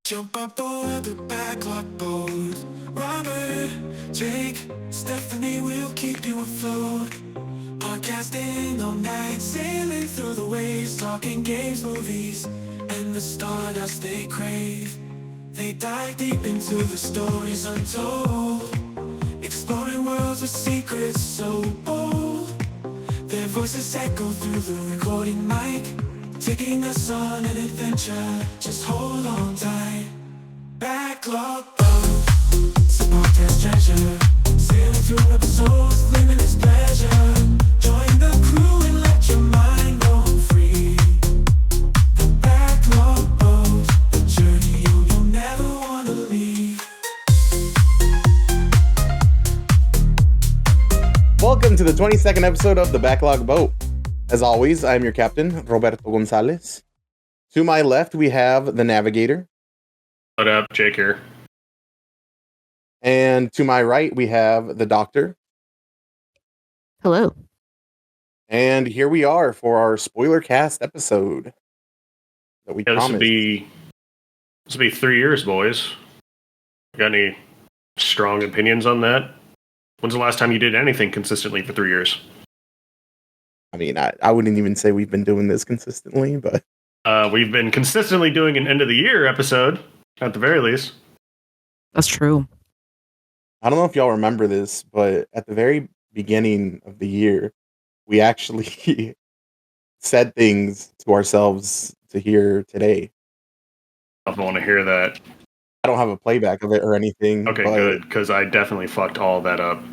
Jump aboard the backlog boat. Robert, Jake, Stephanie will keep you afloat. Podcasting all night, sailing through the waves, talking games, movies, and the stardust they crave. They dive deep into the stories untold, exploring worlds with secrets so bold. Their voices echo through the recording mic, taking us on an adventure. Just hold on tight. Backlog Boat, it's a podcast treasure, sailing through episodes, limitless pleasure. Join the crew and let your mind go free. The Backlog Boat, a journey you'll never wanna leave. Welcome to the 22nd episode of The Backlog Boat. As always, I'm your captain, Roberto Gonzalez. To my left, we have the Navigator. What up, Jake here. And to my right, we have the Doctor. Hello. And here we are for our Spoilercast episode that we promised. This will be 3 years, boys. Got any strong opinions on that? When's the last time you did anything consistently for 3 years? I mean, I wouldn't even say we've been doing this consistently, but... We've been consistently doing an end of the year episode, at the very least. That's true. I don't know if y'all remember this, but at the very beginning of the year, we actually said things to ourselves to hear today. I don't want to hear that. I don't have a playback of it or anything. Okay, good, because I definitely fucked all that up.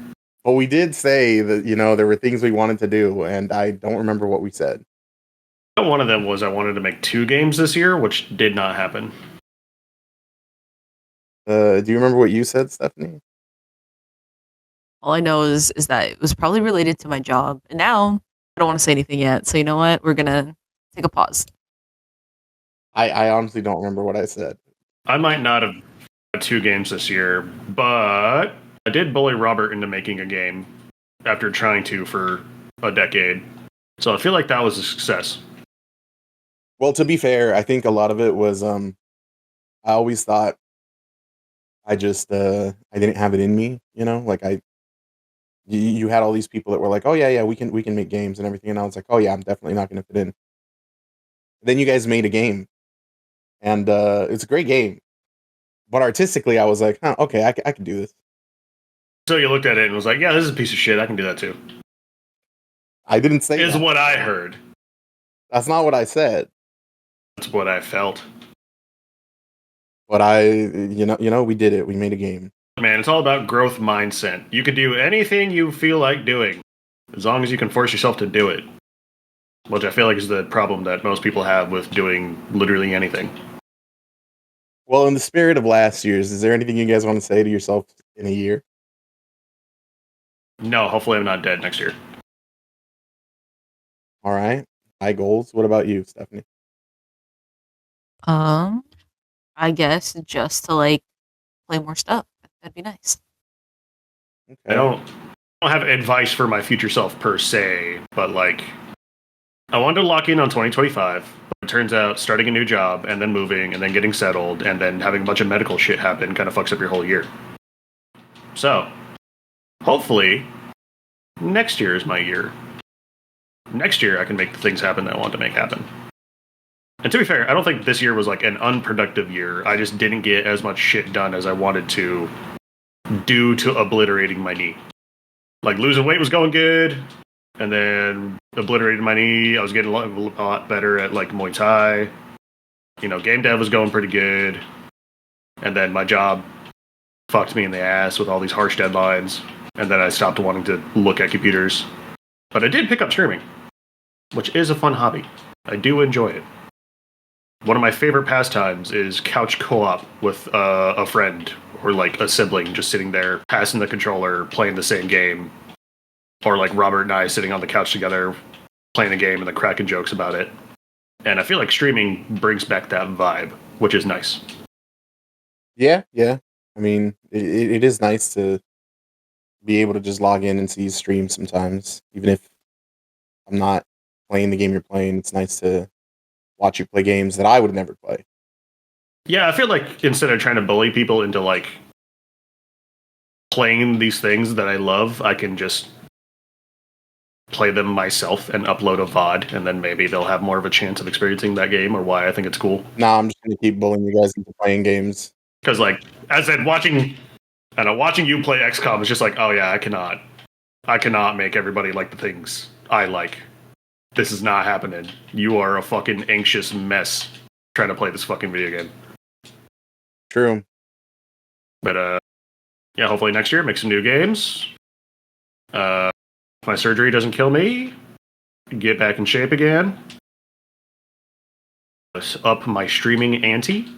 But we did say that, there were things we wanted to do, and I don't remember what we said. One of them was I wanted to make 2 games this year, which did not happen. Do you remember what you said, Stephanie? All I know is that it was probably related to my job. And now I don't want to say anything yet. So you know what? We're going to take a pause. I honestly don't remember what I said. I might not have had 2 games this year, but I did bully Robert into making a game after trying to for a decade. So I feel like that was a success. Well, to be fair, I think a lot of it was I always thought I didn't have it in me, like you had all these people that were like, "Oh yeah, we can make games and everything," and I was like, "Oh yeah, I'm definitely not going to fit in." Then you guys made a game, and it's a great game, but artistically, I was like, "Huh, okay, I can do this." So you looked at it and was like, "Yeah, this is a piece of shit. I can do that too." I didn't say is that. What I heard. That's not what I said. That's what I felt. But we did it. We made a game. Man, it's all about growth mindset. You can do anything you feel like doing, as long as you can force yourself to do it. Which I feel like is the problem that most people have with doing literally anything. Well, in the spirit of last year's, is there anything you guys want to say to yourself in a year? No, hopefully I'm not dead next year. All right. High goals. What about you, Stephanie? I guess just to play more stuff. That'd be nice. Okay. I don't have advice for my future self per se, but I wanted to lock in on 2025. But it turns out starting a new job and then moving and then getting settled and then having a bunch of medical shit happen kind of fucks up your whole year. So, hopefully, next year is my year. Next year I can make the things happen that I want to make happen. And to be fair, I don't think this year was an unproductive year. I just didn't get as much shit done as I wanted to due to obliterating my knee. Losing weight was going good, and then obliterated my knee. I was getting a lot better at Muay Thai. Game dev was going pretty good. And then my job fucked me in the ass with all these harsh deadlines. And then I stopped wanting to look at computers. But I did pick up streaming, which is a fun hobby. I do enjoy it. One of my favorite pastimes is couch co-op with a friend or a sibling just sitting there, passing the controller, playing the same game. Or Robert and I sitting on the couch together, playing a game and then cracking jokes about it. And I feel like streaming brings back that vibe, which is nice. Yeah. I mean, it is nice to be able to just log in and see stream sometimes, even if I'm not playing the game you're playing. It's nice to watch you play games that I would never play. Yeah, I feel like instead of trying to bully people into like playing these things that I love, I can just play them myself and upload a VOD, and then maybe they'll have more of a chance of experiencing that game or why I think it's cool. Nah, I'm just gonna keep bullying you guys into playing games. Because, like, as I said, watching you play XCOM is just like, oh yeah, I cannot make everybody like the things I like. This is not happening. You are a fucking anxious mess trying to play this fucking video game. True. But yeah, hopefully next year make some new games. If my surgery doesn't kill me, get back in shape again. Let's up my streaming ante.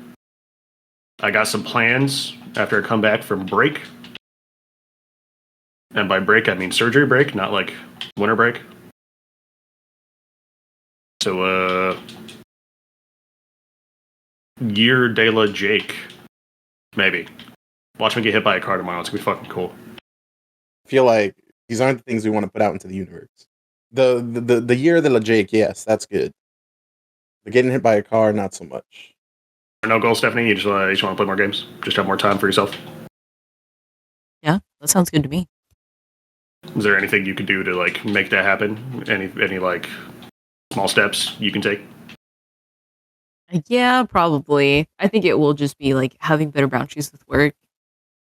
I got some plans after I come back from break. And by break, I mean surgery break, not like winter break. So, Year de la Jake. Maybe. Watch me get hit by a car tomorrow. It's gonna be fucking cool. I feel like these aren't the things we want to put out into the universe. The year of the Jake, yes, that's good. But getting hit by a car, not so much. No goal, Stephanie. You just want to play more games. Just have more time for yourself. Yeah, that sounds good to me. Is there anything you could do to like make that happen? Any like small steps you can take? Yeah, probably. I think it will just be like having better boundaries with work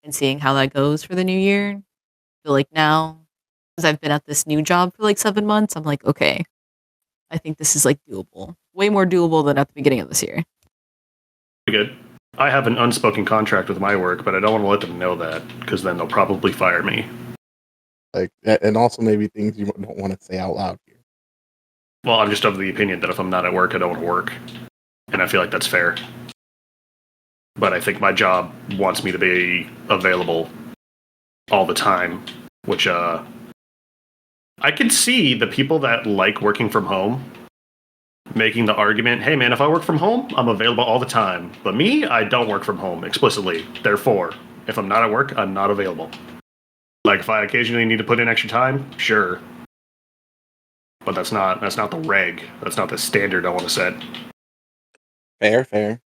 and seeing how that goes for the new year. I feel like now, because I've been at this new job for like 7 months, I'm like, okay, I think this is like doable. Way more doable than at the beginning of this year. Good. I have an unspoken contract with my work, but I don't want to let them know that because then they'll probably fire me. Like, and also maybe things you don't want to say out loud here. Well, I'm just of the opinion that if I'm not at work, I don't want to work. And I feel like that's fair. But I think my job wants me to be available all the time, which I can see the people that like working from home making the argument, hey man, if I work from home, I'm available all the time. But me, I don't work from home explicitly. Therefore, if I'm not at work, I'm not available. Like if I occasionally need to put in extra time, sure. But that's not the reg. That's not the standard I want to set. Fair.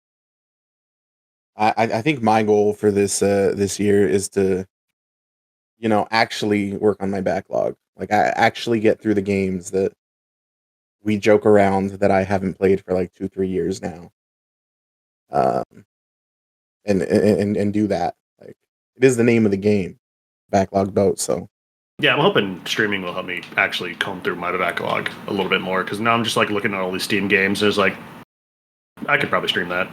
I think my goal for this year is to, actually work on my backlog. Like I actually get through the games that we joke around that I haven't played for like 2-3 years now. And do that. Like it is the name of the game, backlog boat. So Yeah, I'm hoping streaming will help me actually comb through my backlog a little bit more because now I'm just like looking at all these Steam games and it's like I could probably stream that.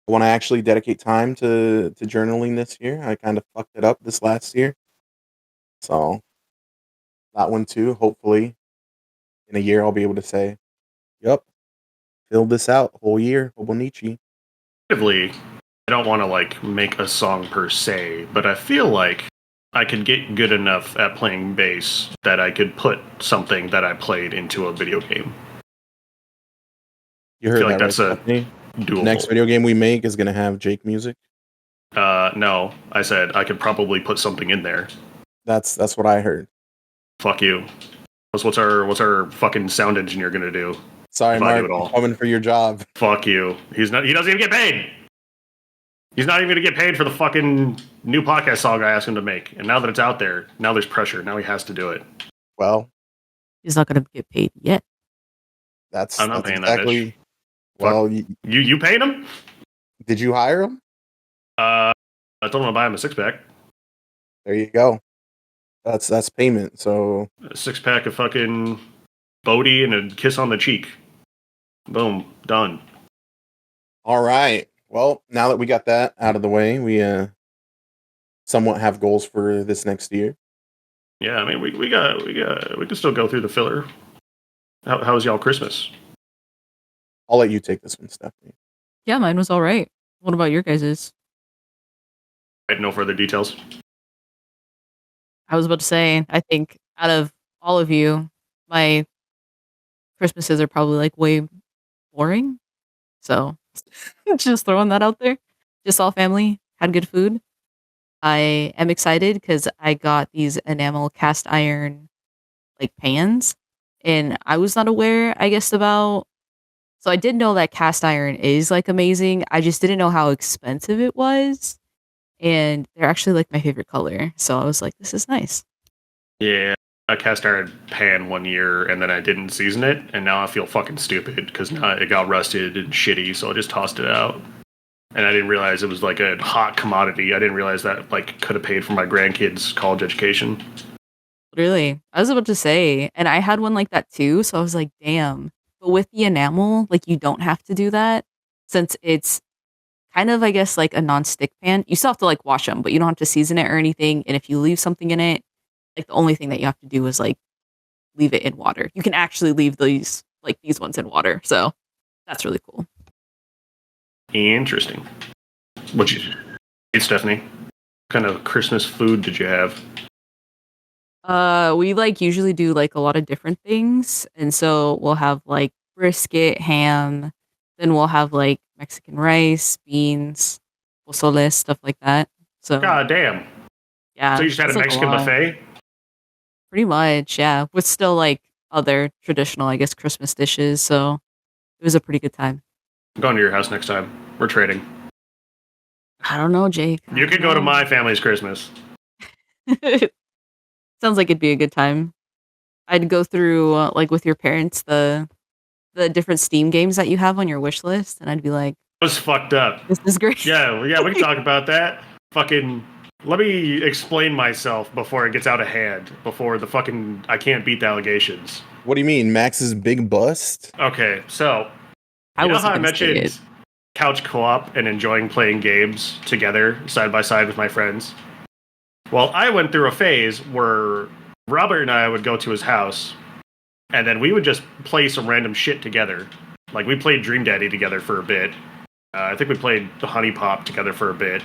I want to actually dedicate time to journaling this year. I kind of fucked it up this last year. So that one too. Hopefully in a year I'll be able to say, yep, filled this out whole year. Hobonichi. Creatively, I don't want to like make a song per se, but I feel like I could get good enough at playing bass that I could put something that I played into a video game. You I heard feel that like that's right, a Stephanie? doable. Next video game we make is gonna have Jake music. No, I said I could probably put something in there. That's what I heard. Fuck you. What's our fucking sound engineer gonna do? Sorry, If I do Mark, it all. I'm coming for your job. Fuck you. He doesn't even get paid. He's not even gonna get paid for the fucking new podcast song I asked him to make. And now that it's out there, now there's pressure. Now he has to do it. Well, He's not going to get paid yet. I'm not paying that exactly. bitch. What? Well, You paying him? did you hire him? I told him to buy him a 6-pack. There you go. That's payment. So A 6-pack of fucking Bodie and a kiss on the cheek. Boom, done. all right. Well, now that we got that out of the way, we somewhat have goals for this next year. Yeah, I mean we can still go through the filler. How was y'all Christmas? I'll let you take this one, Stephanie. Yeah, mine was all right. What about your guys's? I have no further details. I was about to say, I think out of all of you, my Christmases are probably like way boring. So just throwing that out there. Just all family, had good food. I am excited because I got these enamel cast iron like pans, and I was not aware, I guess, about So I did know that cast iron is like amazing. I just didn't know how expensive it was. And they're actually like my favorite color. So I was like, this is nice. Yeah, I cast iron pan one year and then I didn't season it, and now I feel fucking stupid because now it got rusted and shitty, so I just tossed it out. And I didn't realize it was like a hot commodity. I didn't realize that like could have paid for my grandkids' college education. Really? I was about to say, and I had one like that too. So I was like, damn. But with the enamel, like you don't have to do that since it's kind of, I guess, like a non-stick pan. You still have to like wash them, but you don't have to season it or anything. And if you leave something in it, like the only thing that you have to do is like leave it in water. You can actually leave these ones in water. So that's really cool. Interesting. What you eat, Stephanie? What kind of Christmas food did you have? We like usually do like a lot of different things. And so we'll have like brisket, ham, then we'll have like Mexican rice, beans, pozole, stuff like that. So God damn. yeah. So you just had a it's, like, Mexican lot. buffet? Pretty much, yeah. With still like other traditional, I guess, Christmas dishes. So it was a pretty good time. I'm going to your house next time. We're trading. I don't know, Jake. You could go to my family's Christmas. Sounds like it'd be a good time. I'd go through like with your parents the different Steam games that you have on your wish list, and I'd be like, That was fucked up. "This is great." Yeah, we can talk about that. Fucking, let me explain myself before it gets out of hand. Before the fucking, I can't beat the allegations. What do you mean, Max's big bust? Okay, so I you know wasn't how I gonna say mentioned it. couch co-op and enjoying playing games together, side by side with my friends? Well, I went through a phase where Robert and I would go to his house, and then we would just play some random shit together. Like, we played Dream Daddy together for a bit. I think we played the Honey Pop together for a bit.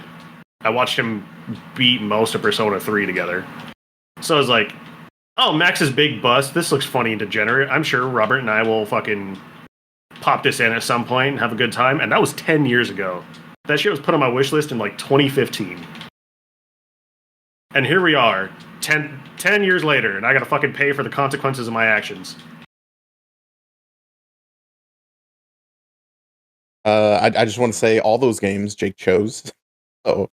I watched him beat most of Persona 3 together. So I was like, oh, Max's big bust. This looks funny and degenerate. I'm sure Robert and I will fucking pop this in at some point and have a good time. And that was 10 years ago. That shit was put on my wish list in like 2015. And here we are, 10 years later, and I gotta fucking pay for the consequences of my actions. I just want to say all those games Jake chose. So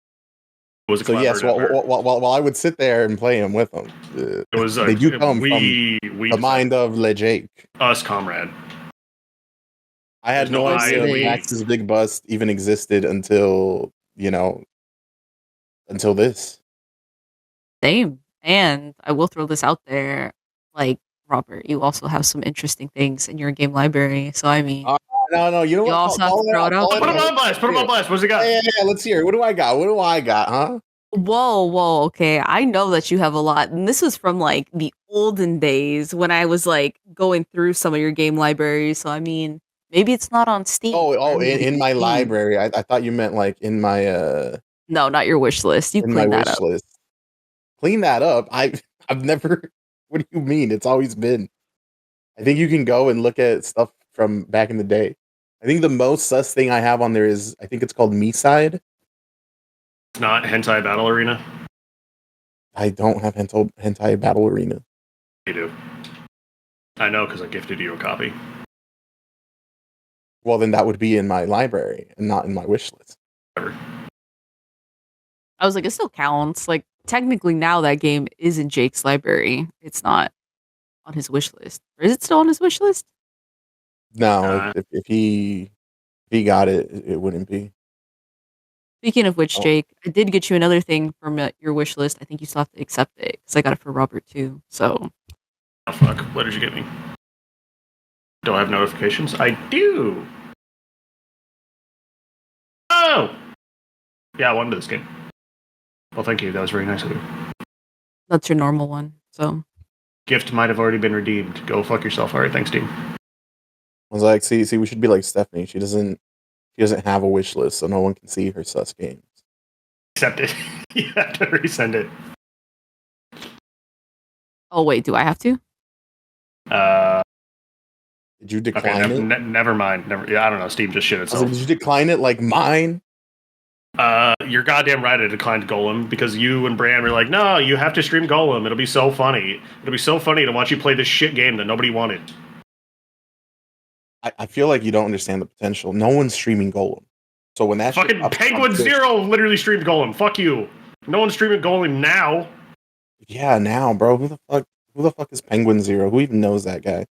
Was so yes, while I would sit there and play them with them, it was they do come from we the mind of Le Jake. us, comrade. I had There's no no idea I. Max's big bust even existed until until this. Same. And I will throw this out there, like Robert, you also have some interesting things in your game library. So I mean, No, you know you what? also have to throw it out. Put him on blast. Put him on blast. What's he got? Yeah, let's hear it. What do I got? Huh? Whoa, okay. I know that you have a lot. And this was from like the olden days when I was like going through some of your game libraries. So I mean, maybe it's not on Steam. In my library. I thought you meant like in my No, not your wish list. You in my clean that wish up. list. Clean that up. I've never. What do you mean? It's always been. I think you can go and look at stuff from back in the day. I think the most sus thing I have on there is, I think it's called Me Side. It's not Hentai Battle Arena. I don't have hentai Battle Arena. You do. I know because I gifted you a copy. Well, then that would be in my library and not in my wish list. Whatever. I was like, it still counts. Like, technically now that game is in Jake's library. It's not on his wish list. Or is it still on his wish list? No, if he got it, it wouldn't be. Speaking of which, Oh. Jake, I did get you another thing from your wish list. I think you still have to accept it because I got it for Robert too. So, Oh, fuck. What did you get me? Do I have notifications? I do! Oh! Yeah, I wanted this game. Well, thank you. That was very nice of you. that's your normal one. So, Gift might have already been redeemed. Go fuck yourself. Alright, thanks, team. I was like, see, we should be like Stephanie. She doesn't have a wish list, so no one can see her sus games. Accept it. You have to resend it. oh wait, do I have to? Did you Okay, decline it? never mind. Yeah, I don't know. Steam just shit I was itself. like, did you decline it like mine? You're goddamn right. I declined Golem because you and Bran were like, "No, you have to stream Golem. It'll be so funny. It'll be so funny to watch you play this shit game that nobody wanted." I feel like you don't understand the potential. No one's streaming Golem. So when that shit Fucking pops up Penguin on Twitch- Zero literally streamed Golem. Fuck you. No one's streaming Golem now. Yeah, now, bro. Who the fuck is Penguin Zero? Who even knows that guy?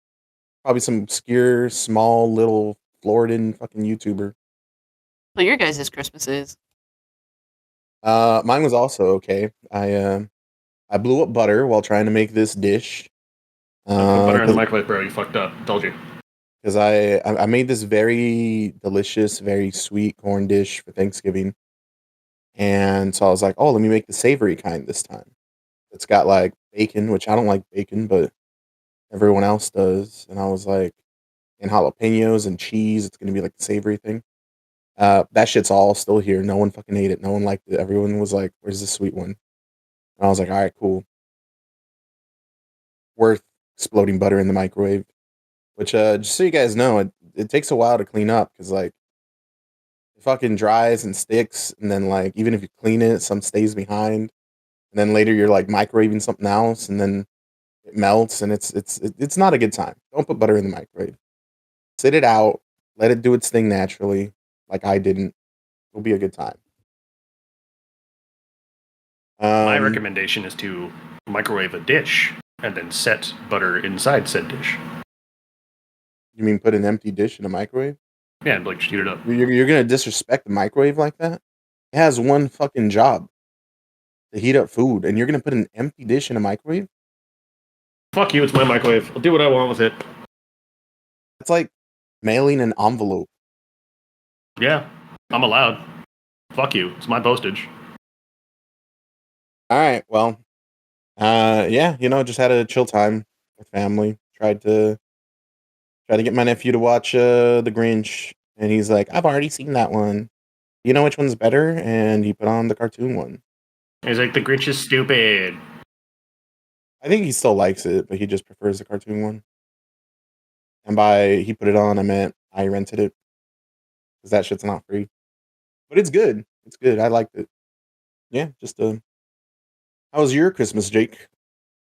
Probably some obscure, small, little Floridan fucking YouTuber. So your guys' Christmases. Mine was also okay. I blew up butter while trying to make this dish. Put butter in the microwave, bro. You fucked up. Told you. Because I made this very delicious, very sweet corn dish for Thanksgiving. And so I was like, oh, let me make the savory kind this time. It's got like bacon, which I don't like bacon, but everyone else does. And I was like, and jalapenos and cheese. It's going to be like the savory thing. That shit's all still here. No one fucking ate it. No one liked it. Everyone was like, where's the sweet one? And I was like, all right, cool. Worth exploding butter in the microwave. Which, just so you guys know, it takes a while to clean up because, like, it fucking dries and sticks. And then, like, even if you clean it, some stays behind. And then later you're, like, microwaving something else. And then it melts. And it's not a good time. Don't put butter in the microwave. Sit it out. Let it do its thing naturally. Like I didn't. It'll be a good time. My recommendation is to microwave a dish and then set butter inside said dish. You mean put an empty dish in a microwave? Yeah, and like just heat it up. You're gonna disrespect the microwave like that? It has one fucking job to heat up food, and you're gonna put an empty dish in a microwave? Fuck you, it's my microwave. I'll do what I want with it. It's like mailing an envelope. Yeah, I'm allowed. Fuck you, it's my postage. All right, well, yeah, just had a chill time with family. Tried to get my nephew to watch The Grinch, and he's like, I've already seen that one. You know which one's better? And he put on the cartoon one. He's like, the Grinch is stupid. I think he still likes it, but he just prefers the cartoon one. And by he put it on, I meant I rented it because that shit's not free. But it's good. It's good. I liked it. Yeah, just how was your Christmas, Jake?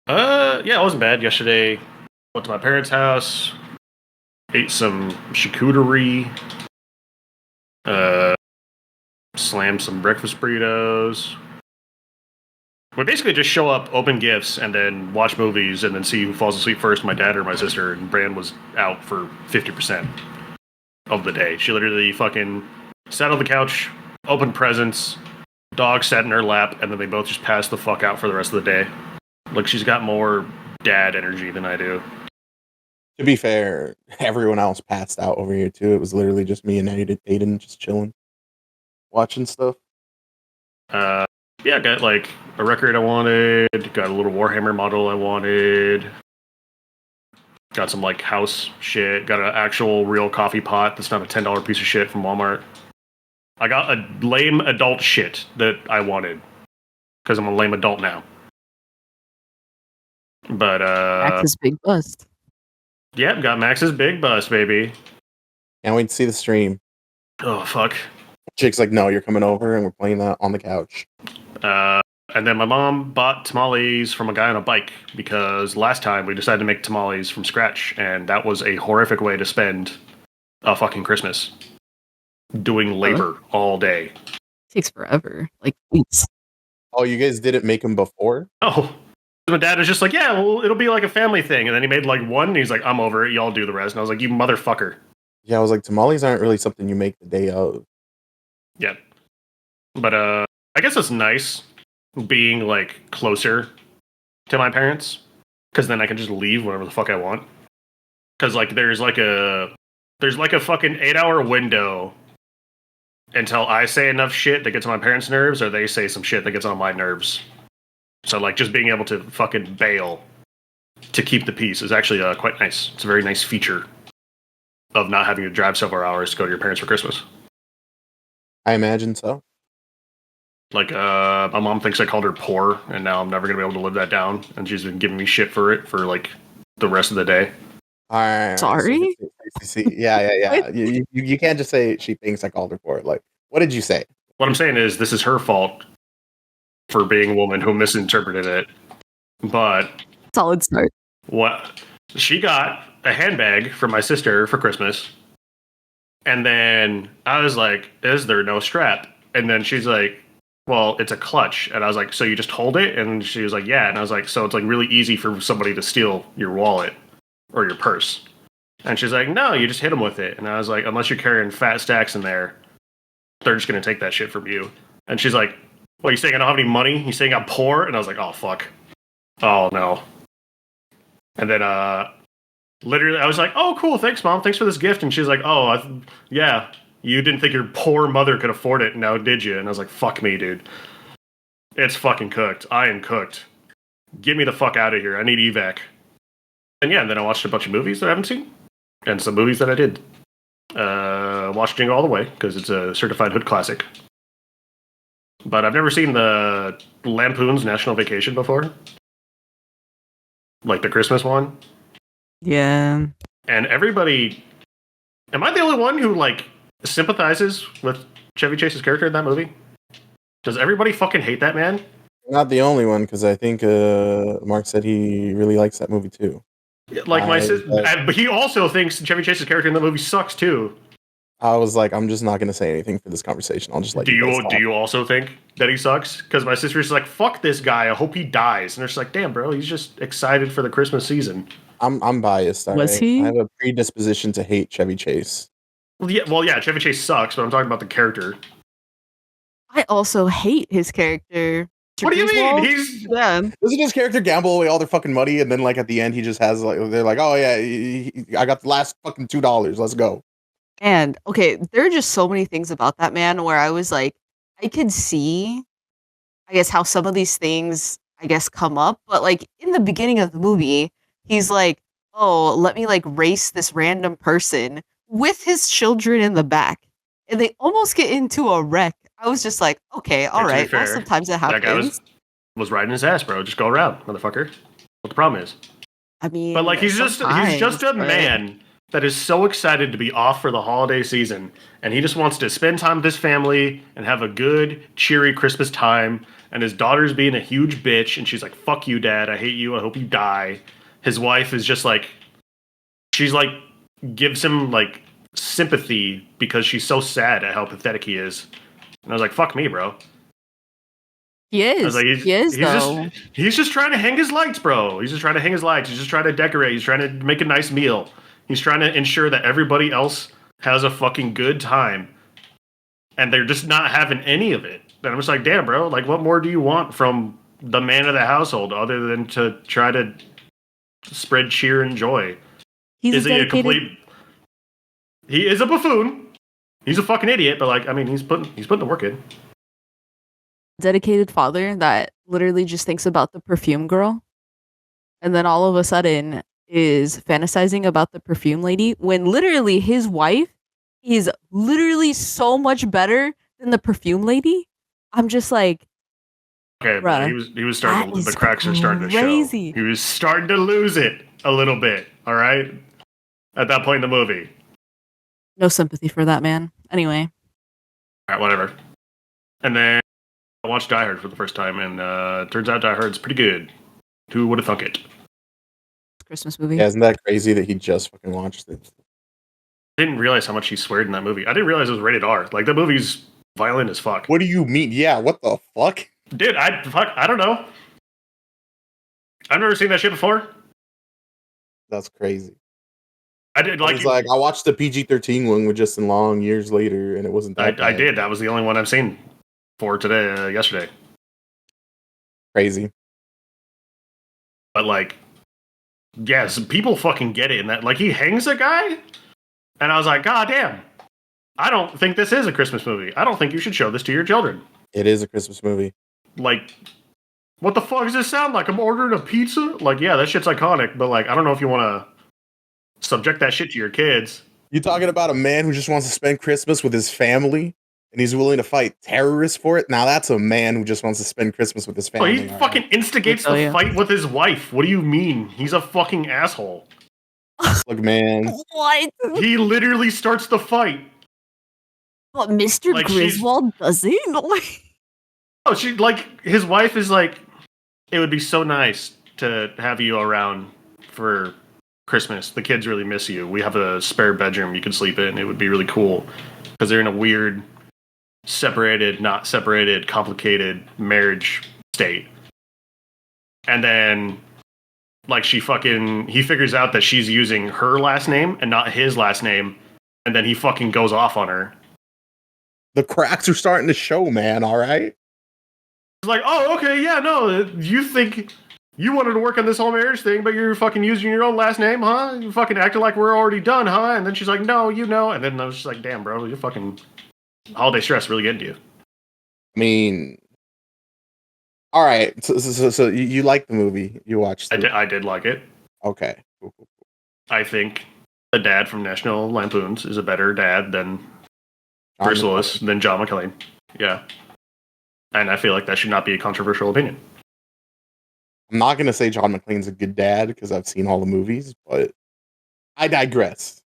Yeah, it wasn't bad. Yesterday, went to my parents' house, ate some charcuterie, slammed some breakfast burritos. We basically just show up, open gifts, and then watch movies, and then see who falls asleep first, my dad or my sister. And Bran was out for 50% of the day. She literally fucking sat on the couch, opened presents, dog sat in her lap, and then they both just passed the fuck out for the rest of the day. Like, she's got more dad energy than I do. To be fair, everyone else passed out over here too. It was literally just me and Aiden just chilling, watching stuff. Yeah, got like a record I wanted, got a little Warhammer model I wanted, got some like house shit, got an actual real coffee pot that's not a $10 piece of shit from Walmart. I got a lame adult shit that I wanted because I'm a lame adult now. But Max's big bust. Yep, got Max's big bust, baby. Can't wait to see the stream. Oh fuck. Jake's like, no, you're coming over and we're playing that on the couch. And then my mom bought tamales from a guy on a bike because last time we decided to make tamales from scratch, and that was a horrific way to spend a fucking Christmas. Doing labor all day. Takes forever, like weeks. Oh, you guys didn't make them before? Oh, my dad was just like, yeah, well, it'll be like a family thing. And then he made like one, and he's like, I'm over it. Y'all do the rest. And I was like, you motherfucker. Yeah, I was like, tamales aren't really something you make the day of. Yeah. But I guess it's nice being like closer to my parents, because then I can just leave whenever the fuck I want. Because like there's like a fucking 8-hour window until I say enough shit that gets on my parents' nerves, or they say some shit that gets on my nerves. So like just being able to fucking bail to keep the peace is actually quite nice. It's a very nice feature of not having to drive several hours to go to your parents for Christmas. I imagine so. Like, my mom thinks I called her poor, and now I'm never going to be able to live that down. And she's been giving me shit for it for, like, the rest of the day. All right. Sorry? So, yeah. you can't just say she thinks I called her for it. Like, what did you say? What I'm saying is, this is her fault for being a woman who misinterpreted it. But Solid start. what she got a handbag for my sister for Christmas. And then I was like, is there no strap? And then she's like, well, it's a clutch. And I was like, so you just hold it? And she was like, yeah. And I was like, so it's like really easy for somebody to steal your wallet or your purse. And she's like, no, you just hit them with it. And I was like, unless you're carrying fat stacks in there, they're just going to take that shit from you. And she's like, well, you saying I don't have any money? You saying I'm poor? And I was like, oh, fuck. Oh, no. And then, literally, I was like, oh, cool, thanks, Mom. Thanks for this gift. And she's like, oh, yeah, you didn't think your poor mother could afford it now, did you? And I was like, fuck me, dude. It's fucking cooked. I am cooked. Get me the fuck out of here. I need evac. And yeah, and then I watched a bunch of movies that I haven't seen. And some movies that I did. Watched Jingle All the Way, because it's a certified hood classic. But I've never seen the Lampoon's National Vacation before. Like the Christmas one. Yeah. And everybody... Am I the only one who, like, sympathizes with Chevy Chase's character in that movie? Does everybody fucking hate that man? Not the only one, because I think Mark said he really likes that movie too. Like my sister, but he also thinks Chevy Chase's character in the movie sucks too. I was like, I'm just not going to say anything for this conversation. I'll just let do you also think that he sucks? Because my sister's like, fuck this guy. I hope he dies. And they're just like, damn, bro, he's just excited for the Christmas season. I'm biased. Was he? I have a predisposition to hate Chevy Chase. Well, yeah, Chevy Chase sucks, but I'm talking about the character. I also hate his character. What do you mean? He's Doesn't his character gamble away all their fucking money, and then like at the end he just has like they're like, oh yeah, I got the last fucking $2. Let's go. And okay, there are just so many things about that man where I was like, I could see, I guess, how some of these things, I guess, come up. But like in the beginning of the movie, he's like, oh, let me like race this random person with his children in the back. And they almost get into a wreck. I was just like, okay, all right. Well, sometimes it happens. That guy was riding his ass, bro. Just go around, motherfucker. What the problem is? I mean, but like he's just a man that is so excited to be off for the holiday season, and he just wants to spend time with his family and have a good, cheery Christmas time. And his daughter's being a huge bitch, and she's like, fuck you, Dad. I hate you. I hope you die. His wife is just like, she's like, gives him like sympathy because she's so sad at how pathetic he is. And I was like, fuck me, bro. He is. I was like, he's just trying to hang his lights, bro. He's just trying to hang his lights. He's just trying to decorate. He's trying to make a nice meal. He's trying to ensure that everybody else has a fucking good time. And they're just not having any of it. And I'm just like, damn, bro. Like, what more do you want from the man of the household other than to try to spread cheer and joy? He a complete... He is a buffoon. He's a fucking idiot, but like, I mean, he's putting the work in. Dedicated father that literally just thinks about the perfume girl, and then all of a sudden is fantasizing about the perfume lady when literally his wife is literally so much better than the perfume lady. I'm just like, okay, but he was starting to, the cracks are starting to show. He was starting to lose it a little bit. All right, at that point in the movie. No sympathy for that man. Anyway. All right, whatever. And then I watched Die Hard for the first time, and turns out Die Hard's pretty good. Who would have thunk it? Christmas movie. Yeah, isn't that crazy that he just fucking watched it? I didn't realize how much he sweared in that movie. I didn't realize it was rated R. Like, that movie's violent as fuck. What do you mean? Yeah, what the fuck? Dude, I don't know. I've never seen that shit before. That's crazy. I did like. It's like I watched the PG-13 one with Justin Long years later, and it wasn't that. I did. That was the only one I've seen for today. Yesterday. Crazy. But like, yes, people fucking get it in that. Like, he hangs a guy, and I was like, God damn. I don't think this is a Christmas movie. I don't think you should show this to your children. It is a Christmas movie. Like, what the fuck does this sound like? I'm ordering a pizza? Like, yeah, that shit's iconic, but like, I don't know if you want to subject that shit to your kids. You talking about a man who just wants to spend Christmas with his family, and he's willing to fight terrorists for it? Now that's a man who just wants to spend Christmas with his family. Oh, he fucking instigates the fight with his wife. What do you mean? He's a fucking asshole. Look, man. What? He literally starts the fight. But Mr. Like, Griswold doesn't? Oh, she, like, his wife is like, it would be so nice to have you around for Christmas. The kids really miss you. We have a spare bedroom you can sleep in. It would be really cool because they're in a weird, separated, not separated, complicated marriage state. And then, like, he figures out that she's using her last name and not his last name. And then he fucking goes off on her. The cracks are starting to show, man. All right. It's like, oh, okay, yeah, no, you think you wanted to work on this whole marriage thing, but you're fucking using your own last name, huh? You fucking acting like we're already done, huh? And then she's like, no, you know. And then I was just like, damn, bro, you're fucking holiday stress really getting to you. I mean, all right. So you like the movie? You watched it? I did like it. Okay. Cool. I think the dad from National Lampoons is a better dad than John Bruce Willis, McClane. than John McClane. Yeah. And I feel like that should not be a controversial opinion. I'm not gonna say John McClane's a good dad because I've seen all the movies, but I digress.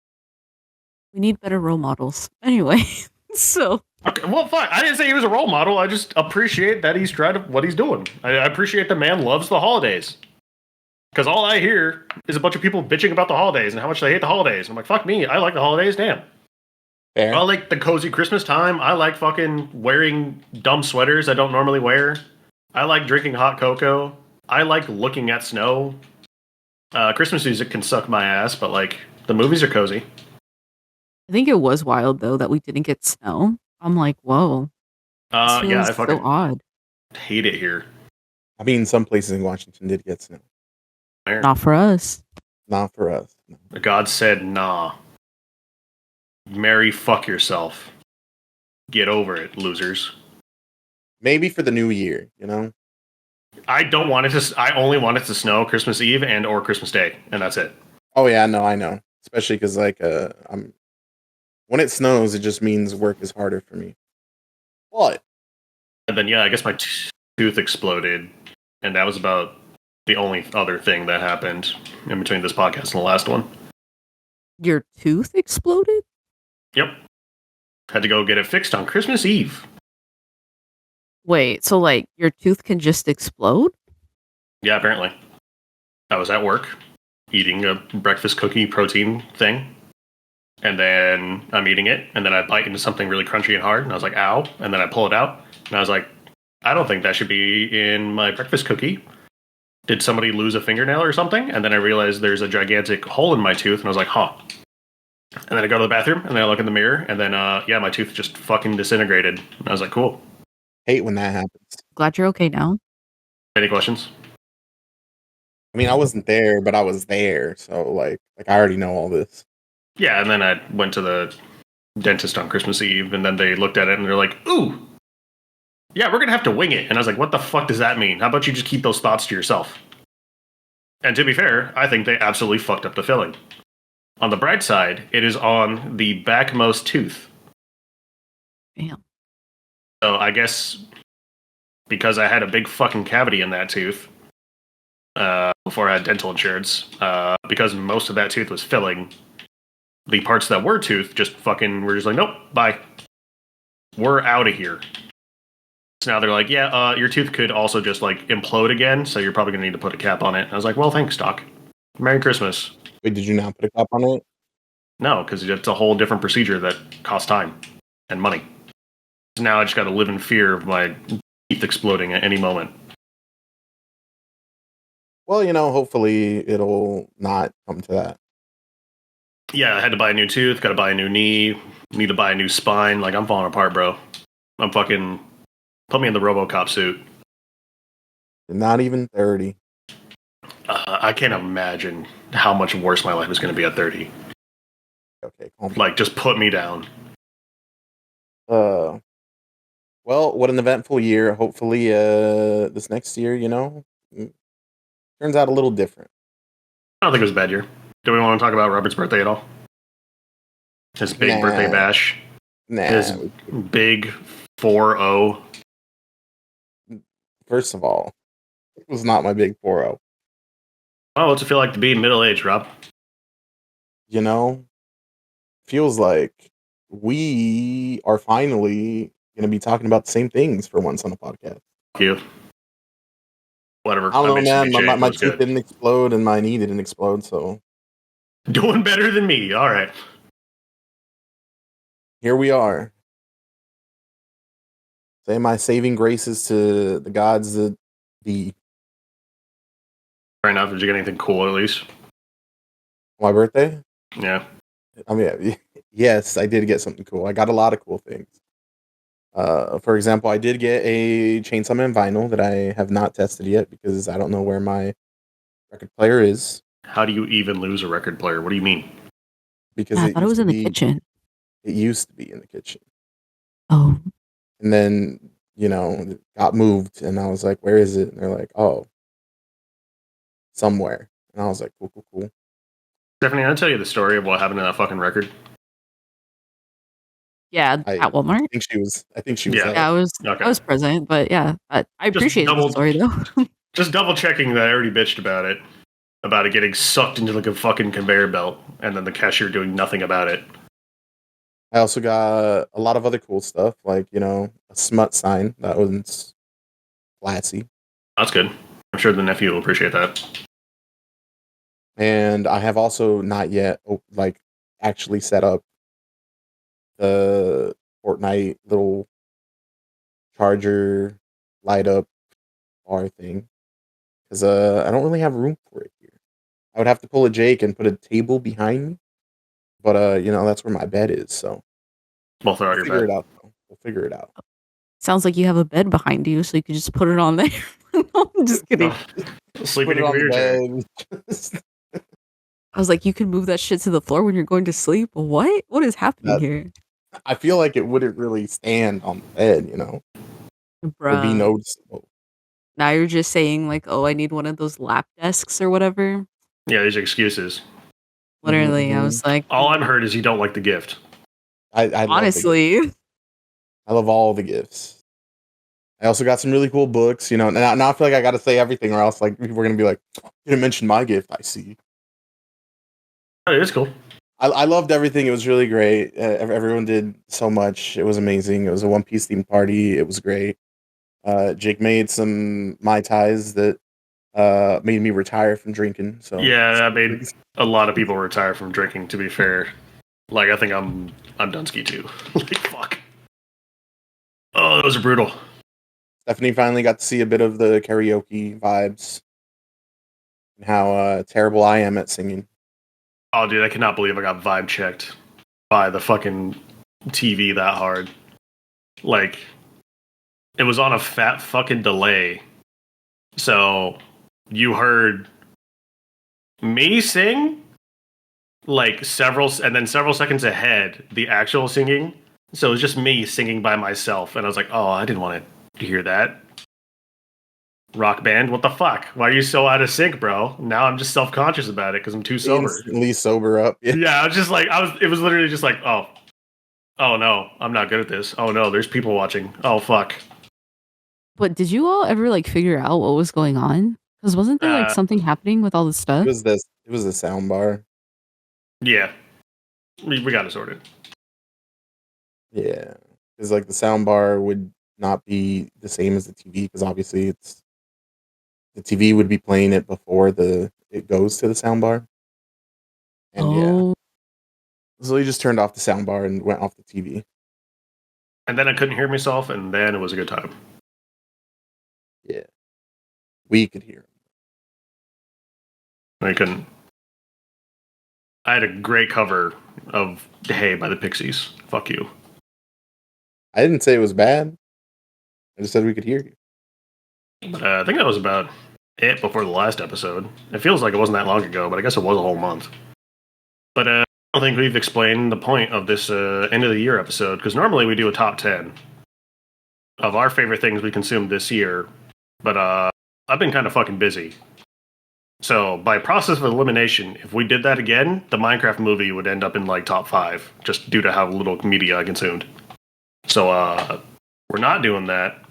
We need better role models. Anyway, so Okay, well, fine. I didn't say he was a role model. I just appreciate that he's tried what he's doing. I appreciate the man loves the holidays. Because all I hear is a bunch of people bitching about the holidays and how much they hate the holidays. I'm like, fuck me. I like the holidays. Damn. Fair. I like the cozy Christmas time. I like fucking wearing dumb sweaters I don't normally wear. I like drinking hot cocoa. I like looking at snow. Christmas music can suck my ass, but like the movies are cozy. I think it was wild though that we didn't get snow. I'm like, whoa. This Yeah, I feels fucking so odd. hate it here. I mean, some places in Washington did get snow. Not for us. Not for us. No. God said, nah. Marry fuck yourself. Get over it, losers. Maybe for the new year, you know? I only want it to snow Christmas Eve and or Christmas Day, and that's it. Oh yeah, no, I know. Especially because like when it snows, it just means work is harder for me. But And then, yeah, I guess my tooth exploded, and that was about the only other thing that happened in between this podcast and the last one. Your tooth exploded? Yep. Had to go get it fixed on Christmas Eve. Wait, so like your tooth can just explode? Yeah, apparently. I was at work, eating a breakfast cookie protein thing, and then I'm eating it, and then I bite into something really crunchy and hard, and I was like, ow, and then I pull it out, and I was like, I don't think that should be in my breakfast cookie. Did somebody lose a fingernail or something? And then I realized there's a gigantic hole in my tooth, and I was like, huh. And then I go to the bathroom, and then I look in the mirror, and then, yeah, my tooth just fucking disintegrated. And I was like, cool. hate when that happens. Glad you're okay now. Any questions? I mean, I wasn't there, but I was there, so like I already know all this. Yeah, and then I went to the dentist on Christmas Eve, and then they looked at it, and they're like, ooh, yeah, we're going to have to wing it. And I was like, what the fuck does that mean? How about you just keep those thoughts to yourself? And to be fair, I think they absolutely fucked up the filling. On the bright side, it is on the backmost tooth. Damn. So I guess because I had a big fucking cavity in that tooth before I had dental insurance, because most of that tooth was filling, the parts that were tooth just fucking were just like, nope, bye. We're out of here. So now they're like, yeah, your tooth could also just like implode again, so you're probably going to need to put a cap on it. And I was like, well, thanks, Doc. Merry Christmas. Wait, did you not put a cap on it? No, because it's a whole different procedure that costs time and money. So now I just got to live in fear of my teeth exploding at any moment. Well, you know, hopefully it'll not come to that. Yeah, I had to buy a new tooth, got to buy a new knee, need to buy a new spine. Like, I'm falling apart, bro. I'm fucking... Put me in the RoboCop suit. You're not even 30. I can't imagine how much worse my life is going to be at 30. Okay, calm down. Like, just put me down. Well, what an eventful year. Hopefully, this next year, you know, turns out a little different. I don't think it was a bad year. Do we want to talk about Robert's birthday at all? His big birthday bash. Nah. His big 4-0. First of all, it was not my big 4-0. Oh, what's it feel like to be middle-aged, Rob? You know, feels like we are finally going to be talking about the same things for once on a podcast. Fuck you. Whatever. I don't know, man. BJ My was tooth good. didn't explode and my knee didn't explode, so Doing better than me. All right. Here we are. Say my saving graces to the gods that be. Fair enough. Did you get anything cool at least? My birthday? Yeah. I mean, yes, I did get something cool. I got a lot of cool things. For example, I did get a Chainsaw Man vinyl that I have not tested yet because I don't know where my record player is. How do you even lose a record player? What do you mean? Because I thought it was in the kitchen. It used to be in the kitchen. Oh. And then, it got moved and I was like, where is it? And they're like, oh, somewhere. And I was like, cool. Stephanie, I'll tell you the story of what happened to that fucking record. Yeah, at Walmart. I think she was Yeah. there. Yeah, Okay. I was present, but yeah, I appreciate the story though. Just double checking that I already bitched about it getting sucked into like a fucking conveyor belt, and then the cashier doing nothing about it. I also got a lot of other cool stuff, like, a smut sign. That was classy. That's good. I'm sure the nephew will appreciate that. And I have also not yet, actually set up the Fortnite little charger light up bar thing. Because I don't really have room for it here. I would have to pull a Jake and put a table behind me. But, that's where my bed is, so. We'll throw out your bed. We'll figure it out. Sounds like you have a bed behind you, so you could just put it on there. No, I'm just kidding. Sleeping in a wheelchair. I was like, you can move that shit to the floor when you're going to sleep. What? What is happening here? I feel like it wouldn't really stand on the bed, Bruh. Would be noticeable. Now you're just saying like, oh, I need one of those lap desks or whatever. Yeah, these are excuses. Literally, I was like, all I'm heard is you don't like the gift. I honestly, I love all the gifts. I also got some really cool books, Now I feel like I got to say everything, or else like people are gonna be like, "You didn't mention my gift." I see. It is cool. I loved everything. It was really great. Everyone did so much. It was amazing. It was a One Piece themed party. It was great. Jake made some Mai Tais that made me retire from drinking. So yeah, that made a lot of people retire from drinking. To be fair, like I think I'm done ski too. Like fuck. Oh, those are brutal. Stephanie finally got to see a bit of the karaoke vibes and how terrible I am at singing. Oh, dude, I cannot believe I got vibe checked by the fucking TV that hard. Like, it was on a fat fucking delay. So, you heard me sing, like, several seconds ahead, the actual singing. So, it was just me singing by myself. And I was like, oh, I didn't want to hear that. Rock band, what the fuck? Why are you so out of sync, bro? Now I'm just self-conscious about it because I'm too sober. Instantly sober up. Yeah, I was just like, it was literally just like, oh no, I'm not good at this. Oh no, there's people watching. Oh fuck. But did you all ever like figure out what was going on? Because wasn't there like something happening with all this stuff? It was a sound bar. Yeah, we got it sorted. Yeah, because like the sound bar would not be the same as the TV because obviously the TV would be playing it before it goes to the soundbar. And yeah. So he just turned off the soundbar and went off the TV. And then I couldn't hear myself, and then it was a good time. Yeah. We could hear him. I couldn't. I had a great cover of Hey by the Pixies. Fuck you. I didn't say it was bad. I just said we could hear you. But I think that was about it before the last episode. It feels like it wasn't that long ago, but I guess it was a whole month. But I don't think we've explained the point of this end of the year episode, because normally we do a top 10 of our favorite things we consumed this year. But I've been kind of fucking busy. So by process of elimination, if we did that again, the Minecraft movie would end up in like top 5, just due to how little media I consumed. So we're not doing that.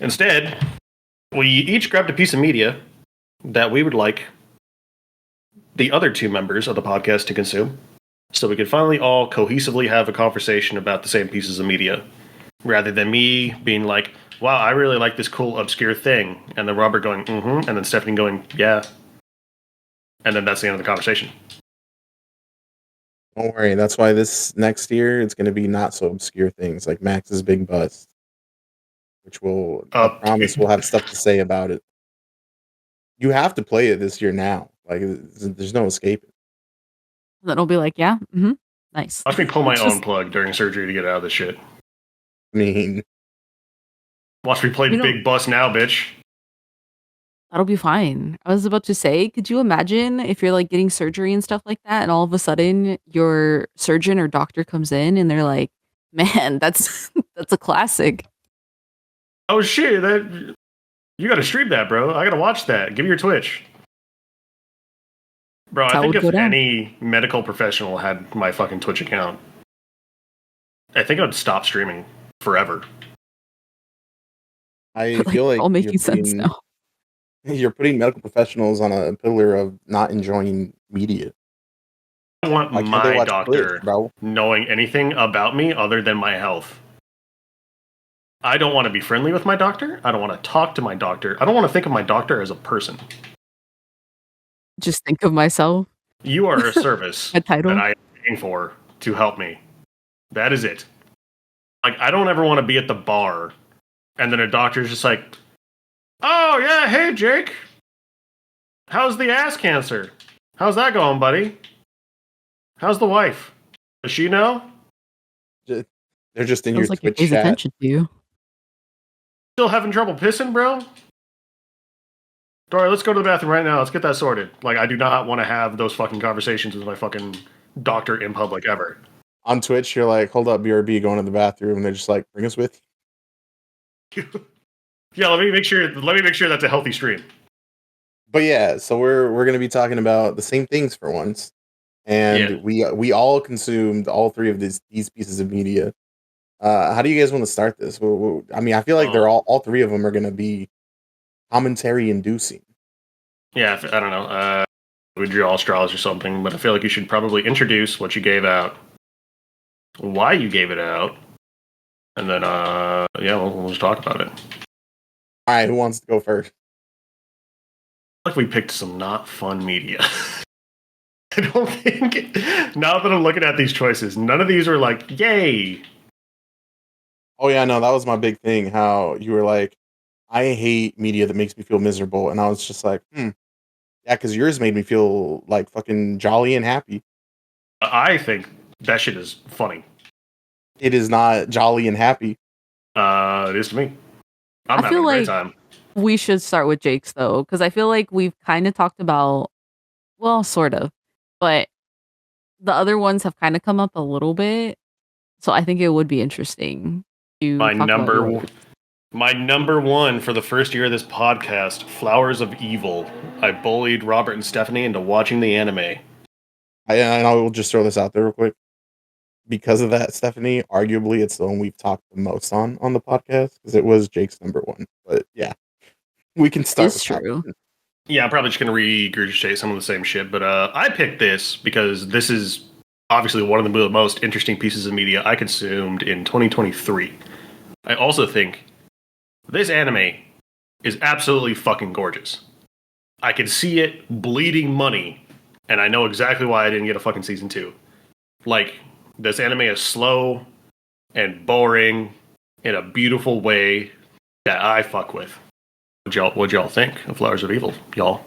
Instead, we each grabbed a piece of media that we would like the other 2 members of the podcast to consume, so we could finally all cohesively have a conversation about the same pieces of media, rather than me being like, wow, I really like this cool obscure thing, and then Robert going, and then Stephanie going, yeah. And then that's the end of the conversation. Don't worry. That's why this next year it's going to be not so obscure things like Max's big bust, which I promise, we'll have stuff to say about it. You have to play it this year now. Like, there's no escaping. Then it'll be like, yeah, nice. Watch me pull my own plug during surgery to get out of this shit. I mean, watch me play Big Bust now, bitch. That'll be fine. I was about to say, could you imagine if you're like getting surgery and stuff like that, and all of a sudden your surgeon or doctor comes in and they're like, "Man, that's a classic." Oh shit! You got to stream that, bro. I got to watch that. Give me your Twitch, bro. I think if any medical professional had my fucking Twitch account, I think I'd stop streaming forever. I feel like all making sense now. You're putting medical professionals on a pillar of not enjoying media. I don't want my doctor knowing anything about me other than my health. I don't want to be friendly with my doctor. I don't want to talk to my doctor. I don't want to think of my doctor as a person. Just think of myself. You are a service a title that I am paying for to help me. That is it. Like, I don't ever want to be at the bar and then a doctor's just like, "Oh, yeah, hey, Jake. How's the ass cancer? How's that going, buddy? How's the wife? Does she know?" They're just in your like Twitch chat. Attention to you. Still having trouble pissing, bro? Dory, let's go to the bathroom right now. Let's get that sorted. Like, I do not want to have those fucking conversations with my fucking doctor in public ever. On Twitch, you're like, "Hold up, BRB, going to the bathroom," and they're just like, "Bring us with you." Yeah, let me make sure that's a healthy stream. But yeah, so we're gonna be talking about the same things for once, and we all consumed all three of these pieces of media. How do you guys want to start this? I mean, I feel like they're all three of them are gonna be commentary inducing. Yeah, I don't know. We drew all straws or something, but I feel like you should probably introduce what you gave out, why you gave it out, and then we'll just talk about it. All right, who wants to go first? Like, we picked some not fun media. I don't think, now that I'm looking at these choices, none of these are like, yay. Oh yeah, no, that was my big thing. How you were like, "I hate media that makes me feel miserable," and I was just like, yeah, because yours made me feel like fucking jolly and happy. I think that shit is funny. It is not jolly and happy. It is to me. I'm having a great time. We should start with Jake's though, because I feel like we've kind of talked about, well, sort of, but the other ones have kind of come up a little bit. So I think it would be interesting to my number one for the first year of this podcast, Flowers of Evil. I bullied Robert and Stephanie into watching the anime. And I will just throw this out there real quick. Because of that, Stephanie, arguably it's the one we've talked the most on the podcast, because it was Jake's number one. But yeah, we can start. It's true. Yeah, I'm probably just going to regurgitate some of the same shit, but I picked this because this is obviously one of the most interesting pieces of media I consumed in 2023. I also think this anime is absolutely fucking gorgeous. I can see it bleeding money, and I know exactly why I didn't get a fucking season 2. Like, this anime is slow and boring in a beautiful way that I fuck with. What'd y'all think of Flowers of Evil, y'all?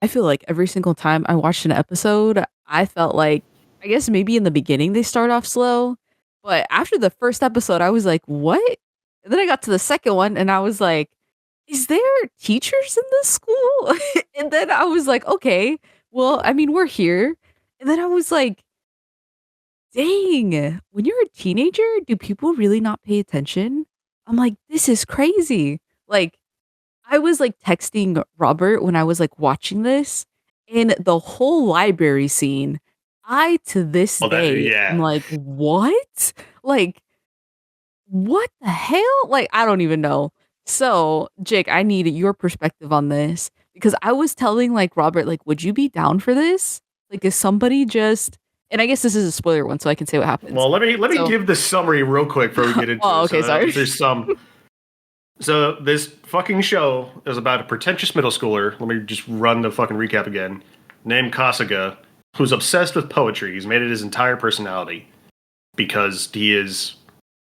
I feel like every single time I watched an episode, I felt like, I guess maybe in the beginning they start off slow, but after the first episode, I was like, what? And then I got to the second one and I was like, is there teachers in this school? And then I was like, okay, well, I mean, we're here. And then I was like, dang, when you're a teenager, do people really not pay attention? I'm like, this is crazy. Like, I was like texting Robert when I was like watching this, and the whole library scene, I to this day, I'm like, what? Like, what the hell? Like, I don't even know. So, Jake, I need your perspective on this, because I was telling like Robert, like, would you be down for this? Like, is somebody just, and I guess this is a spoiler one, so I can say what happens. Well, let me give the summary real quick before we get into it. Okay, sorry. There's some. So this fucking show is about a pretentious middle schooler. Let me just run the fucking recap again. Named Kasuga, who's obsessed with poetry. He's made it his entire personality because he is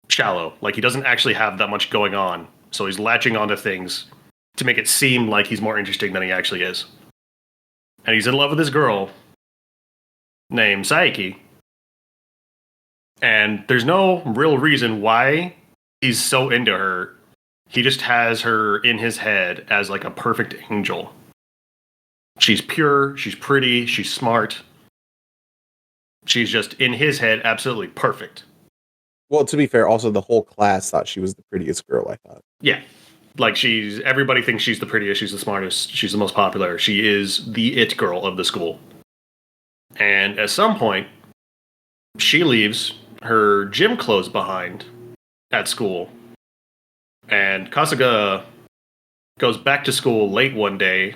shallow. Like, he doesn't actually have that much going on. So he's latching onto things to make it seem like he's more interesting than he actually is. And he's in love with this girl named Saiki. And there's no real reason why he's so into her. He just has her in his head as like a perfect angel. She's pure, she's pretty, she's smart. She's just in his head absolutely perfect. Well, to be fair, also the whole class thought she was the prettiest girl, I thought. Yeah. Like, everybody thinks she's the prettiest, she's the smartest, she's the most popular. She is the it girl of the school. And at some point, she leaves her gym clothes behind at school. And Kasuga goes back to school late one day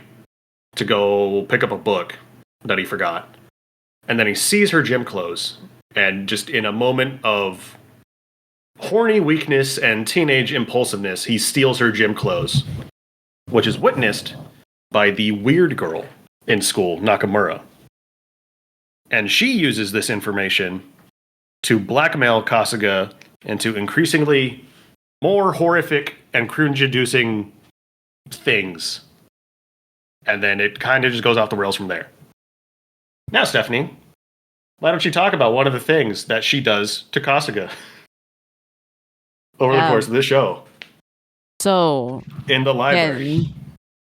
to go pick up a book that he forgot. And then he sees her gym clothes, and just in a moment of horny weakness and teenage impulsiveness, he steals her gym clothes, which is witnessed by the weird girl in school, Nakamura. And she uses this information to blackmail Kasuga into increasingly more horrific and cringe-inducing things. And then it kind of just goes off the rails from there. Now, Stephanie, why don't you talk about one of the things that she does to Kasuga over the course of this show? So, in the library. Again,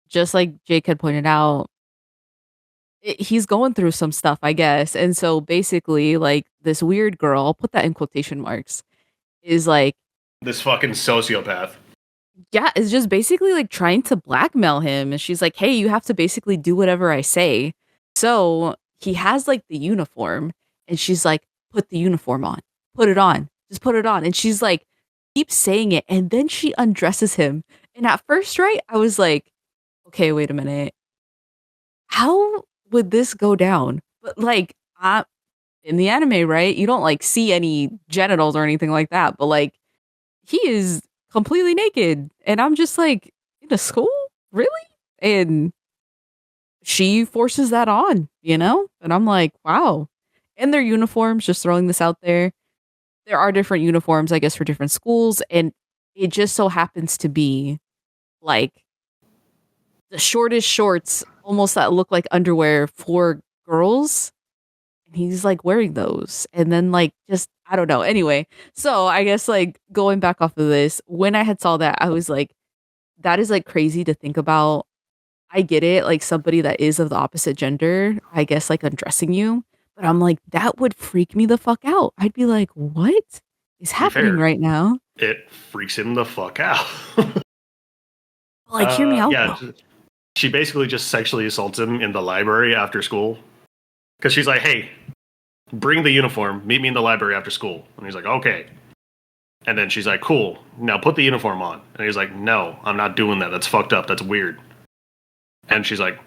just like Jake had pointed out, he's going through some stuff, I guess. And so basically, like, this weird girl, I'll put that in quotation marks, is like... this fucking sociopath. Yeah, is just basically like trying to blackmail him. And she's like, hey, you have to basically do whatever I say. So he has like the uniform, and she's like, put the uniform on, put it on, just put it on. And she's like, keeps saying it. And then she undresses him. And at first, right, I was like, okay, wait a minute. How would this go down? But like, in the anime, right, you don't like see any genitals or anything like that. But like, he is completely naked. And I'm just like, in a school? Really? And she forces that on, you know? And I'm like, wow. And their uniforms, just throwing this out there. There are different uniforms, I guess, for different schools. And it just so happens to be like the shortest shorts, almost that look like underwear for girls. And he's like wearing those. And then like, just, I don't know. Anyway, so I guess like going back off of this, when I had saw that, I was like, that is like crazy to think about. I get it, like somebody that is of the opposite gender, I guess like undressing you. But I'm like, that would freak me the fuck out. I'd be like, what is happening right now? It freaks him the fuck out. Like, hear me out. Yeah, she basically just sexually assaults him in the library after school. Because she's like, hey, bring the uniform, meet me in the library after school. And he's like, okay. And then she's like, cool, now put the uniform on. And he's like, no, I'm not doing that. That's fucked up. That's weird. And she's like,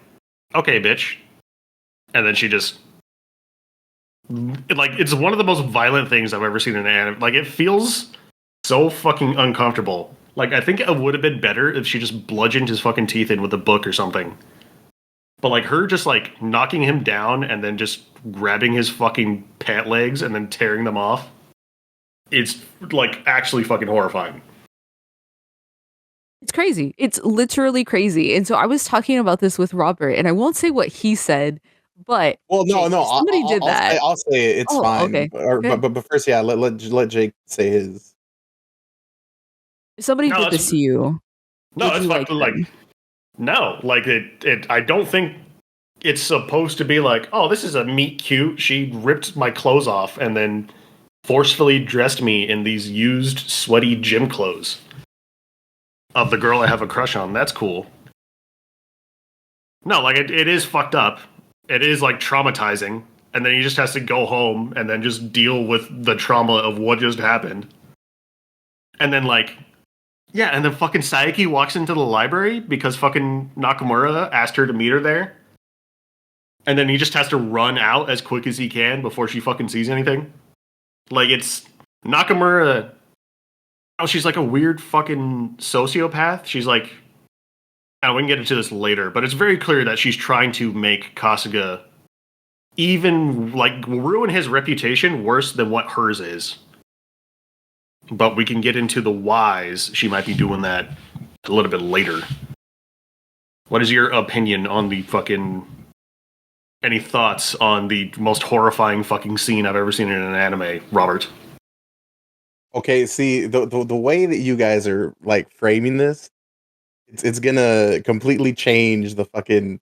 okay, bitch. And then she just... like, it's one of the most violent things I've ever seen in an anime. Like, it feels so fucking uncomfortable. Like, I think it would have been better if she just bludgeoned his fucking teeth in with a book or something. But, like, her just, like, knocking him down and then just grabbing his fucking pant legs and then tearing them off. It's, like, actually fucking horrifying. It's crazy. It's literally crazy. And so I was talking about this with Robert, and I won't say what he said, but well, no, somebody did that. I'll say it. It's fine. Okay. But first, yeah, let Jake say his. Somebody did this to you. No, it's like no, like it. I don't think it's supposed to be like, oh, this is a meet cute. She ripped my clothes off and then forcefully dressed me in these used, sweaty gym clothes of the girl I have a crush on. That's cool. No, like it is fucked up. It is like traumatizing, and then he just has to go home and then just deal with the trauma of what just happened. And then like, yeah, and then fucking Saiki walks into the library because fucking Nakamura asked her to meet her there. And then he just has to run out as quick as he can before she fucking sees anything. Like, it's Nakamura. Oh, she's like a weird fucking sociopath. She's like, we can get into this later, but it's very clear that she's trying to make Kasuga even like ruin his reputation worse than what hers is. But we can get into the whys she might be doing that a little bit later. What is your opinion on the fucking... Any thoughts on the most horrifying fucking scene I've ever seen in an anime, Robert? Okay, see the way that you guys are like framing this, it's gonna completely change the fucking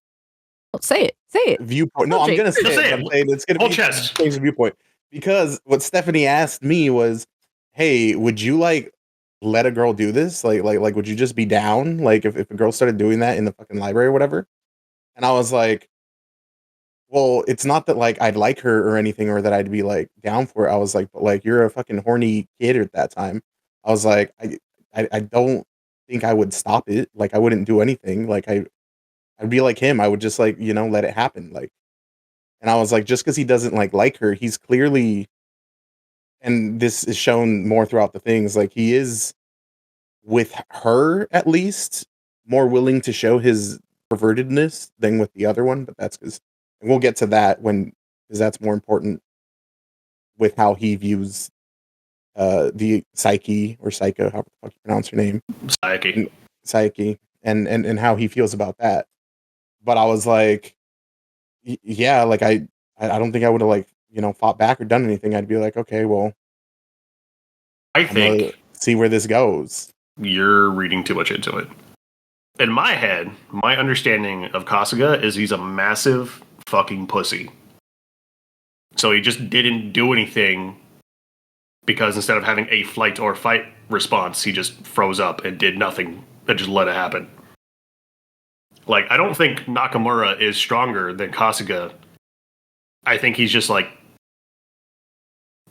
Say it. viewpoint. No, Oh, I'm Jake. gonna say Just it. say I'm it. saying it's gonna Whole be chest. change the viewpoint because what Stephanie asked me was, "Hey, would you like let a girl do this? Like, would you just be down? Like, if a girl started doing that in the fucking library or whatever?" And I was like, "Well, it's not that like I'd like her or anything, or that I'd be like down for it." I was like, "But like, you're a fucking horny kid at that time." I was like, I don't think I would stop it. Like, I wouldn't do anything. Like, I'd be like him. I would just like let it happen. Like, and I was like, just because he doesn't like her, he's clearly, and this is shown more throughout the things. Like, he is with her at least more willing to show his pervertedness than with the other one. But that's because, and we'll get to that because that's more important with how he views the psyche or psycho, how the fuck you pronounce her name, Psyche. psyche, and how he feels about that. But I was like, yeah, like I don't think I would have like fought back or done anything. I'd be like, okay, well, I I'm gonna think see where this goes. you're reading too much into it. In my head, my understanding of Kasuga is he's a massive fucking pussy. So he just didn't do anything because instead of having a flight or fight response, he just froze up and did nothing and just let it happen. Like, I don't think Nakamura is stronger than Kasuga. I think he's just like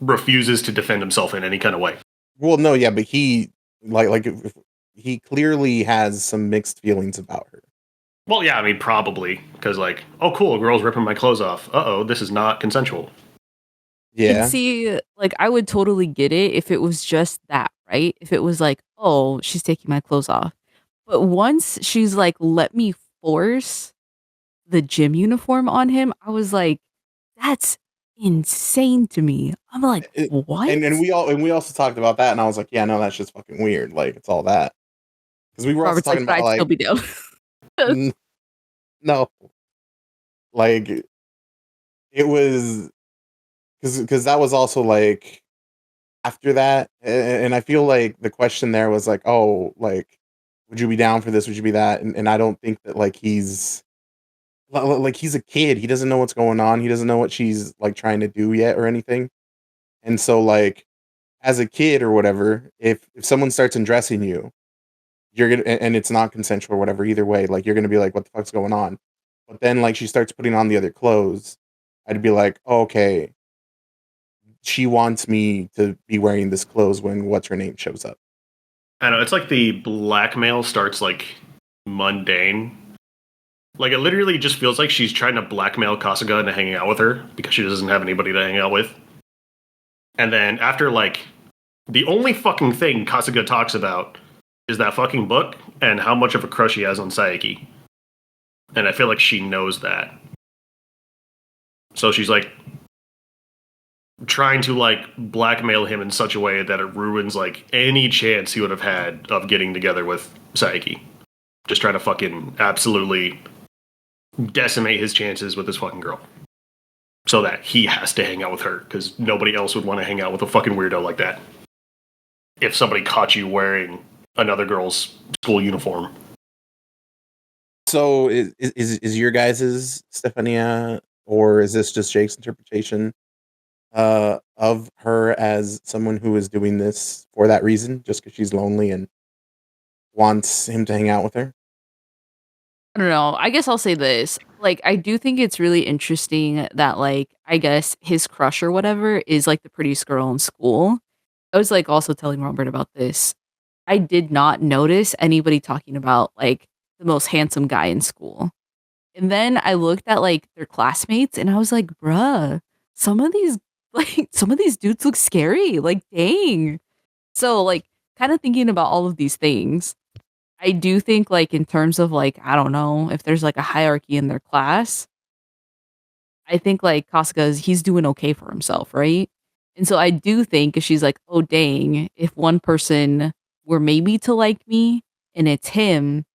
refuses to defend himself in any kind of way. Well, no, yeah, but he if he clearly has some mixed feelings about her. Well, yeah, I mean, probably. Because, like, oh, cool, a girl's ripping my clothes off. Uh-oh, this is not consensual. Yeah, And see, like, I would totally get it if it was just that, right? If it was like, oh, she's taking my clothes off. But once she's like, let me force the gym uniform on him, I was like, that's insane to me. I'm like, what? and we also talked about that, and I was like, yeah, no, that's just fucking weird. Like, it's all that because we were also Robert's like, talking but about I'd still like be down. no, like it was because that was also like after that, and I feel like the question there was like, oh, like, would you be down for this? Would you be that? And I don't think that like he's a kid. He doesn't know what's going on. He doesn't know what she's like trying to do yet or anything. And so like as a kid or whatever, if someone starts undressing you, you're gonna and it's not consensual or whatever, either way, like you're gonna be like, what the fuck's going on? But then like she starts putting on the other clothes, I'd be like, oh, okay, she wants me to be wearing this clothes when what's her name shows up. I know, it's like the blackmail starts, like, mundane. Like, it literally just feels like she's trying to blackmail Kasuga into hanging out with her because she doesn't have anybody to hang out with. And then after, like, the only fucking thing Kasuga talks about is that fucking book and how much of a crush he has on Saeki. And I feel like she knows that. So she's, like, trying to, like, blackmail him in such a way that it ruins, like, any chance he would have had of getting together with Saeki. Just trying to fucking absolutely decimate his chances with this fucking girl. So that he has to hang out with her, because nobody else would want to hang out with a fucking weirdo like that. If somebody caught you wearing another girl's school uniform. So is your guys's Stefania, or is this just Jake's interpretation of her as someone who is doing this for that reason, just because she's lonely and wants him to hang out with her? I don't know. I guess I'll say this. Like, I do think it's really interesting that, like, I guess his crush or whatever is like the prettiest girl in school. I was like also telling Robert about this. I did not notice anybody talking about like the most handsome guy in school. And then I looked at like their classmates and I was like, bruh, some of these some of these dudes look scary. Like, dang. So like kind of thinking about all of these things. I do think like in terms of like, I don't know, if there's like a hierarchy in their class, I think like Kasuga he's doing okay for himself, right? And so I do think if she's like, oh dang, if one person were maybe to like me and it's him,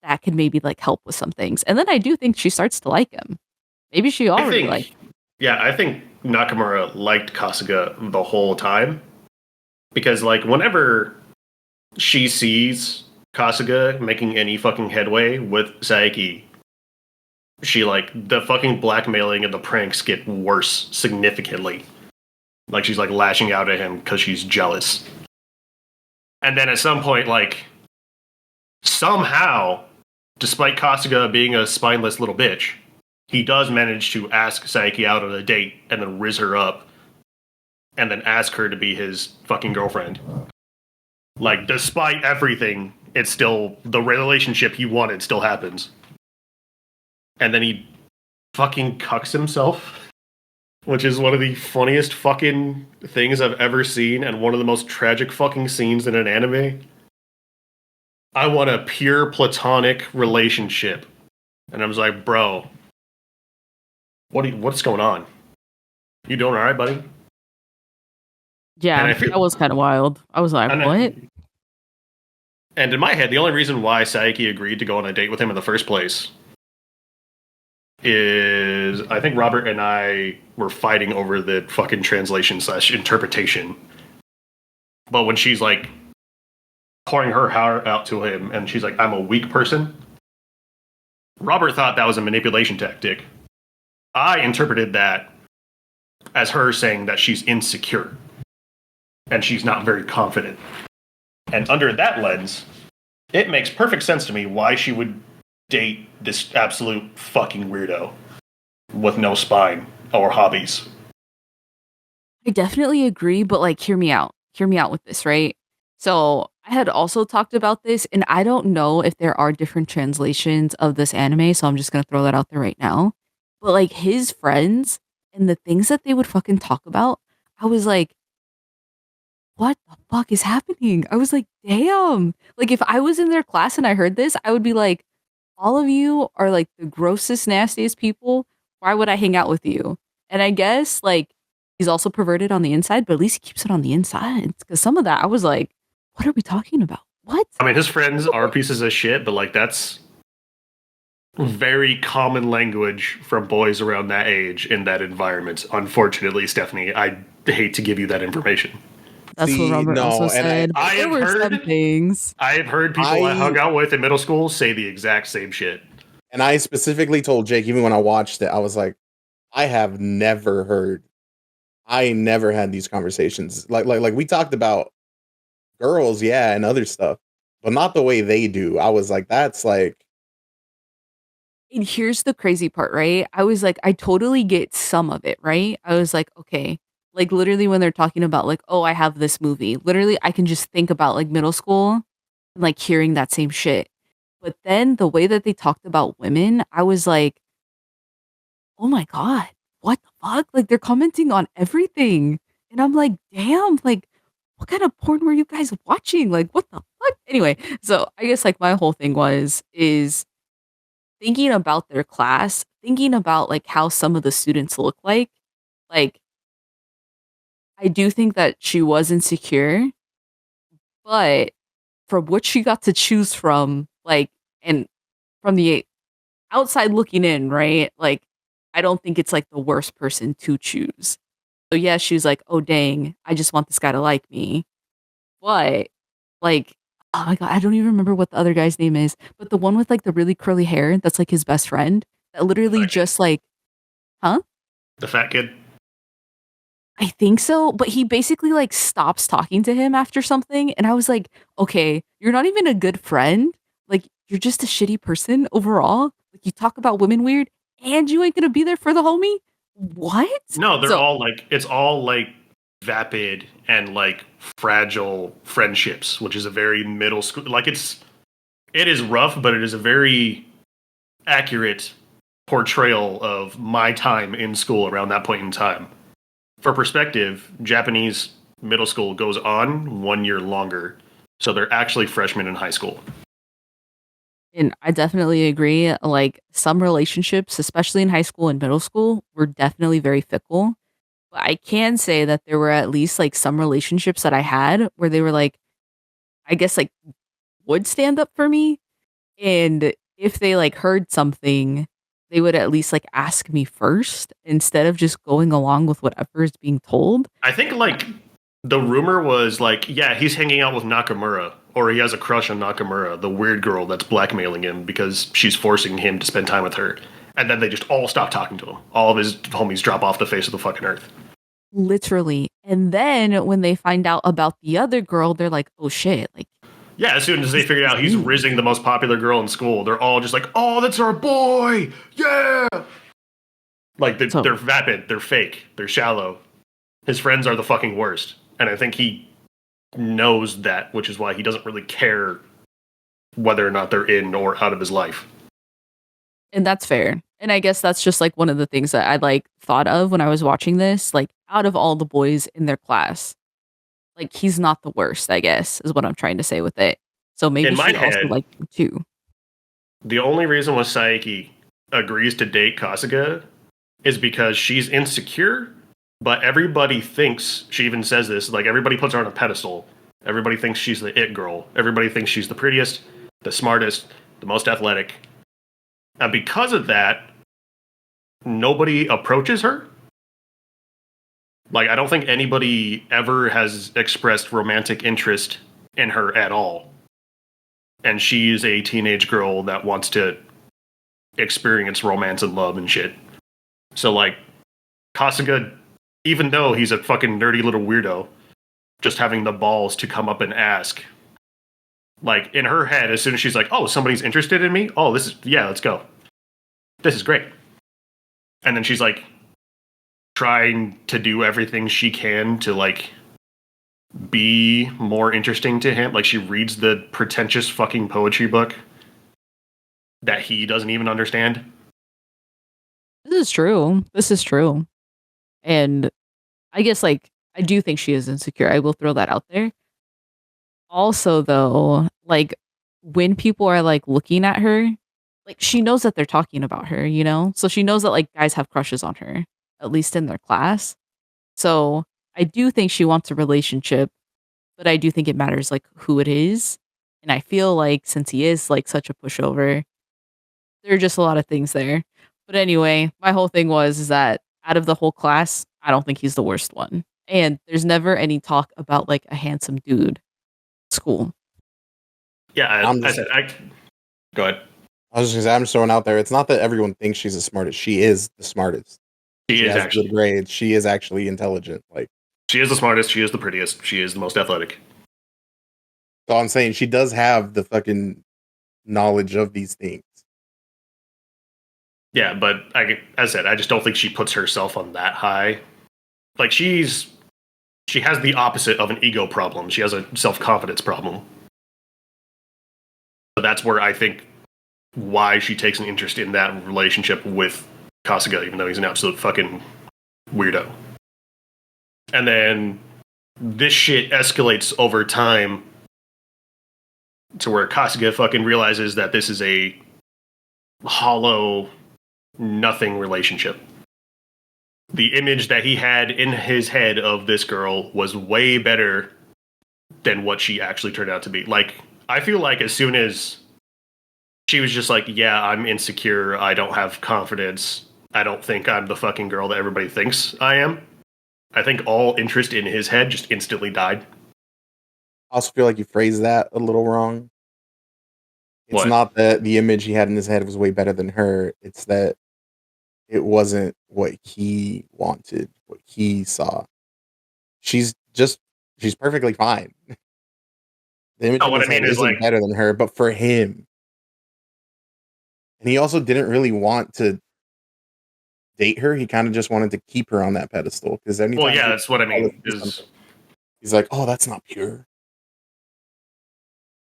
that could maybe like help with some things. And then I do think she starts to like him. Maybe she I already think, yeah, I think Nakamura liked Kasuga the whole time because, like, whenever she sees Kasuga making any fucking headway with Saiki, she, like, the fucking blackmailing and the pranks get worse significantly. Like, she's, like, lashing out at him because she's jealous. And then at some point, like, somehow, despite Kasuga being a spineless little bitch, he does manage to ask Saiki out on a date and then riz her up and then ask her to be his fucking girlfriend. Like, despite everything, it's still the relationship he wanted still happens. And then he fucking cucks himself, which is one of the funniest fucking things I've ever seen and one of the most tragic fucking scenes in an anime. I want a pure platonic relationship. And I was like, bro, what's going on? You doing all right, buddy? Yeah, And I feel- that was kind of wild. I was like, And what? And in my head, the only reason why Saiki agreed to go on a date with him in the first place is I think Robert and I were fighting over the fucking translation / interpretation. But when she's like pouring her heart out to him and she's like, I'm a weak person, Robert thought that was a manipulation tactic. I interpreted that as her saying that she's insecure and she's not very confident. And under that lens, it makes perfect sense to me why she would date this absolute fucking weirdo with no spine or hobbies. I definitely agree, but like, hear me out. Hear me out with this, right? So I had also talked about this, and I don't know if there are different translations of this anime, so I'm just gonna throw that out there right now. But like his friends and the things that they would fucking talk about, I was like, what the fuck is happening? I was like, damn. Like if I was in their class and I heard this, I would be like, all of you are like the grossest, nastiest people. Why would I hang out with you? And I guess like he's also perverted on the inside, but at least he keeps it on the inside. Because some of that, I was like, what are we talking about? What? I mean, his friends are pieces of shit, but like that's very common language from boys around that age in that environment. Unfortunately, Stephanie, I hate to give you that information. That's what Robert also said. I There have were heard- some things. I have heard people I hung out with in middle school say the exact same shit. And I specifically told Jake, even when I watched it, I was like, I never had these conversations. Like we talked about girls, yeah, and other stuff, but not the way they do. I was like, that's like, And here's the crazy part, right? I was like, I totally get some of it, right? I was like, okay, like literally when they're talking about like, oh, I have this movie, literally I can just think about like middle school and like hearing that same shit. But then the way that they talked about women, I was like, oh my God, what the fuck? Like they're commenting on everything. And I'm like, damn, like what kind of porn were you guys watching? Like what the fuck? Anyway, so I guess like my whole thing is thinking about their class, thinking about like how some of the students look like I do think that she was insecure, but from what she got to choose from, like, and from the outside looking in, right? Like, I don't think it's like the worst person to choose. So yeah, she was like, oh dang, I just want this guy to like me. But like, oh my God, I don't even remember what the other guy's name is, but the one with like the really curly hair that's like his best friend that literally just like, huh? The fat kid? I think so, but he basically like stops talking to him after something, and I was like, okay, you're not even a good friend. Like you're just a shitty person overall. Like you talk about women weird, and you ain't gonna be there for the homie. What? No, they're all like, it's all like vapid and like fragile friendships, which is a very middle school, like it is rough, but it is a very accurate portrayal of my time in school around that point in time. For perspective, Japanese middle school goes on 1 year longer, so they're actually freshmen in high school. And I definitely agree. Like some relationships, especially in high school and middle school, were definitely very fickle. But I can say that there were at least like some relationships that I had where they were like, I guess like would stand up for me. And if they like heard something, they would at least like ask me first instead of just going along with whatever is being told. I think like the rumor was like, yeah, he's hanging out with Nakamura, or he has a crush on Nakamura, the weird girl that's blackmailing him because she's forcing him to spend time with her. And then they just all stop talking to him. All of his homies drop off the face of the fucking earth. Literally. And then when they find out about the other girl, they're like, oh shit, like Yeah, as soon as they figure out he's rizzing the most popular girl in school, they're all just like, oh, that's our boy! Yeah! Like, they're vapid, they're fake, they're shallow. His friends are the fucking worst. And I think he knows that, which is why he doesn't really care whether or not they're in or out of his life. And that's fair. And I guess that's just like one of the things that I like thought of when I was watching this. Like, out of all the boys in their class, like he's not the worst, I guess, is what I'm trying to say with it. So maybe In my she also head, liked him too. The only reason why Saiki agrees to date Kasuga is because she's insecure, but everybody thinks, she even says this, like everybody puts her on a pedestal. Everybody thinks she's the it girl. Everybody thinks she's the prettiest, the smartest, the most athletic. And because of that, nobody approaches her. Like, I don't think anybody ever has expressed romantic interest in her at all. And she's a teenage girl that wants to experience romance and love and shit. So, like, Kasuga, even though he's a fucking nerdy little weirdo, just having the balls to come up and ask. Like, in her head, as soon as she's like, oh, somebody's interested in me? Oh, let's go. This is great. And then she's like, trying to do everything she can to like be more interesting to him. Like she reads the pretentious fucking poetry book that he doesn't even understand. This is true. This is true. And I guess like I do think she is insecure. I will throw that out there. Also though, like when people are like looking at her, like she knows that they're talking about her, you know? So she knows that like guys have crushes on her, at least in their class. So I do think she wants a relationship, but I do think it matters like who it is. And I feel like since he is like such a pushover, there are just a lot of things there. But anyway, my whole thing is that out of the whole class, I don't think he's the worst one. And there's never any talk about like a handsome dude at school. Yeah, go ahead. I was just gonna say, I'm just throwing out there. It's not that everyone thinks she's the smartest. She is the smartest. She is has actually good grades. She is actually intelligent. Like she is the smartest. She is the prettiest. She is the most athletic. so, I'm saying she does have the fucking knowledge of these things. Yeah, but as I said, I just don't think she puts herself on that high. Like she has the opposite of an ego problem. She has a self-confidence problem. So that's where I think why she takes an interest in that relationship with Kasuga, even though he's an absolute fucking weirdo. And then this shit escalates over time to where Kasuga fucking realizes that this is a hollow, nothing relationship. The image that he had in his head of this girl was way better than what she actually turned out to be. Like, I feel like as soon as she was just like, yeah, I'm insecure, I don't have confidence, I don't think I'm the fucking girl that everybody thinks I am, I think all interest in his head just instantly died. I also feel like you phrased that a little wrong. It's What? not that the image he had in his head was way better than her. It's that it wasn't what he wanted, what he saw. She's perfectly fine. The image in What his I mean head is, isn't like, better than her, but for him. And he also didn't really want to date her. He kind of just wanted to keep her on that pedestal. Because anytime well, yeah, that's what I mean. He's like, oh, that's not pure.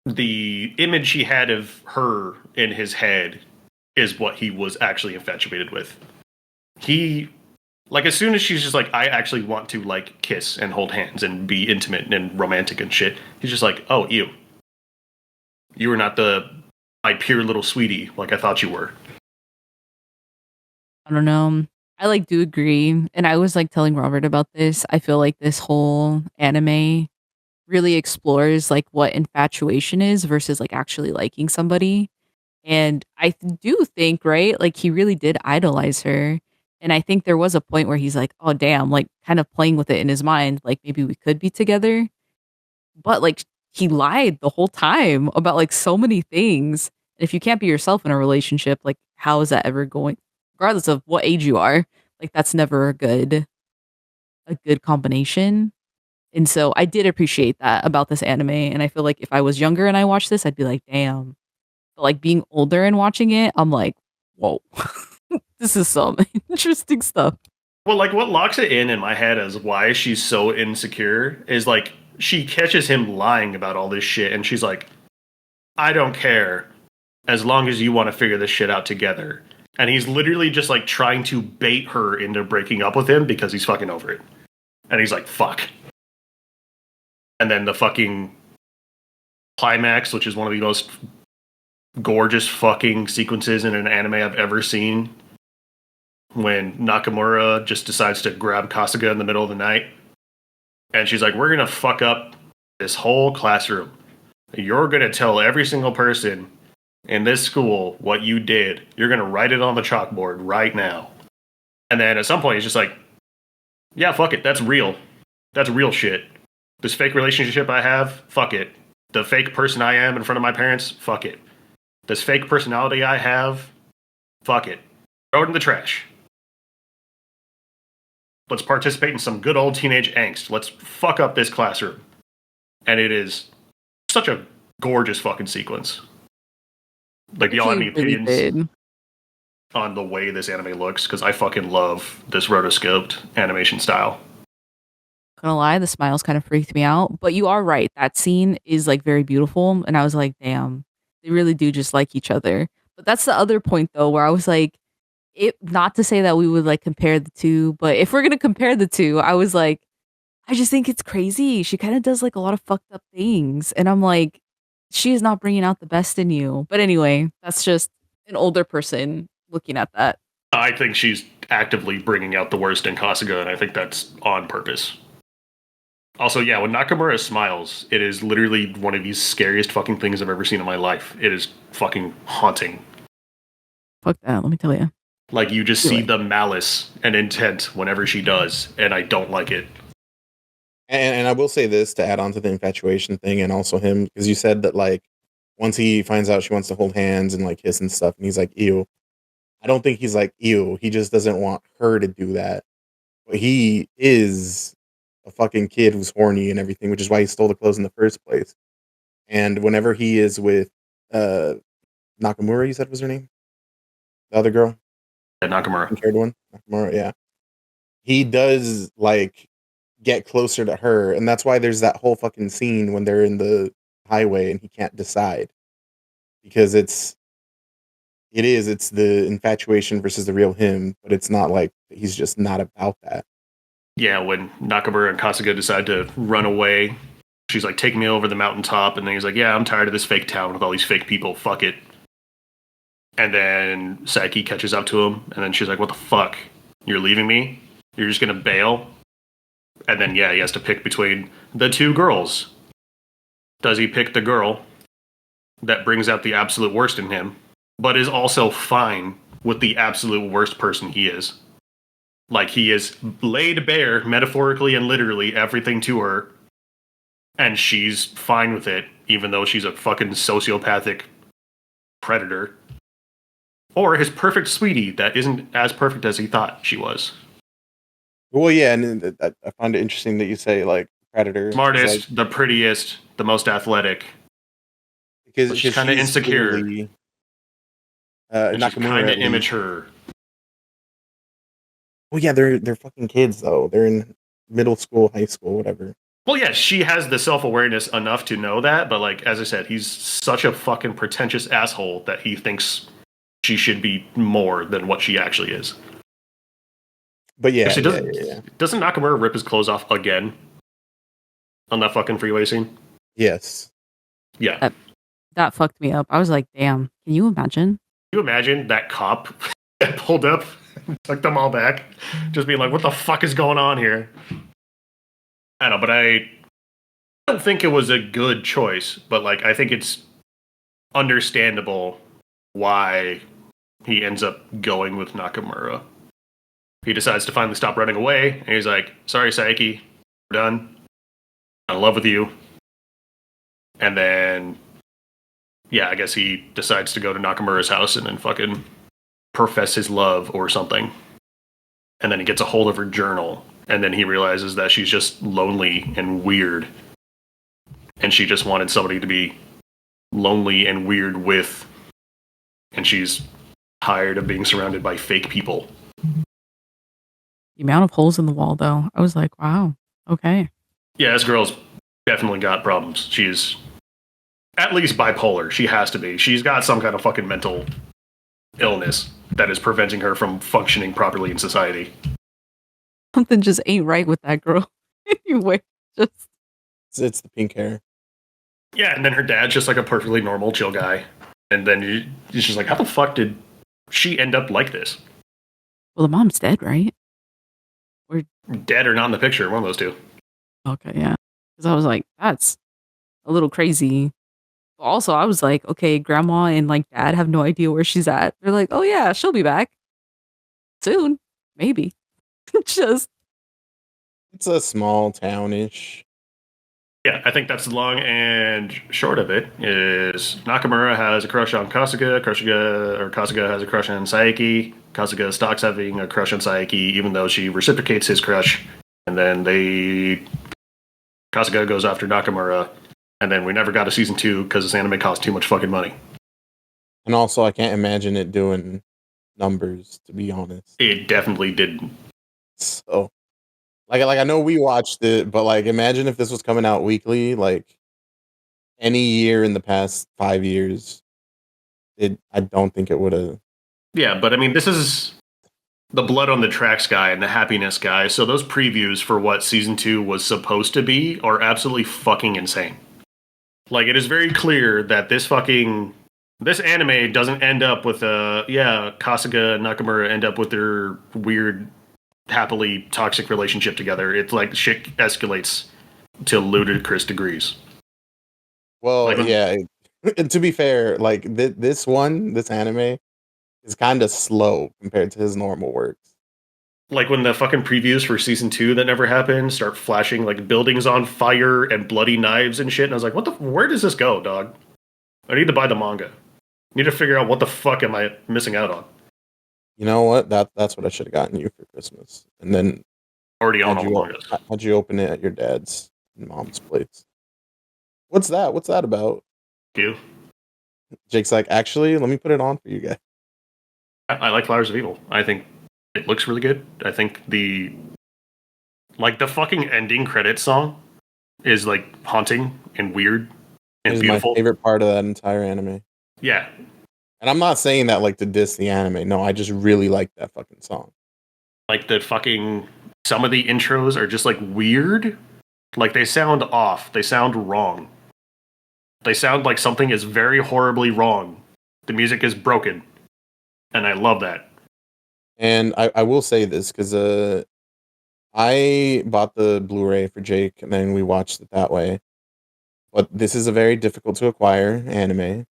The image he had of her in his head is what he was actually infatuated with. He, like, as soon as she's just like, I actually want to, like, kiss and hold hands and be intimate and romantic and shit, he's just like, oh, you are not the my pure little sweetie, like I thought you were. I don't know. I like do agree. And I was like telling Robert about this. I feel like this whole anime really explores like what infatuation is versus like actually liking somebody. And I do think, right, like he really did idolize her. And I think there was a point where he's like, oh, damn, like kind of playing with it in his mind, like maybe we could be together. But like he lied the whole time about like so many things. And if you can't be yourself in a relationship, like how is that ever going? Regardless of what age you are, like that's never a good combination. And so I did appreciate that about this anime. And I feel like if I was younger and I watched this, I'd be like, damn. But like being older and watching it, I'm like, whoa, this is some interesting stuff. Well, like what locks it in my head as why she's so insecure is like she catches him lying about all this shit, and she's like, I don't care as long as you want to figure this shit out together. And he's literally just like trying to bait her into breaking up with him because he's fucking over it. And he's like, fuck. And then the fucking climax, which is one of the most gorgeous fucking sequences in an anime I've ever seen, when Nakamura just decides to grab Kasuga in the middle of the night. And she's like, we're going to fuck up this whole classroom. You're going to tell every single person in this school what you did. You're going to write it on the chalkboard right now. And then at some point, he's just like, yeah, fuck it. That's real. That's real shit. This fake relationship I have, fuck it. The fake person I am in front of my parents, fuck it. This fake personality I have, fuck it. Throw it in the trash. Let's participate in some good old teenage angst. Let's fuck up this classroom. And it is such a gorgeous fucking sequence. Like, y'all have any opinions on the way this anime looks? Because I fucking love this rotoscoped animation style. Gonna lie, the smiles kind of freaked me out. But you are right. That scene is like very beautiful. And I was like, damn, they really do just like each other. But that's the other point though, where I was like, not to say that we would like compare the two, but if we're gonna compare the two, I was like, I just think it's crazy. She kind of does like a lot of fucked up things. And I'm like, she is not bringing out the best in you. But anyway, that's just an older person looking at that. I think she's actively bringing out the worst in Kasuga, and I think that's on purpose. Also, yeah, when Nakamura smiles, it is literally one of the scariest fucking things I've ever seen in my life. It is fucking haunting. Fuck that, let me tell you. Like, you just see the malice and intent whenever she does, and I don't like it. And I will say this to add on to the infatuation thing, and also him, because you said that, like, once he finds out she wants to hold hands and, like, kiss and stuff, and he's like, ew. I don't think he's like, ew. He just doesn't want her to do that. But he is a fucking kid who's horny and everything, which is why he stole the clothes in the first place. And whenever he is with Nakamura, you said was her name? The other girl? Yeah, Nakamura. The third one? Nakamura, yeah. He does, like, get closer to her, and that's why there's that whole fucking scene when they're in the highway and he can't decide. Because it's the infatuation versus the real him, but it's not like he's just not about that. Yeah, when Nakamura and Kasuga decide to run away, she's like, take me over the mountaintop, and then he's like, yeah, I'm tired of this fake town with all these fake people, fuck it. And then Saiki catches up to him, and then she's like, what the fuck? You're leaving me? You're just gonna bail? And then, yeah, he has to pick between the two girls. Does he pick the girl that brings out the absolute worst in him, but is also fine with the absolute worst person he is? Like, he is laid bare, metaphorically and literally, everything to her, and she's fine with it, even though she's a fucking sociopathic predator. Or his perfect sweetie that isn't as perfect as he thought she was. Well, yeah, and I find it interesting that you say, like, predator. Smartest, like, the prettiest, the most athletic. because she's kind of insecure. She's And she's kind of immature. Well, yeah, they're fucking kids, though. They're in middle school, high school, whatever. Well, yeah, she has the self-awareness enough to know that, but, like, as I said, he's such a fucking pretentious asshole that he thinks she should be more than what she actually is. But yeah, doesn't Nakamura rip his clothes off again on that fucking freeway scene? Yes. Yeah. that fucked me up. I was like, damn, can you imagine? Can you imagine that cop that pulled up, took them all back, just being like, what the fuck is going on here? I don't know, but I don't think it was a good choice, but like I think it's understandable why he ends up going with Nakamura. He decides to finally stop running away, and he's like, sorry, Saiki, we're done. I'm in love with you. And then, yeah, I guess he decides to go to Nakamura's house and then fucking profess his love or something. And then he gets a hold of her journal, and then he realizes that she's just lonely and weird. And she just wanted somebody to be lonely and weird with. And she's tired of being surrounded by fake people. The amount of holes in the wall, though, I was like, wow, okay. Yeah, this girl's definitely got problems. She's at least bipolar. She has to be. She's got some kind of fucking mental illness that is preventing her from functioning properly in society. Something just ain't right with that girl. Anyway, just It's the pink hair. Yeah, and then her dad's just like a perfectly normal, chill guy. And then he's just like, how the fuck did she end up like this? well, the mom's dead, right? Dead or not in the picture, one of those two. Okay, yeah. Because I was like, that's a little crazy. But also, I was like, okay, grandma and like dad have no idea where she's at. They're like, oh yeah, she'll be back soon, maybe. Just It's a small townish. Yeah, I think that's the long and short of it. Is Nakamura has a crush on Kasuga. Kasuga has a crush on Saiki. Kasuga stops having a crush on Saiki, even though she reciprocates his crush. And then Kasuga goes after Nakamura. And then we never got a season 2 because this anime cost too much fucking money. And also, I can't imagine it doing numbers, to be honest. It definitely didn't. So, like I know we watched it, but like, imagine if this was coming out weekly, like any year in the past 5 years. I don't think it would have. Yeah, but I mean, this is the blood on the tracks guy and the happiness guy. So those previews for what season 2 was supposed to be are absolutely fucking insane. Like, it is very clear that this anime doesn't end up with Kasuga and Nakamura end up with their weird, happily toxic relationship together. It's like shit escalates to ludicrous degrees. Well, Like- yeah. And to be fair, like this anime is kind of slow compared to his normal works. Like when the fucking previews for season 2 that never happened start flashing like buildings on fire and bloody knives and shit, and I was like, where does this go, dog? I need to buy the manga. I need to figure out what the fuck am I missing out on. You know what? That's what I should have gotten you for Christmas. And then Already on all the mangas. how'd you open it at your dad's and mom's place? What's that? What's that about? You? Jake's like, actually, let me put it on for you guys. I like Flowers of Evil. I think it looks really good. I think the fucking ending credits song is like haunting and weird and It's beautiful. my favorite part of that entire anime. Yeah. And I'm not saying that like to diss the anime. No, I just really like that fucking song. Like some of the intros are just like weird. Like they sound off. They sound wrong. They sound like something is very horribly wrong. The music is broken. And I love that. And I will say this because I bought the Blu-ray for Jake and then we watched it that way. But this is a very difficult to acquire anime.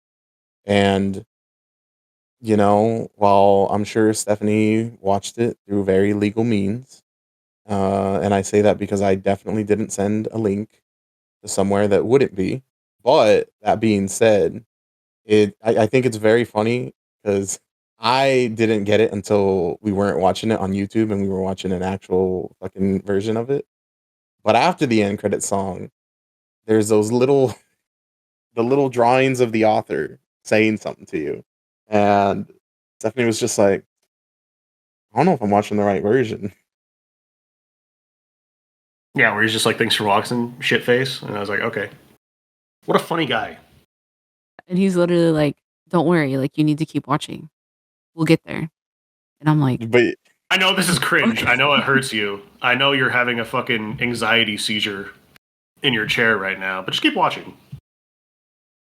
And, you know, while I'm sure Stephanie watched it through very legal means, and I say that because I definitely didn't send a link to somewhere that wouldn't be. But that being said, I think it's very funny because I didn't get it until we weren't watching it on YouTube and we were watching an actual fucking version of it. But after the end credit song, there's those the little drawings of the author saying something to you. And Stephanie was just like, I don't know if I'm watching the right version. Yeah, where he's just like, thanks for watching, shit face. And I was like, okay. What a funny guy. and he's literally like, don't worry, like you need to keep watching. We'll get there. And I'm like, But I know this is cringe. I know it hurts you. I know you're having a fucking anxiety seizure in your chair right now, but just keep watching.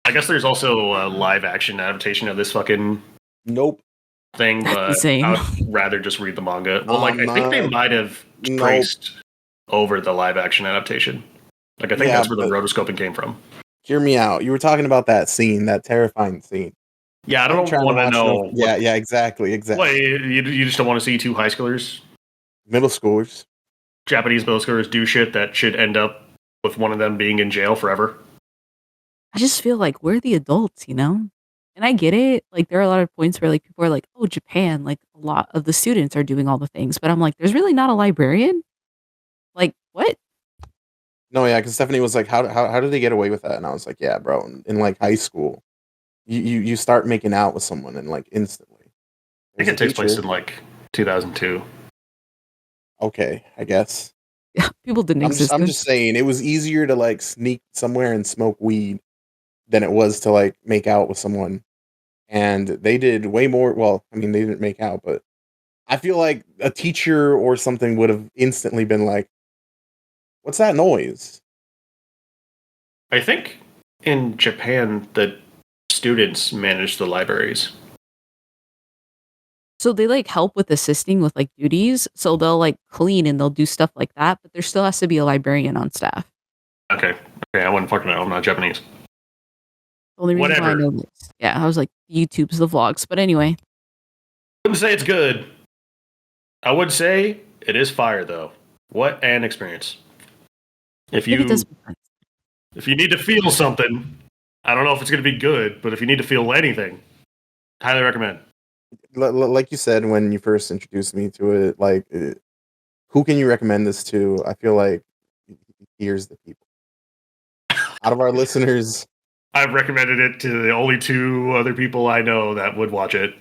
I guess there's also a live action adaptation of this fucking Nope. thing, That's but insane. I would rather just read the manga. Well, like I think they might have Nope. traced over the live action adaptation. Like I think Yeah, that's where the but- rotoscoping came from. Hear me out. You were talking about that scene, that terrifying scene. Yeah, I I'm don't trying want to watch know. no- Yeah, exactly. What, you just don't want to see two high schoolers, Middle schoolers. Japanese middle schoolers, do shit that should end up with one of them being in jail forever. I just feel like we're the adults, you know? And I get it. Like, there are a lot of points where, like, people are like, oh, Japan, like, a lot of the students are doing all the things. But I'm like, there's really not a librarian? Like, what? No, yeah, because Stephanie was like, how did they get away with that? And I was like, yeah, bro, in like high school, you start making out with someone and like instantly. I think it takes place in like 2002. Okay, I guess. Yeah, people didn't exist. I'm just saying it was easier to like sneak somewhere and smoke weed than it was to like make out with someone. And they did way more. Well, I mean, they didn't make out, but I feel like a teacher or something would have instantly been like, "What's that noise?" I think in Japan, the students manage the libraries. So they like help with assisting with like duties. So they'll like clean and they'll do stuff like that. But there still has to be a librarian on staff. Okay, I wouldn't fucking know. I'm not Japanese. The only reason why I Whatever. know this. Yeah, I was like, YouTube's the vlogs. But anyway, Wouldn't say it's good. I would say it is fire though. What an experience! If maybe it you does make sense. if you need to feel something, I don't know if it's going to be good, but if you need to feel anything, highly recommend. Like you said when you first introduced me to it, like, who can you recommend this to? I feel like here's the people out of our listeners. I've recommended it to the only two other people I know that would watch it.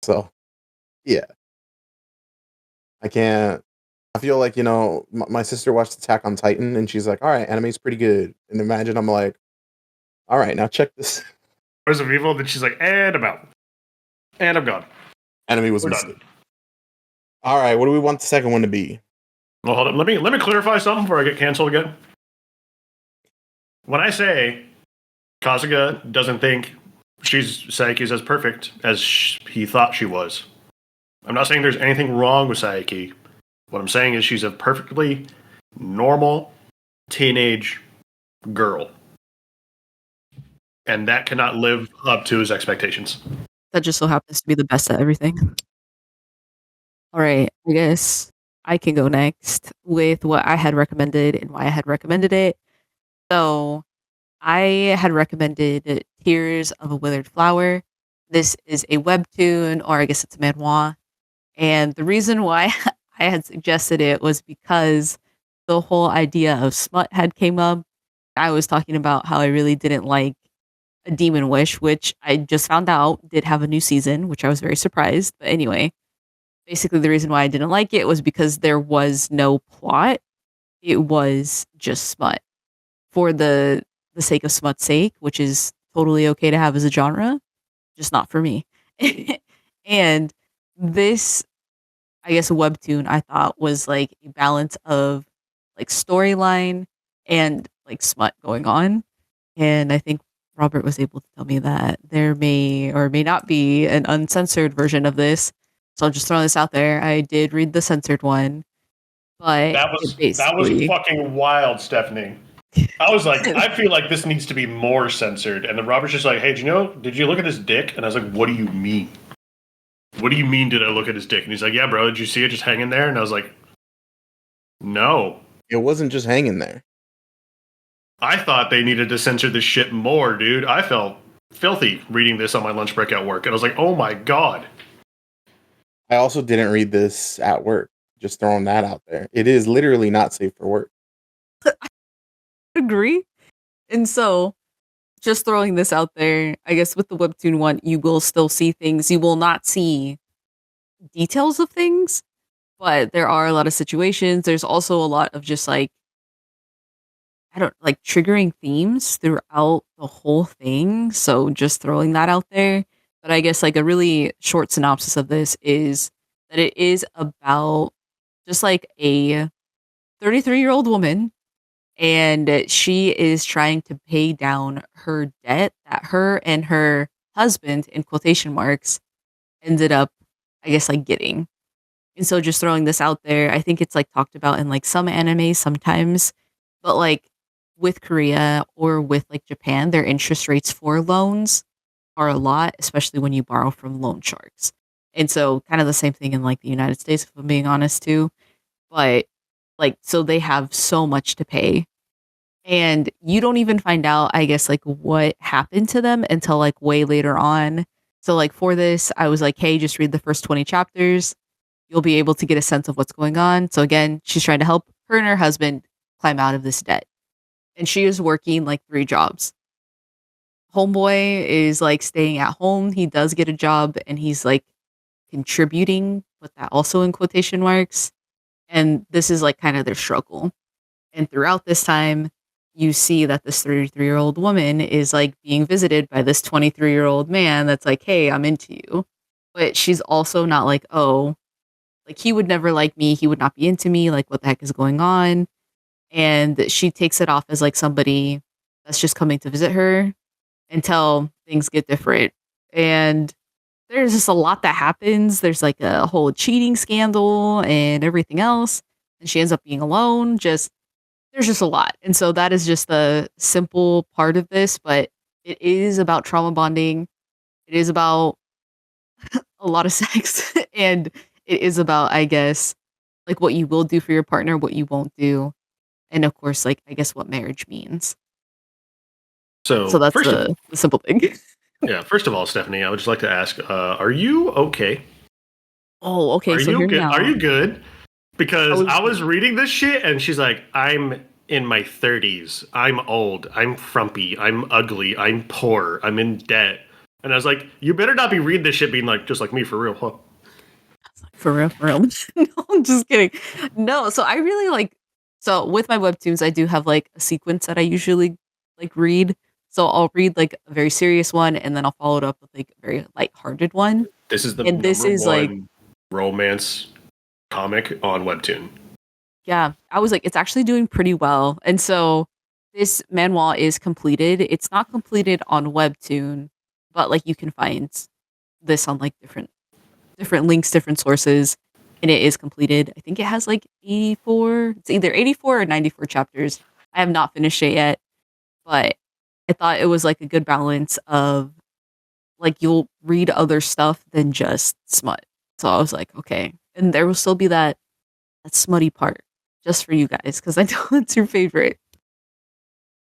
So, yeah, I can't. I feel like, you know, my sister watched Attack on Titan and she's like, all right, anime's pretty good. And imagine I'm like, all right, now check this. There's some people that she's like, and I'm out. And I'm gone. Anime was a We're mistake. done. All right, what do we want the second one to be? Well, hold on. Let me clarify something before I get canceled again. When I say Kasuga doesn't think Sayaki's as perfect as he thought she was, I'm not saying there's anything wrong with Sayaki. What I'm saying is she's a perfectly normal teenage girl. And that cannot live up to his expectations. That just so happens to be the best at everything. All right, I guess I can go next with what I had recommended and why I had recommended it. So I had recommended Tears of a Withered Flower. This is a webtoon, or I guess it's a manhwa. And the reason why I had suggested it was because the whole idea of smut had came up. I was talking about how I really didn't like A Demon Wish, which I just found out did have a new season, which I was very surprised. But anyway, basically the reason why I didn't like it was because there was no plot. It was just smut for the sake of smut's sake, which is totally okay to have as a genre, just not for me. And this, I guess, a webtoon I thought was like a balance of like storyline and like smut going on. And I think Robert was able to tell me that there may or may not be an uncensored version of this. So I'm just throwing this out there. I did read the censored one, but That was basically fucking wild, Stephanie. I was like, I feel like this needs to be more censored. And then Robert's just like, hey, did you look at his dick? And I was like, what do you mean? What do you mean did I look at his dick? And he's like, yeah, bro, did you see it just hanging there? And I was like, no. It wasn't just hanging there. I thought they needed to censor this shit more, dude. I felt filthy reading this on my lunch break at work. And I was like, oh my God. I also didn't read this at work. Just throwing that out there. It is literally not safe for work. agree. And so, just throwing this out there, I guess with the webtoon one, you will still see things. You will not see details of things, but there are a lot of situations. There's also a lot of just like, I don't like triggering themes throughout the whole thing. So just throwing that out there. But I guess like a really short synopsis of this is that it is about just like a 33-year-old woman and she is trying to pay down her debt that her and her husband, in quotation marks, ended up, I guess, like getting. And so just throwing this out there, I think it's like talked about in like some anime sometimes, but like with Korea or with like Japan, their interest rates for loans are a lot, especially when you borrow from loan sharks. And so kind of the same thing in like the United States, if I'm being honest too. But like, so they have so much to pay. And you don't even find out, I guess, like what happened to them until like way later on. So like for this, I was like, hey, just read the first 20 chapters. You'll be able to get a sense of what's going on. So again, she's trying to help her and her husband climb out of this debt. And she is working like 3 jobs. Homeboy is like staying at home. He does get a job and he's like contributing, but that also in quotation marks. And this is like kind of their struggle. And throughout this time, you see that this 33-year-old woman is like being visited by this 23-year-old man that's like, hey, I'm into you. But she's also not like, oh, like he would never like me. He would not be into me. Like, what the heck is going on? And she takes it off as like somebody that's just coming to visit her until things get different. And there's just a lot that happens. There's like a whole cheating scandal and everything else. And she ends up being alone. There's just a lot. And so that is just the simple part of this, but it is about trauma bonding. It is about a lot of sex. And it is about, I guess, like what you will do for your partner, what you won't do. And of course, like, I guess what marriage means. So that's the simple thing. Yeah, first of all, Stephanie, I would just like to ask, are you okay? Oh, okay. Are So you here good? now. Are you good? Because I was good. reading this shit and she's like, I'm in my 30s. I'm old. I'm frumpy. I'm ugly. I'm poor. I'm in debt. And I was like, you better not be reading this shit being like, just like me for real, huh? For real, for real. No, I'm just kidding. No, so I really like, so with my webtoons, I do have like a sequence that I usually like read. So I'll read like a very serious one and then I'll follow it up with like a very lighthearted one. This is the And this number is one like, romance comic on Webtoon. yeah, I was like, it's actually doing pretty well. And so this manual is completed. It's not completed on Webtoon, but like you can find this on like different links, different sources, and it is completed. I think it has like 84. It's either 84 or 94 chapters. I have not finished it yet, but I thought it was like a good balance of like you'll read other stuff than just smut. So I was like, okay, and there will still be that smutty part just for you guys because I know it's your favorite.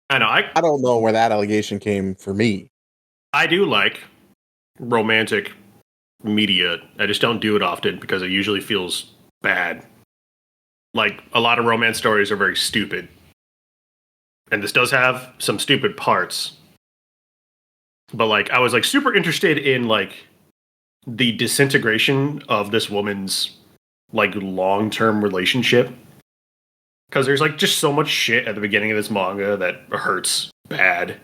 I know. I don't know where that allegation came for me. I do like romantic media. I just don't do it often because it usually feels bad. Like a lot of romance stories are very stupid. And this does have some stupid parts. But like I was like super interested in like the disintegration of this woman's like long-term relationship. Cuz there's like just so much shit at the beginning of this manga that hurts bad.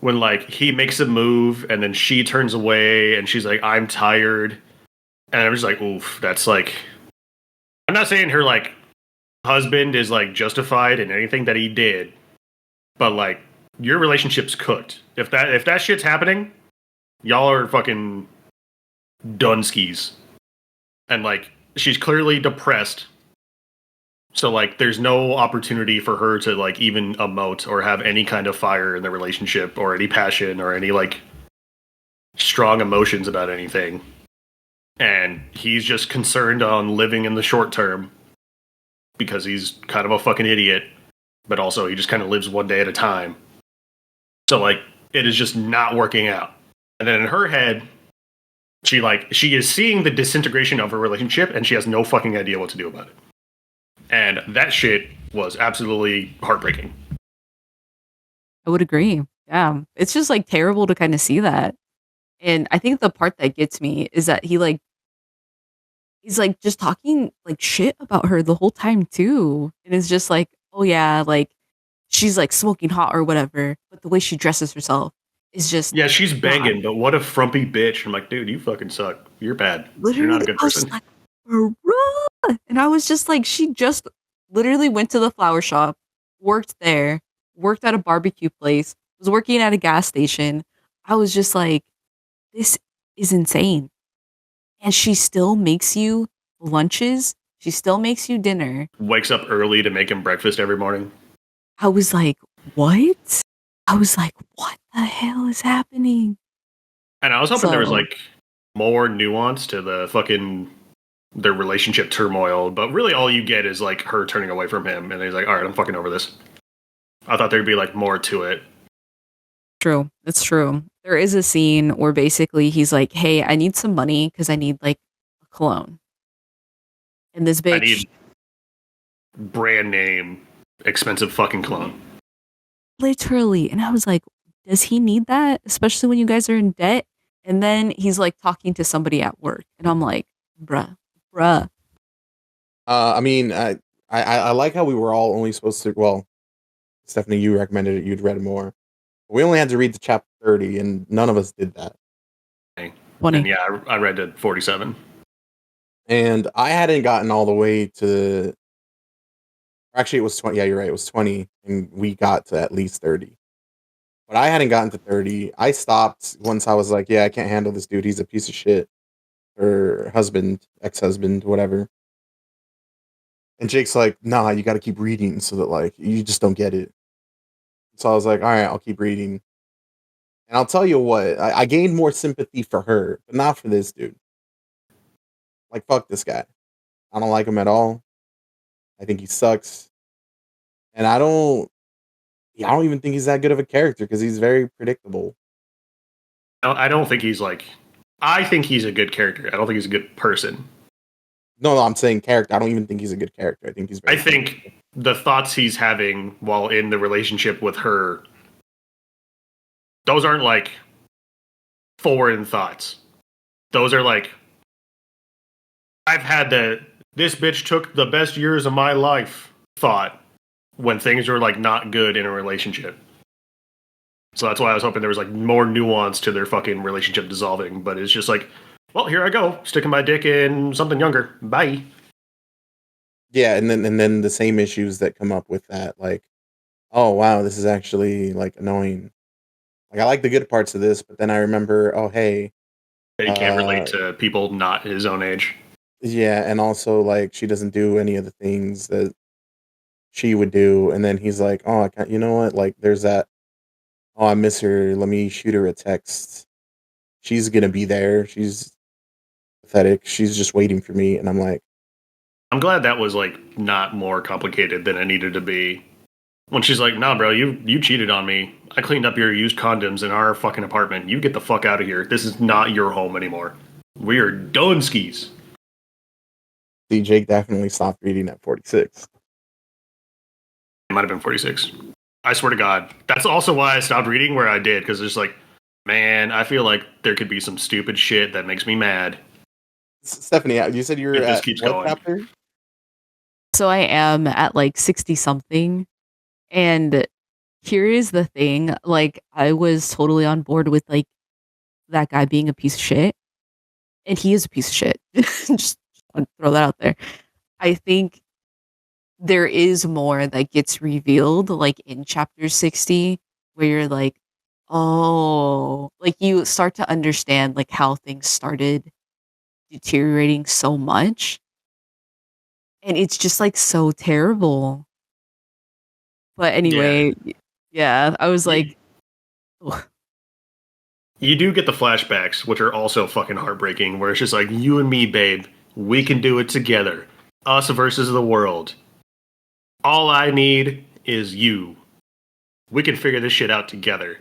When like he makes a move and then she turns away and she's like, I'm tired. And I'm just like, oof, that's like, I'm not saying her like husband is like justified in anything that he did, but like your relationship's cooked. If that shit's happening, y'all are fucking dunskies. And like she's clearly depressed. So like there's no opportunity for her to like even emote or have any kind of fire in the relationship or any passion or any like strong emotions about anything. And he's just concerned on living in the short term because he's kind of a fucking idiot, but also he just kind of lives one day at a time. So like it is just not working out. And then in her head, she is seeing the disintegration of her relationship and she has no fucking idea what to do about it. And that shit was absolutely heartbreaking. I would agree. Yeah. It's just like terrible to kind of see that. And I think the part that gets me is that he's like just talking like shit about her the whole time too. And it's just like, oh yeah, like she's like smoking hot or whatever, but the way she dresses herself is just yeah, she's banging, but what a frumpy bitch. I'm like, dude, you fucking suck. You're bad. Literally, You're not a good I was person. like, bruh. And I was just like, she just literally went to the flower shop, worked there, worked at a barbecue place, was working at a gas station. I was just like, this is insane. And she still makes you lunches. She still makes you dinner. Wakes up early to make him breakfast every morning. I was like, what? I was like, what the hell is happening? And I was hoping there was So- like more nuance to their relationship turmoil, but really all you get is like her turning away from him, and he's like, all right, I'm fucking over this. I thought there'd be like more to it. True. It's true. There is a scene where basically he's like, hey, I need some money because I need like a cologne. And this bitch, I need brand name, expensive fucking clone. literally. And I was like, does he need that? Especially when you guys are in debt. And then he's like talking to somebody at work. And I'm like, bruh. I mean, I like how we were all only supposed to. Well, Stephanie, you recommended it. You'd read more. We only had to read to chapter 30, and none of us did that. Funny. And yeah, I read to 47. And I hadn't gotten all the way to. Actually, it was 20. Yeah, you're right. It was 20, and we got to at least 30. But I hadn't gotten to 30. I stopped once I was like, yeah, I can't handle this dude. He's a piece of shit. Or husband, ex-husband, whatever. And Jake's like, nah, you got to keep reading so that, like, you just don't get it. So I was like, all right, I'll keep reading. And I'll tell you what, I gained more sympathy for her, but not for this dude. Like, fuck this guy. I don't like him at all. I think he sucks. And I don't even think he's that good of a character because he's very predictable. I don't think he's like. I think he's a good character. I don't think he's a good person. No, I'm saying character. I don't even think he's a good character. I think he's very I think the thoughts he's having while in the relationship with her, those aren't like foreign thoughts. Those are like, I've had this bitch took the best years of my life thought when things are like not good in a relationship. So that's why I was hoping there was like more nuance to their fucking relationship dissolving. But it's just like, well, here I go, sticking my dick in something younger. Bye. Yeah, and then the same issues that come up with that, like, oh wow, this is actually like annoying. Like I like the good parts of this, but then I remember, oh hey, He can't relate to people not his own age. yeah, and also like she doesn't do any of the things that she would do, and then he's like, oh, I can't, you know what? Like there's that. Oh, I miss her. Let me shoot her a text. She's gonna be there. She's pathetic. She's just waiting for me, and I'm like, I'm glad that was like not more complicated than it needed to be. When she's like, "Nah, bro, you cheated on me. I cleaned up your used condoms in our fucking apartment. You get the fuck out of here. This is not your home anymore. We are done skis." see, Jake definitely stopped reading at 46. It might have been 46. I swear to God. That's also why I stopped reading where I did, because it's like, man, I feel like there could be some stupid shit that makes me mad. Stephanie, you said you were If this at keeps what going. chapter? So I am at like 60 something. And here is the thing. Like, I was totally on board with like that guy being a piece of shit. And he is a piece of shit. Just want to throw that out there. I think there is more that gets revealed like in chapter 60 where you're like, oh, like you start to understand like how things started deteriorating so much. And it's just like so terrible. But anyway, yeah, I was like, ugh. You do get the flashbacks, which are also fucking heartbreaking, where it's just like, you and me, babe, we can do it together. Us versus the world. All I need is you. We can figure this shit out together.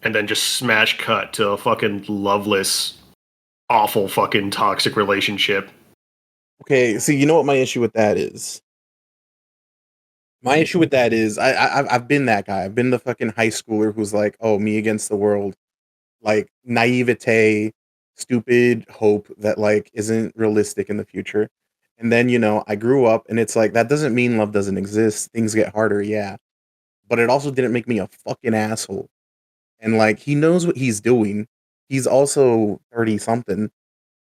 And then just smash cut to a fucking loveless, awful fucking toxic relationship. Okay, see, you know what my issue with that is? My issue with that is I've been that guy. I've been the fucking high schooler who's like, oh, me against the world. Like naivete, stupid hope that like isn't realistic in the future. And then, I grew up and it's like that doesn't mean love doesn't exist. Things get harder, yeah. But it also didn't make me a fucking asshole. And like he knows what he's doing. He's also 30 something.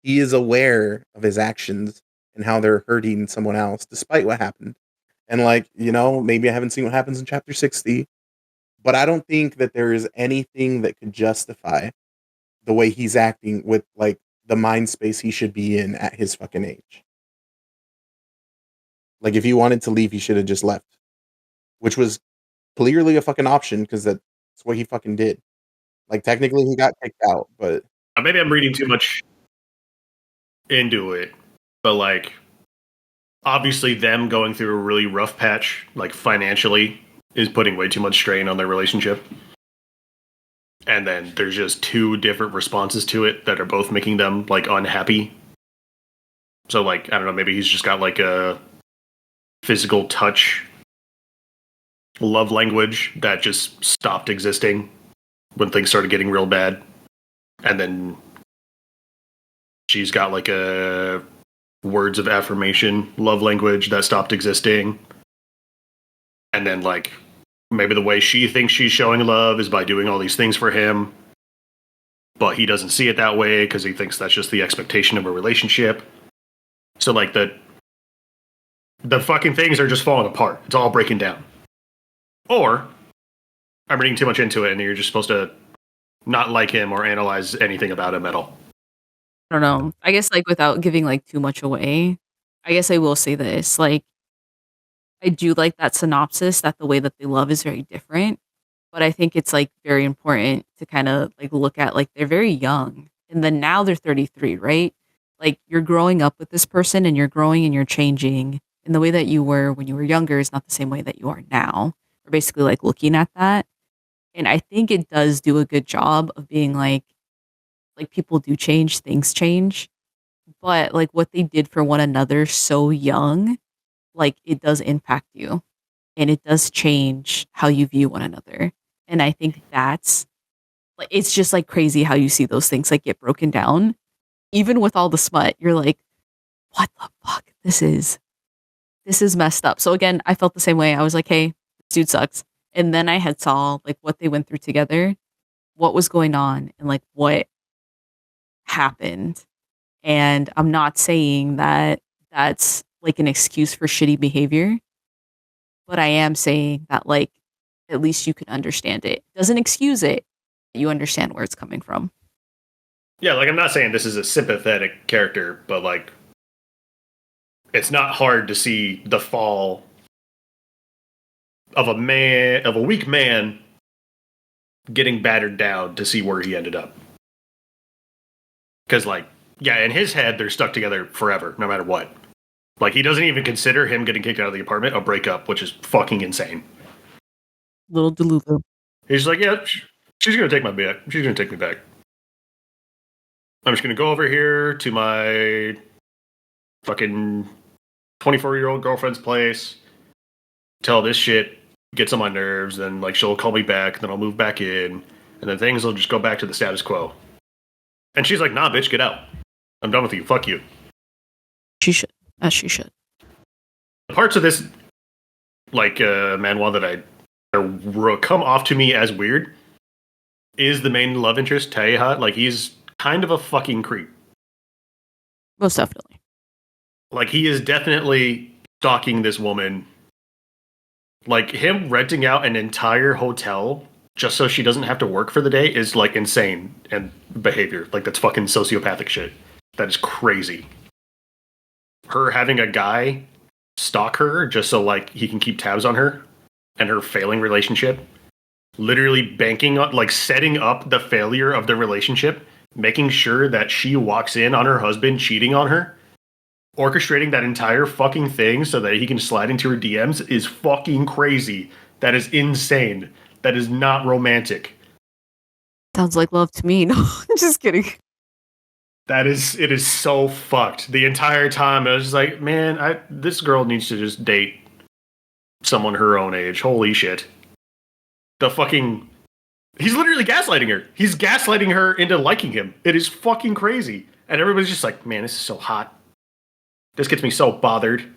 He is aware of his actions and how they're hurting someone else despite what happened. And like, maybe I haven't seen what happens in chapter 60, but I don't think that there is anything that could justify the way he's acting with like the mind space he should be in at his fucking age. Like if he wanted to leave, he should have just left, which was clearly a fucking option because that's what he fucking did. Like technically he got kicked out, but maybe I'm reading too much into it, but like obviously them going through a really rough patch, like financially, is putting way too much strain on their relationship. And then there's just two different responses to it that are both making them like unhappy. So like, I don't know, maybe he's just got like a physical touch love language that just stopped existing when things started getting real bad. And then she's got like a words of affirmation love language that stopped existing. And then like maybe the way she thinks she's showing love is by doing all these things for him, but he doesn't see it that way because he thinks that's just the expectation of a relationship. So like the fucking things are just falling apart. It's all breaking down. Or I'm reading too much into it and you're just supposed to not like him or analyze anything about him at all. I don't know. I guess like without giving like too much away, I guess I will say this. Like I do like that synopsis that the way that they love is very different, but I think it's like very important to kind of like look at like they're very young and then now they're 33, right? Like you're growing up with this person and you're growing and you're changing, and the way that you were when you were younger is not the same way that you are now. We're basically like looking at that. And I think it does do a good job of being like people do change, things change, but like what they did for one another so young, like it does impact you and it does change how you view one another. And I think that's like, it's just like crazy how you see those things like get broken down. Even with all the smut, you're like, what the fuck? This is messed up. So again, I felt the same way. I was like, hey, this dude sucks. And then I had saw like what they went through together, what was going on, and like what happened. And I'm not saying that that's like an excuse for shitty behavior, but I am saying that like at least you can understand it. Doesn't excuse it. You understand where it's coming from. Yeah, like I'm not saying this is a sympathetic character, but like it's not hard to see the fall of a weak man getting battered down to see where he ended up. Because like, yeah, in his head they're stuck together forever, no matter what. Like he doesn't even consider him getting kicked out of the apartment a breakup, which is fucking insane. Little Delulu. He's like, yeah, she's gonna take my back. She's gonna take me back. I'm just gonna go over here to my fucking 24-year-old girlfriend's place, tell this shit gets on my nerves, then like she'll call me back, then I'll move back in, and then things will just go back to the status quo. And she's like, nah, bitch, get out. I'm done with you. Fuck you. She should. As she should. The parts of this, like, manhwa that come off to me as weird is the main love interest, Taeha. Like, he's kind of a fucking creep. Most definitely. Like, he is definitely stalking this woman. Like, him renting out an entire hotel just so she doesn't have to work for the day is, like, insane and behavior. Like, that's fucking sociopathic shit. That is crazy. Her having a guy stalk her just so, like, he can keep tabs on her and her failing relationship. Literally banking on, like, setting up the failure of the relationship, making sure that she walks in on her husband cheating on her, orchestrating that entire fucking thing so that he can slide into her DMs is fucking crazy. That is insane. That is not romantic. Sounds like love to me. No, I'm just kidding. It is so fucked. The entire time I was just like, man, this girl needs to just date someone her own age. Holy shit. He's literally gaslighting her. He's gaslighting her into liking him. It is fucking crazy. And everybody's just like, man, this is so hot. This gets me so bothered.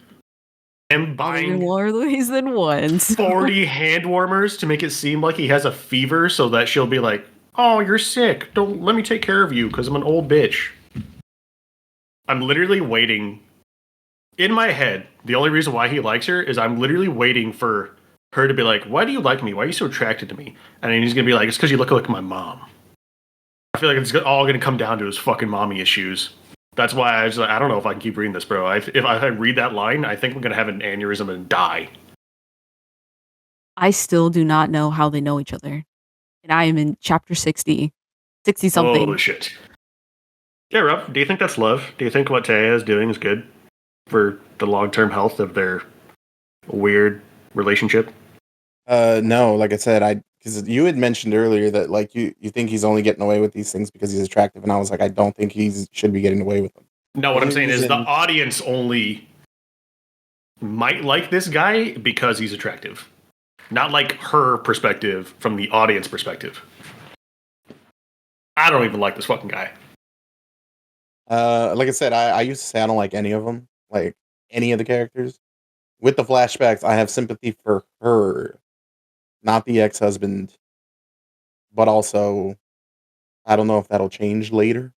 I'm buying more Louise than once. 40 hand warmers to make it seem like he has a fever so that she'll be like, oh, you're sick. Don't let me take care of you because I'm an old bitch. I'm literally waiting in my head, the only reason why he likes her is I'm literally waiting for her to be like, "Why do you like me? Why are you so attracted to me?" And then he's gonna be like, "It's because you look like my mom." I feel like it's all gonna come down to his fucking mommy issues. That's why I don't know if I can keep reading this, bro. If I read that line, I think I'm gonna have an aneurysm and die. I still do not know how they know each other. And I am in chapter 60 something. Oh shit. Yeah, Rob, do you think that's love? Do you think what Taya is doing is good for the long-term health of their weird relationship? No, like I said, because you had mentioned earlier that like you think he's only getting away with these things because he's attractive, and I was like, I don't think he should be getting away with them. No, The what I'm only saying is the reason- audience only might like this guy because he's attractive. Not like her perspective from the audience perspective. I don't even like this fucking guy. Like I said, I used to say I don't like any of them, like any of the characters. With the flashbacks, I have sympathy for her, not the ex-husband, but also I don't know if that'll change later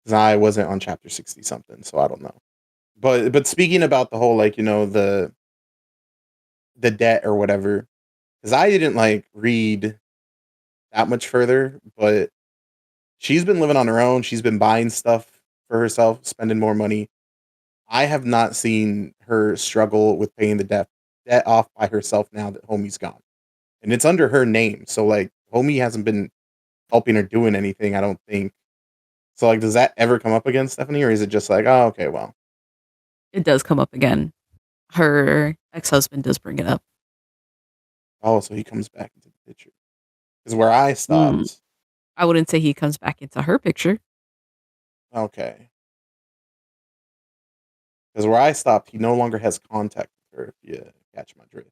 because I wasn't on chapter 60 something, so I don't know. But speaking about the whole like the debt or whatever, because I didn't like read that much further, but she's been living on her own. She's been buying stuff for herself, spending more money. I have not seen her struggle with paying the debt off by herself now that Homie's gone. And it's under her name. So like Homie hasn't been helping her doing anything, I don't think. So like does that ever come up again, Stephanie? Or is it just like, oh okay, well. It does come up again. Her ex-husband does bring it up. Oh, so he comes back into the picture. Because where I stopped. I wouldn't say he comes back into her picture. Okay. Because where I stopped, he no longer has contact with her, if you catch my drift.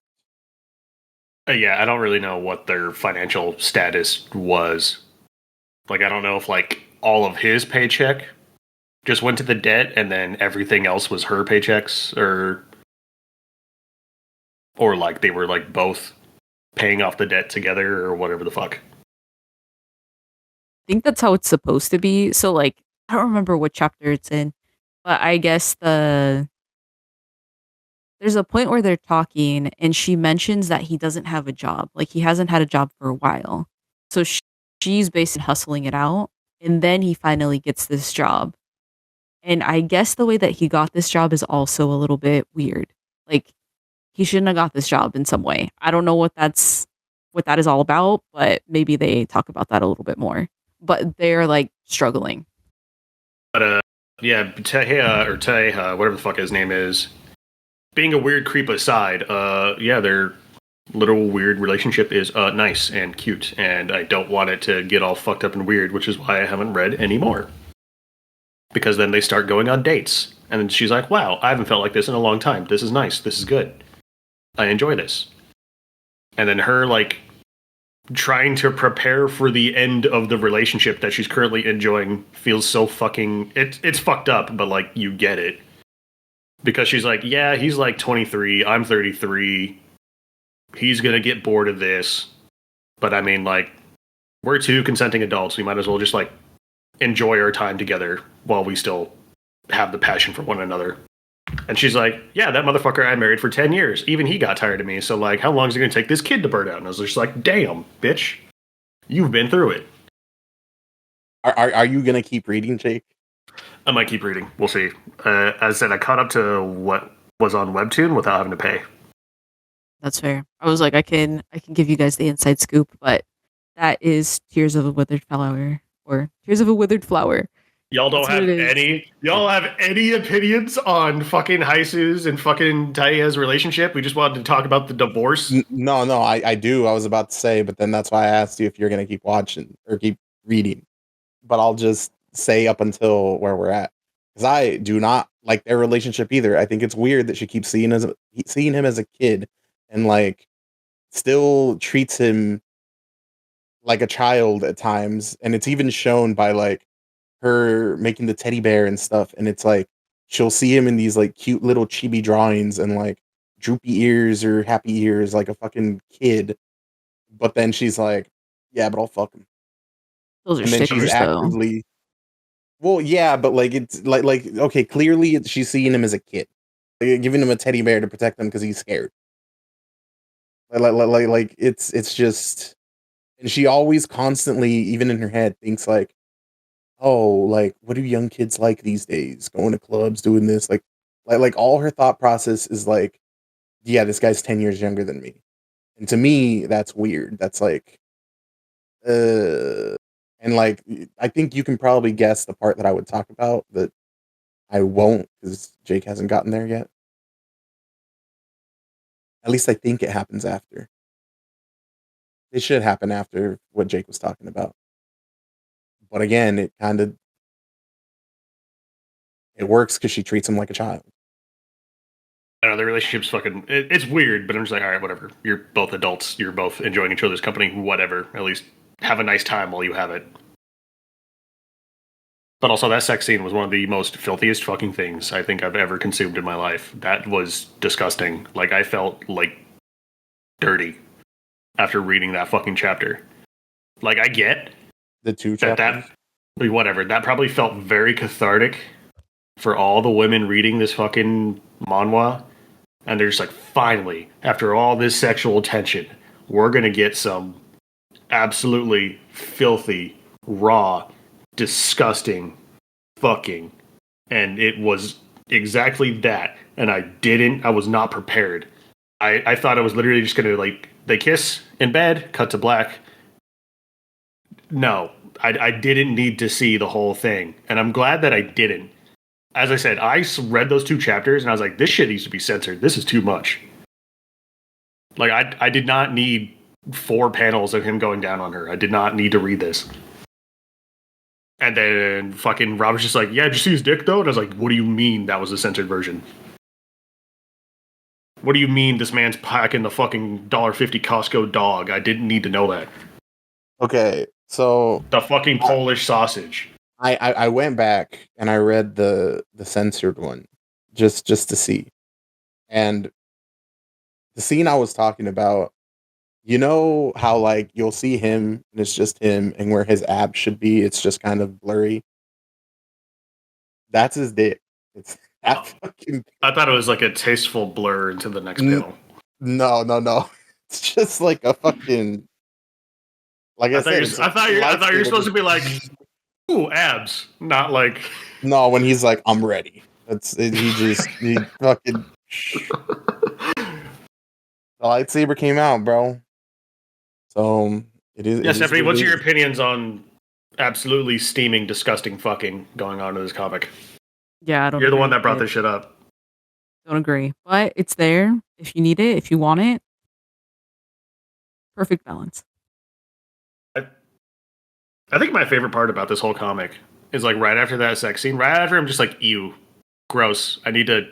Yeah, I don't really know what their financial status was. Like, I don't know if like all of his paycheck just went to the debt and then everything else was her paychecks, or like they were like both paying off the debt together or whatever the fuck. I think that's how it's supposed to be. So like I don't remember what chapter it's in, but I guess there's a point where they're talking and she mentions that he doesn't have a job. Like he hasn't had a job for a while. So she's basically hustling it out and then he finally gets this job. And I guess the way that he got this job is also a little bit weird. Like he shouldn't have got this job in some way. I don't know what that is all about, but maybe they talk about that a little bit more. But they're like struggling. But yeah, Teja, whatever the fuck his name is, being a weird creep aside, yeah, their little weird relationship is nice and cute, and I don't want it to get all fucked up and weird, which is why I haven't read anymore. Because then they start going on dates, and then she's like, "Wow, I haven't felt like this in a long time. This is nice. This is good. I enjoy this." And then her like trying to prepare for the end of the relationship that she's currently enjoying feels so fucking it's fucked up, but like you get it. Because she's like, yeah, he's like 23, I'm 33. He's going to get bored of this. But I mean like we're two consenting adults. We might as well just like enjoy our time together while we still have the passion for one another. And she's like, yeah, that motherfucker I married for 10 years. Even he got tired of me. So, like, how long is it going to take this kid to burn out? And I was just like, damn, bitch. You've been through it. Are you going to keep reading, Jake? I might keep reading. We'll see. As I said, I caught up to what was on Webtoon without having to pay. That's fair. I was like, I can give you guys the inside scoop, but that is Tears of a Withered Flower or Tears of a Withered Flower. Y'all don't have any. Y'all have any opinions on fucking Haisu's and fucking Taiya's relationship? We just wanted to talk about the divorce. No, I do. I was about to say, but then that's why I asked you if you're going to keep watching or keep reading. But I'll just say up until where we're at, because I do not like their relationship either. I think it's weird that she keeps seeing him as a kid and like still treats him like a child at times, and it's even shown by like her making the teddy bear and stuff, and it's like she'll see him in these like cute little chibi drawings and like droopy ears or happy ears like a fucking kid, but then she's like, yeah, but I'll fuck him. Those are And then she's stickers, though. actively, well, yeah, but like it's like okay, clearly she's seeing him as a kid, like, giving him a teddy bear to protect him because he's scared. Like it's just, and she always constantly, even in her head, thinks like, oh, like what do young kids like these days? Going to clubs, doing this, like all her thought process is like, yeah, this guy's 10 years younger than me. And to me, that's weird. That's like, and like, I think you can probably guess the part that I would talk about, that I won't because Jake hasn't gotten there yet. At least I think it happens after. It should happen after what Jake was talking about. But again, it works because she treats him like a child. I don't know, the relationship's fucking. It's weird, but I'm just like, all right, whatever. You're both adults. You're both enjoying each other's company. Whatever. At least have a nice time while you have it. But also, that sex scene was one of the most filthiest fucking things I think I've ever consumed in my life. That was disgusting. Like, I felt like dirty after reading that fucking chapter. Like, I get The two chapters. whatever. That probably felt very cathartic for all the women reading this fucking manhwa. And they're just like, finally, after all this sexual tension, we're gonna get some absolutely filthy, raw, disgusting fucking. And it was exactly that. And I was not prepared. I thought I was literally just gonna, like, they kiss in bed, cut to black. No, I didn't need to see the whole thing. And I'm glad that I didn't. As I said, I read those 2 chapters and I was like, this shit needs to be censored. This is too much. Like, I did not need 4 panels of him going down on her. I did not need to read this. And then fucking Rob was just like, yeah, did you see his dick though? And I was like, what do you mean that was the censored version? What do you mean this man's packing the fucking $1.50 Costco dog? I didn't need to know that. Okay, so The fucking Polish sausage. I went back and I read the censored one just to see. And the scene I was talking about, you know how like you'll see him and it's just him, and where his abs should be, it's just kind of blurry. That's his dick. It's that fucking. I thought it was like a tasteful blur into the next panel. No. It's just like a fucking. Like I said, I thought you were supposed to be like, ooh, abs, not like. No, when he's like, I'm ready. He fucking. The lightsaber came out, bro. So it is. Yeah, Stephanie, what's your opinion? opinions on absolutely steaming, disgusting fucking going on in this comic? Yeah, I don't. You're the agree one that with brought it. this shit up. Don't agree, but it's there if you need it, if you want it. Perfect balance. I think my favorite part about this whole comic is like right after that sex scene, right after I'm just like, ew, gross. I need to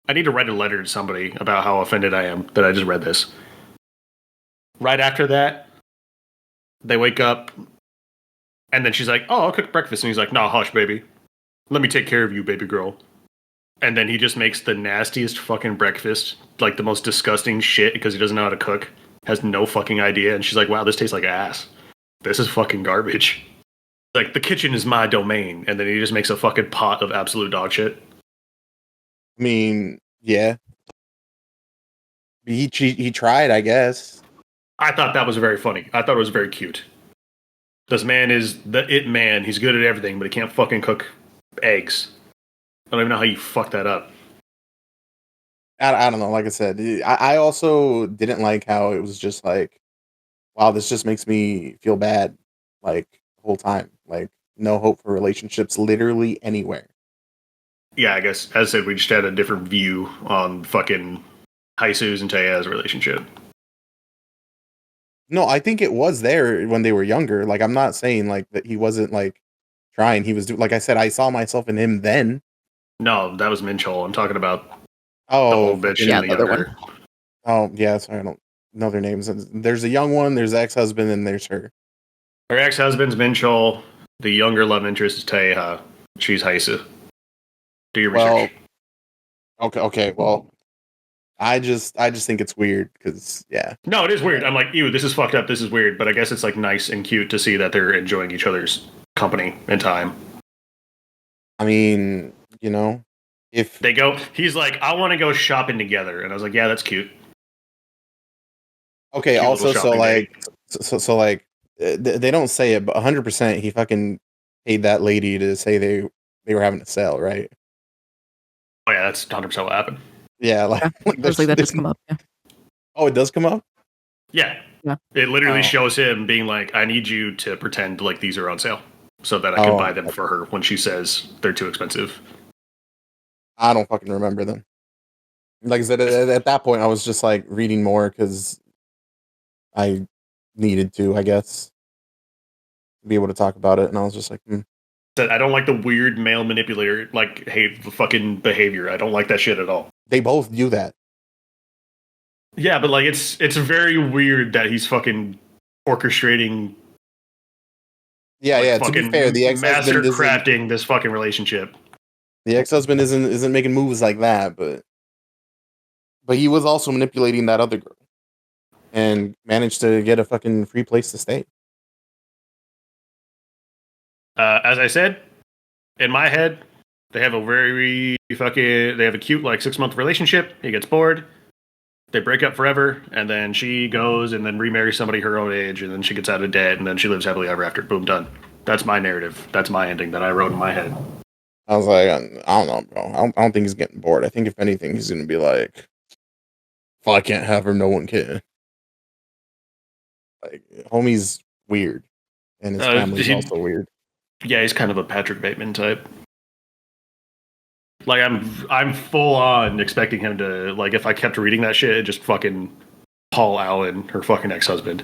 write a letter to somebody about how offended I am that I just read this. Right after that, they wake up, and then she's like, oh, I'll cook breakfast. And he's like, nah, hush, baby. Let me take care of you, baby girl. And then he just makes the nastiest fucking breakfast, like the most disgusting shit because he doesn't know how to cook, has no fucking idea. And she's like, wow, this tastes like ass. This is fucking garbage. Like, the kitchen is my domain. And then he just makes a fucking pot of absolute dog shit. I mean, yeah. He tried, I guess. I thought that was very funny. I thought it was very cute. This man is the it man. He's good at everything, but he can't fucking cook eggs. I don't even know how you fuck that up. I don't know. Like I said, I also didn't like how it was just like, wow, this just makes me feel bad, like, the whole time. Like, no hope for relationships literally anywhere. Yeah, I guess, as I said, we just had a different view on fucking Haisu's and Taya's relationship. No, I think it was there when they were younger. Like, I'm not saying like that he wasn't like trying. He was like I said, I saw myself in him then. No, that was Minchol. I'm talking about the whole bitch yeah, and the the other younger. Oh, yeah, sorry, I don't know their names. There's a young one, there's the ex-husband, and there's her. Her ex-husband's Minchol. The younger love interest is Taya. She's Haisu. Do your Well, research. okay, well, I just think it's weird because, yeah. No, it is weird. I'm like, ew, this is fucked up. This is weird. But I guess it's like nice and cute to see that they're enjoying each other's company and time. I mean, you know, If They go, he's like, I want to go shopping together. And I was like, yeah, that's cute. okay, Cute also, little so shopping like, date. like, they don't say it, but 100% he fucking paid that lady to say they were having a sale, right? Oh, yeah, that's 100% what happened. Yeah, like, Yeah. like I was like, that just come up. Yeah. Oh, it does come up. Yeah. Yeah. It literally Oh. shows him being like, I need you to pretend like these are on sale so that I can Oh. buy them for her when she says they're too expensive. I don't fucking remember them. Like I said, at that point, I was just like reading more because I needed to, I guess, be able to talk about it, and I was just like, Said, I don't like the weird male manipulator, like, hey, fucking behavior. I don't like that shit at all. They both do that. Yeah, but like, it's very weird that he's fucking orchestrating. Yeah, like, yeah. To be fair, the master ex-husband isn't. crafting this fucking relationship. The ex-husband isn't making moves like that, but he was also manipulating that other girl, and managed to get a fucking free place to stay. As I said, in my head, they have a cute like 6-month relationship. He gets bored. They break up forever, and then she goes and then remarries somebody her own age, and then she gets out of debt, and then she lives happily ever after. Boom, done. That's my narrative. That's my ending that I wrote in my head. I was like, I don't know, bro. I don't think he's getting bored. I think if anything, he's gonna be like, if I can't have her, no one can. Like, homie's weird, and his family's also weird. Yeah, he's kind of a Patrick Bateman type. Like I'm full on expecting him to, like, if I kept reading that shit, just fucking Paul Allen, her fucking ex-husband.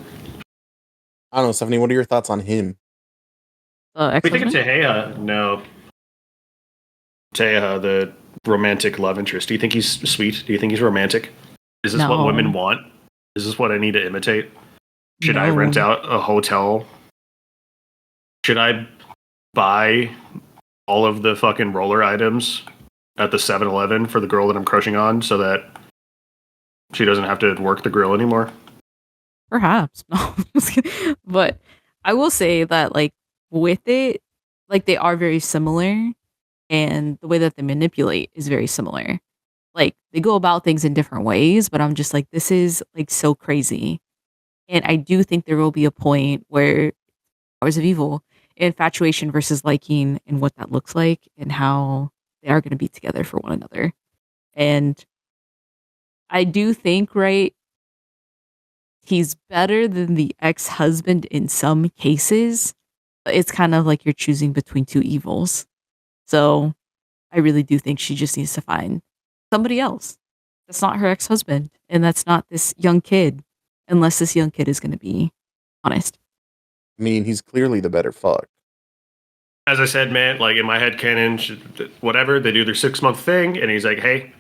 I don't know, Stephanie. What are your thoughts on him? We think of Tehea. No. Tehea, the romantic love interest. Do you think he's sweet? Do you think he's romantic? Is this what women want? Is this what I need to imitate? Should I rent out a hotel? Should I buy all of the fucking roller items at the 7-Eleven for the girl that I'm crushing on so that she doesn't have to work the grill anymore? Perhaps. No. But I will say that, like, with it, like, they are very similar, and the way that they manipulate is very similar. Like, they go about things in different ways, but I'm just like, this is, like, so crazy. And I do think there will be a point where powers of evil, infatuation versus liking, and what that looks like, and how they are going to be together for one another. And I do think, right, he's better than the ex-husband in some cases, but it's kind of like you're choosing between two evils. So I really do think she just needs to find somebody else. That's not her ex-husband, and that's not this young kid, unless this young kid is going to be honest. I mean, he's clearly the better fuck. As I said, man, like, in my head canon, whatever, they do their 6-month thing, and he's like, hey,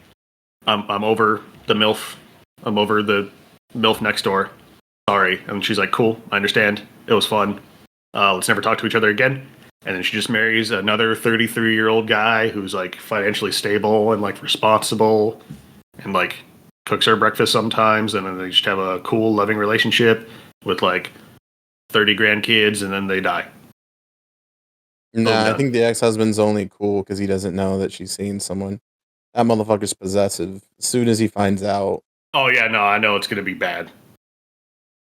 I'm over the MILF. I'm over the MILF next door. Sorry. And she's like, cool, I understand. It was fun. Let's never talk to each other again. And then she just marries another 33-year-old guy who's, like, financially stable and, like, responsible and, like, cooks her breakfast sometimes. And then they just have a cool, loving relationship with, like, 30 grandkids, and then they die. Nah, I think the ex-husband's only cool because he doesn't know that she's seeing someone. That motherfucker's possessive. As soon as he finds out. Oh, yeah, no, I know it's going to be bad.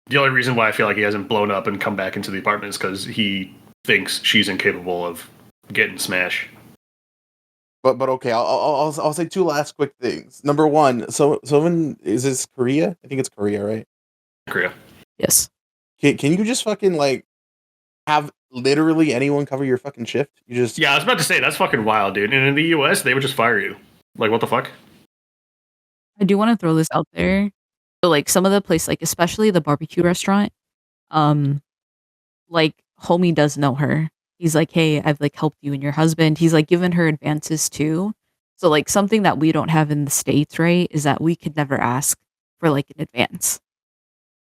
The only reason why I feel like he hasn't blown up and come back into the apartment is because he thinks she's incapable of getting smash. But okay, I'll say two last quick things. Number one, so is this Korea? I think it's Korea, right? Korea. Yes. Can you just fucking, like, have literally anyone cover your fucking shift? You just... Yeah, I was about to say, that's fucking wild, dude. And in the US, they would just fire you. Like, what the fuck? I do want to throw this out there. So, like, some of the place, like, especially the barbecue restaurant, like, homie does know her. He's like, hey, I've, like, helped you and your husband. He's, like, given her advances too. So, like, something that we don't have in the States, right, is that we could never ask for, like, an advance.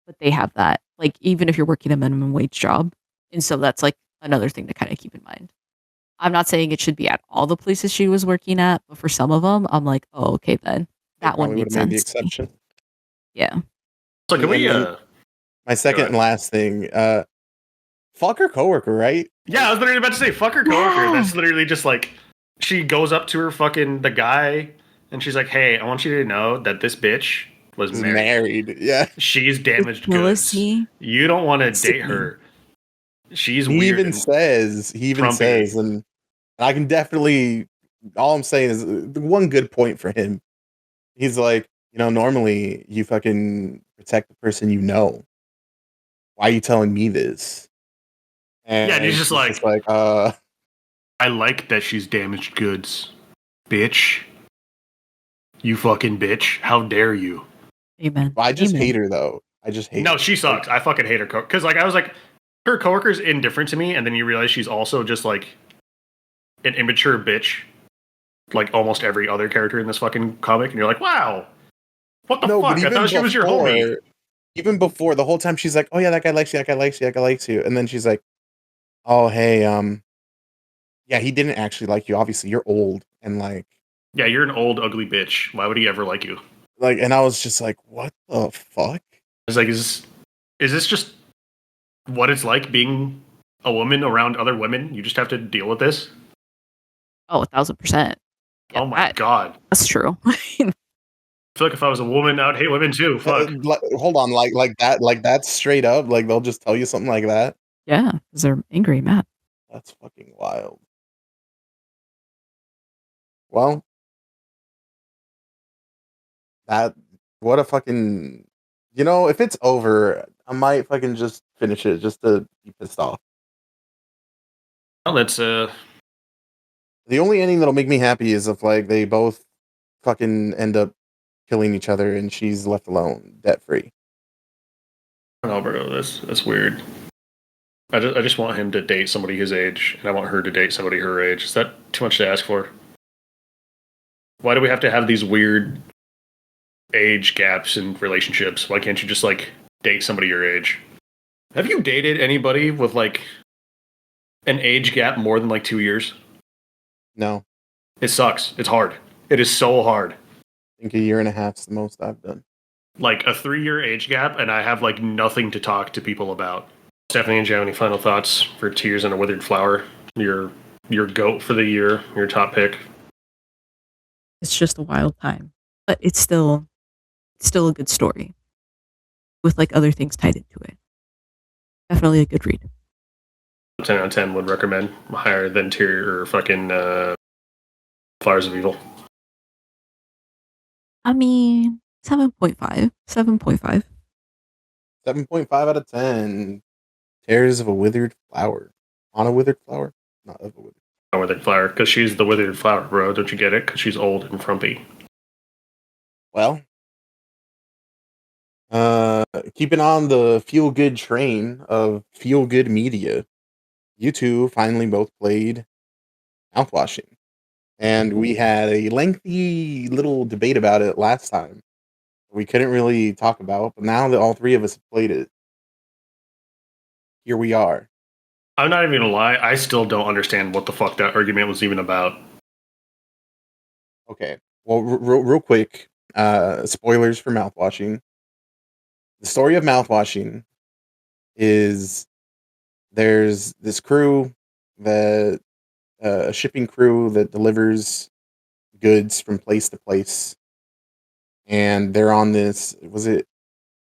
But they have that, like, even if you're working a minimum wage job. And so that's, like, another thing to kind of keep in mind. I'm not saying it should be at all the places she was working at, but for some of them, I'm like, oh, okay, then that one makes sense. Made the exception. Yeah. So can we? My second and last thing, fuck her coworker, right? Yeah, I was literally about to say fuck her coworker. Yeah. That's literally just like she goes up to the guy, and she's like, "Hey, I want you to know that this bitch was He's married. married. Yeah. She's damaged goods. Jealousy. You don't want to date Sickening. her. She's He weird even and says, frumpy." and I can definitely, all I'm saying is the one good point for him. He's like, normally you fucking protect the person you know. Why are you telling me this? Yeah, and he's And just she's just like, like, "I like that she's damaged goods, bitch. You fucking bitch. How dare you?" Amen. I just Amen. hate her though. I just hate No, her. she Like, sucks. I fucking hate her. Because like I was like, her coworker's indifferent to me, and then you realize she's also just like an immature bitch, like almost every other character in this fucking comic, and you're like, wow, what the no, but fuck? I thought she was your homie. even before, the whole time she's like, oh yeah, that guy likes you, that guy likes you, that guy likes you. And then she's like, oh, hey, yeah, he didn't actually like you. Obviously, you're old. And Yeah, you're an old ugly bitch. Why would he ever like you? and I was just like, what the fuck? I was like, is this just what it's like being a woman around other women? You just have to deal with this. Oh, 1,000%. Yeah, Oh my god. that's true. I feel like if I was a woman, I would hate women too. Fuck. Hold on, like that's straight up. Like they'll just tell you something like that. Yeah, because they're angry, mad. That's fucking wild. Well, that what a fucking if it's over, I might fucking just finish it just to be pissed off. Well, that's The only ending that'll make me happy is if they both fucking end up killing each other and she's left alone, debt free. I don't know, bro. That's weird. I just want him to date somebody his age, and I want her to date somebody her age. Is that too much to ask for? Why do we have to have these weird age gaps in relationships? Why can't you just date somebody your age? Have you dated anybody with an age gap more than 2 years? No, It sucks. It's hard. It is so hard. I think a year and a half's the most I've done. Like a 3-year age gap, and I have nothing to talk to people about. Stephanie, and do you have any final thoughts for Tears and a Withered Flower? Your goat for the year, your top pick. It's just a wild time, but it's still a good story with other things tied into it. Definitely a good read. 10 out of 10 would recommend. Higher than Tear or fucking Flowers of Evil. I mean, 7.5. 7.5. 7.5 out of 10. Tears of a Withered Flower. On a withered flower? Not of a withered. A Withered Flower, because she's the Withered Flower, bro. Don't you get it? Because she's old and frumpy. Well, keeping on the feel good train of feel good media, you two finally both played Mouthwashing. And we had a lengthy little debate about it last time. We couldn't really talk about, but now that all three of us have played it, here we are. I'm not even gonna lie, I still don't understand what the fuck that argument was even about. Okay. Well, real quick, spoilers for Mouthwashing. The story of Mouthwashing is there's this crew that a shipping crew that delivers goods from place to place, and they're on this. Was it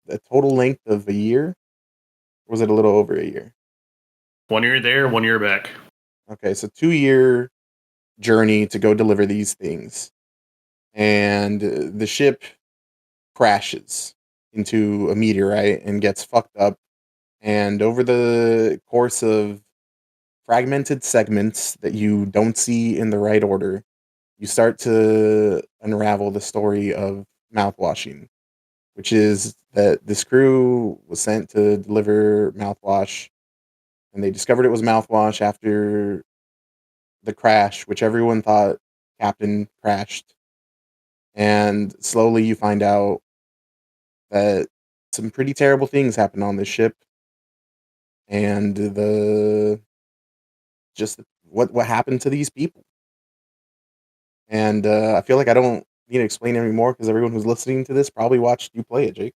a total length of a year? Or was it a little over a year? 1 year there, 1 year back. Okay, so 2-year journey to go deliver these things, and the ship crashes into a meteorite and gets fucked up. And over the course of fragmented segments that you don't see in the right order, you start to unravel the story of Mouthwashing, which is that this crew was sent to deliver mouthwash, and they discovered it was mouthwash after the crash, which everyone thought Captain crashed. And slowly you find out that some pretty terrible things happen on this ship, and the just what happened to these people. And I feel like I don't need to explain anymore because everyone who's listening to this probably watched you play it, Jake,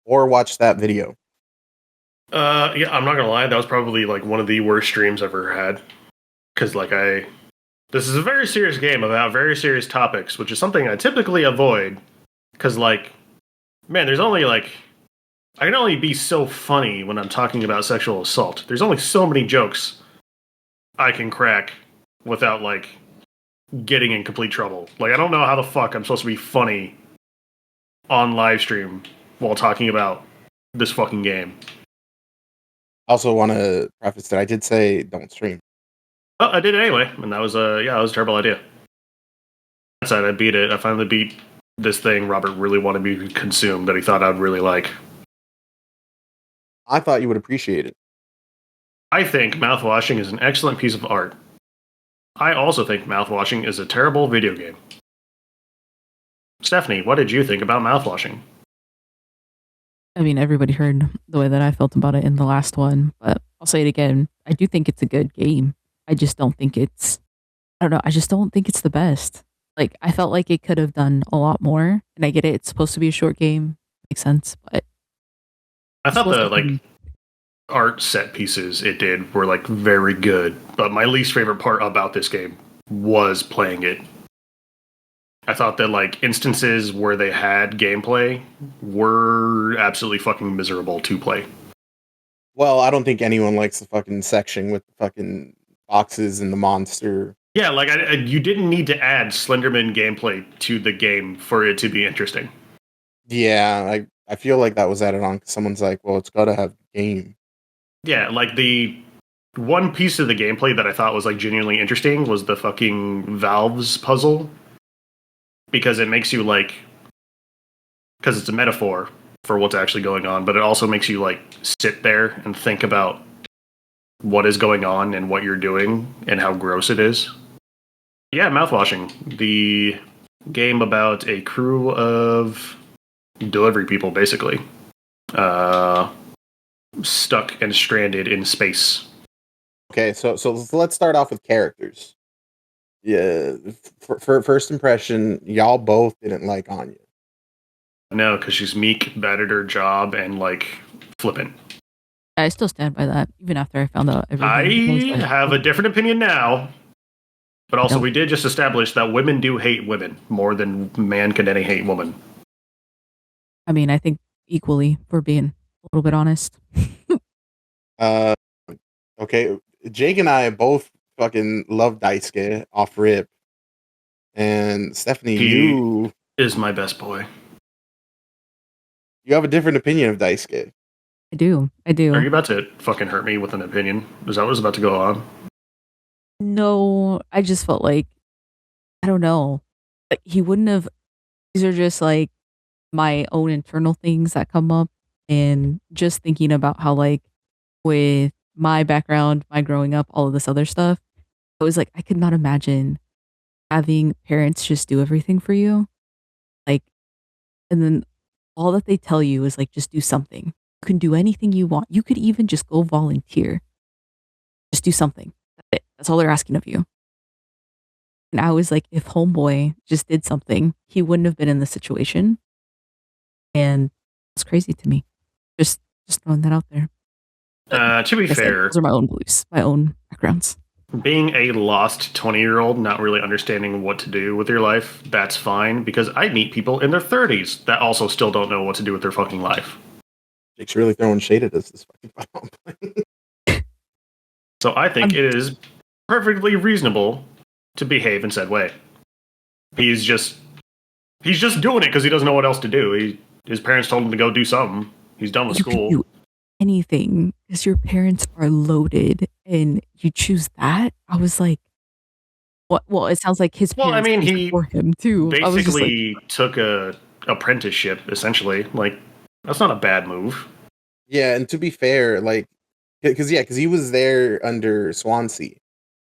or watched that video. Yeah, I'm not gonna lie, that was probably one of the worst streams I've ever had. because this is a very serious game about very serious topics, which is something I typically avoid. Because man, there's only I can only be so funny when I'm talking about sexual assault. There's only so many jokes I can crack without getting in complete trouble. I don't know how the fuck I'm supposed to be funny on live stream while talking about this fucking game. Also, want to preface that I did say don't stream. Well, I did it anyway, and that was that was a terrible idea. That said, I beat it. I finally beat this thing Robert really wanted me to consume that he thought I'd really like. I thought you would appreciate it. I think Mouthwashing is an excellent piece of art. I also think Mouthwashing is a terrible video game. Stephanie, what did you think about Mouthwashing? I mean, everybody heard the way that I felt about it in the last one, but I'll say it again. I do think it's a good game. I just don't think it's, I don't know, I just don't think it's the best. I felt like it could have done a lot more, and I get it. It's supposed to be a short game. Makes sense, but I thought the art set pieces it did were very good, but my least favorite part about this game was playing it. I thought that instances where they had gameplay were absolutely fucking miserable to play. Well, I don't think anyone likes the fucking section with the fucking boxes and the monster. Yeah, you didn't need to add Slenderman gameplay to the game for it to be interesting. Yeah, I feel like that was added on because someone's like, well, it's got to have game. Yeah, the one piece of the gameplay that I thought was genuinely interesting was the fucking valves puzzle. Because it makes you because it's a metaphor for what's actually going on, but it also makes you sit there and think about what is going on and what you're doing and how gross it is. Yeah, Mouthwashing, the game about a crew of delivery people, basically, stuck and stranded in space. Okay, so let's start off with characters. Yeah, for first impression, y'all both didn't like Anya. No, because she's meek, bad at her job, and flippant. I still stand by that, even after I found out everything. I have a different opinion now, but also we did just establish that women do hate women more than man can any hate woman. I mean, I think equally, for being a little bit honest. Okay, Jake and I both fucking love Daisuke off rip, and Stephanie, you is my best boy. You have a different opinion of Daisuke. I do. Are you about to fucking hurt me with an opinion? Is that what was about to go on? No, I just felt I don't know. He wouldn't have. These are just my own internal things that come up, and just thinking about how with my background, my growing up, all of this other stuff, I was I could not imagine having parents just do everything for you, and then all that they tell you is just do something. You can do anything you want. You could even just go volunteer. Just do something. That's it. That's all they're asking of you. And I was if homeboy just did something, he wouldn't have been in this situation. And it's crazy to me. Just throwing that out there. To be fair, those are my own beliefs, my own backgrounds. Being a lost 20-year-old, not really understanding what to do with your life, that's fine, because I meet people in their 30s that also still don't know what to do with their fucking life. Jake's really throwing shade at us this fucking So I think it is perfectly reasonable to behave in said way. He's just doing it because he doesn't know what else to do. His parents told him to go do something. He's done with school. Do anything because your parents are loaded and you choose that. I was what? Well, it sounds like his parents he for him too. Basically took a apprenticeship, essentially. That's not a bad move. Yeah, and to be fair, because he was there under Swansea,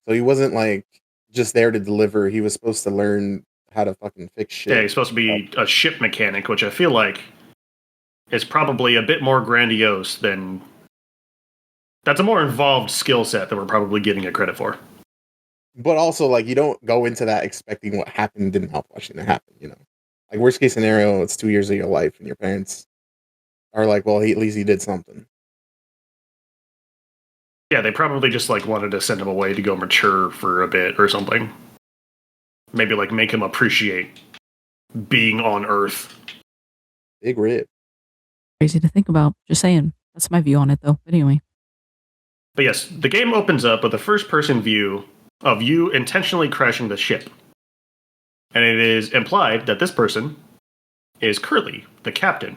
so he wasn't just there to deliver. He was supposed to learn how to fucking fix shit. Yeah, he's supposed to be a ship mechanic, which I feel like is probably a bit more grandiose than. That's a more involved skill set that we're probably giving it credit for. But also, you don't go into that expecting what happened in Mouthwashing to happen, worst case scenario, it's 2 years of your life, and your parents are well, at least he did something. Yeah, they probably just like wanted to send him away to go mature for a bit or something. Maybe like make him appreciate being on Earth. Big rip. Crazy to think about. Just saying. That's my view on it, though. But anyway. But yes, the game opens up with a first-person view of you intentionally crashing the ship. And it is implied that this person is Curly, the captain,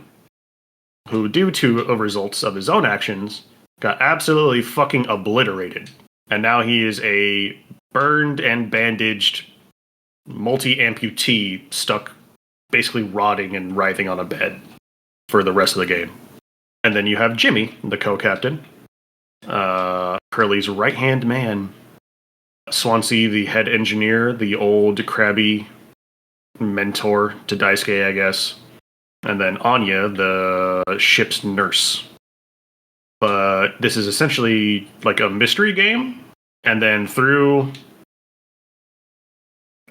who, due to the results of his own actions, got absolutely fucking obliterated. And now he is a burned and bandaged multi-amputee stuck basically rotting and writhing on a bed for the rest of the game. And then you have Jimmy, the co-captain, Curly's right-hand man. Swansea, the head engineer, the old crabby mentor to Daisuke, I guess. And then Anya, the ship's nurse. But this is essentially like a mystery game. And then through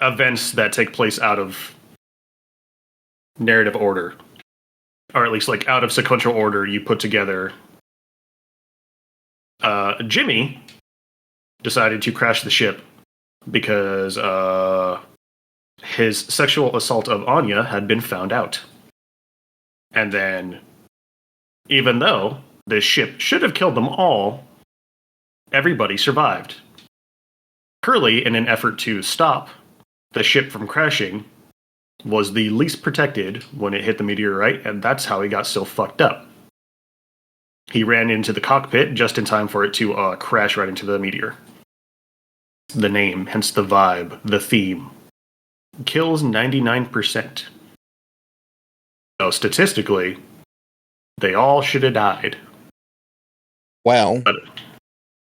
events that take place out of narrative order, or at least like out of sequential order, you put together Jimmy decided to crash the ship because his sexual assault of Anya had been found out. And then, even though this ship should have killed them all, everybody survived. Curly, in an effort to stop the ship from crashing, was the least protected when it hit the meteorite, and that's how he got so fucked up. He ran into the cockpit just in time for it to crash right into the meteor. The name, hence the vibe, the theme, kills 99%. So statistically, they all should have died. Well,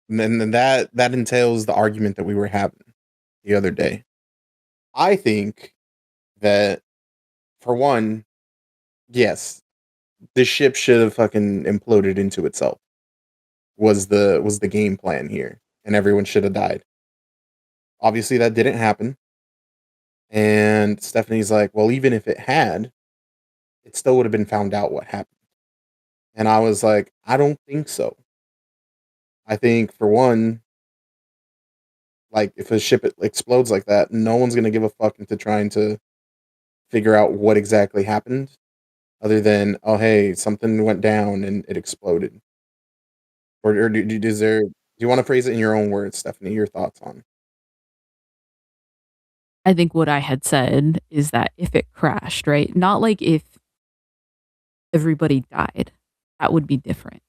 and then that entails the argument that we were having the other day. I think that, for one, yes, the ship should have fucking imploded into itself. Was the game plan here, and everyone should have died. Obviously, that didn't happen. And Stephanie's like, well, even if it had, it still would have been found out what happened. And I was like, I don't think so. I think, for one, like, if a ship explodes like that, no one's going to give a fuck into trying to figure out what exactly happened, other than, oh, hey, something went down and it exploded. Or do you want to phrase it in your own words, Stephanie? Your thoughts on? I think what I had said is that if it crashed, right? Not like if everybody died. That would be different.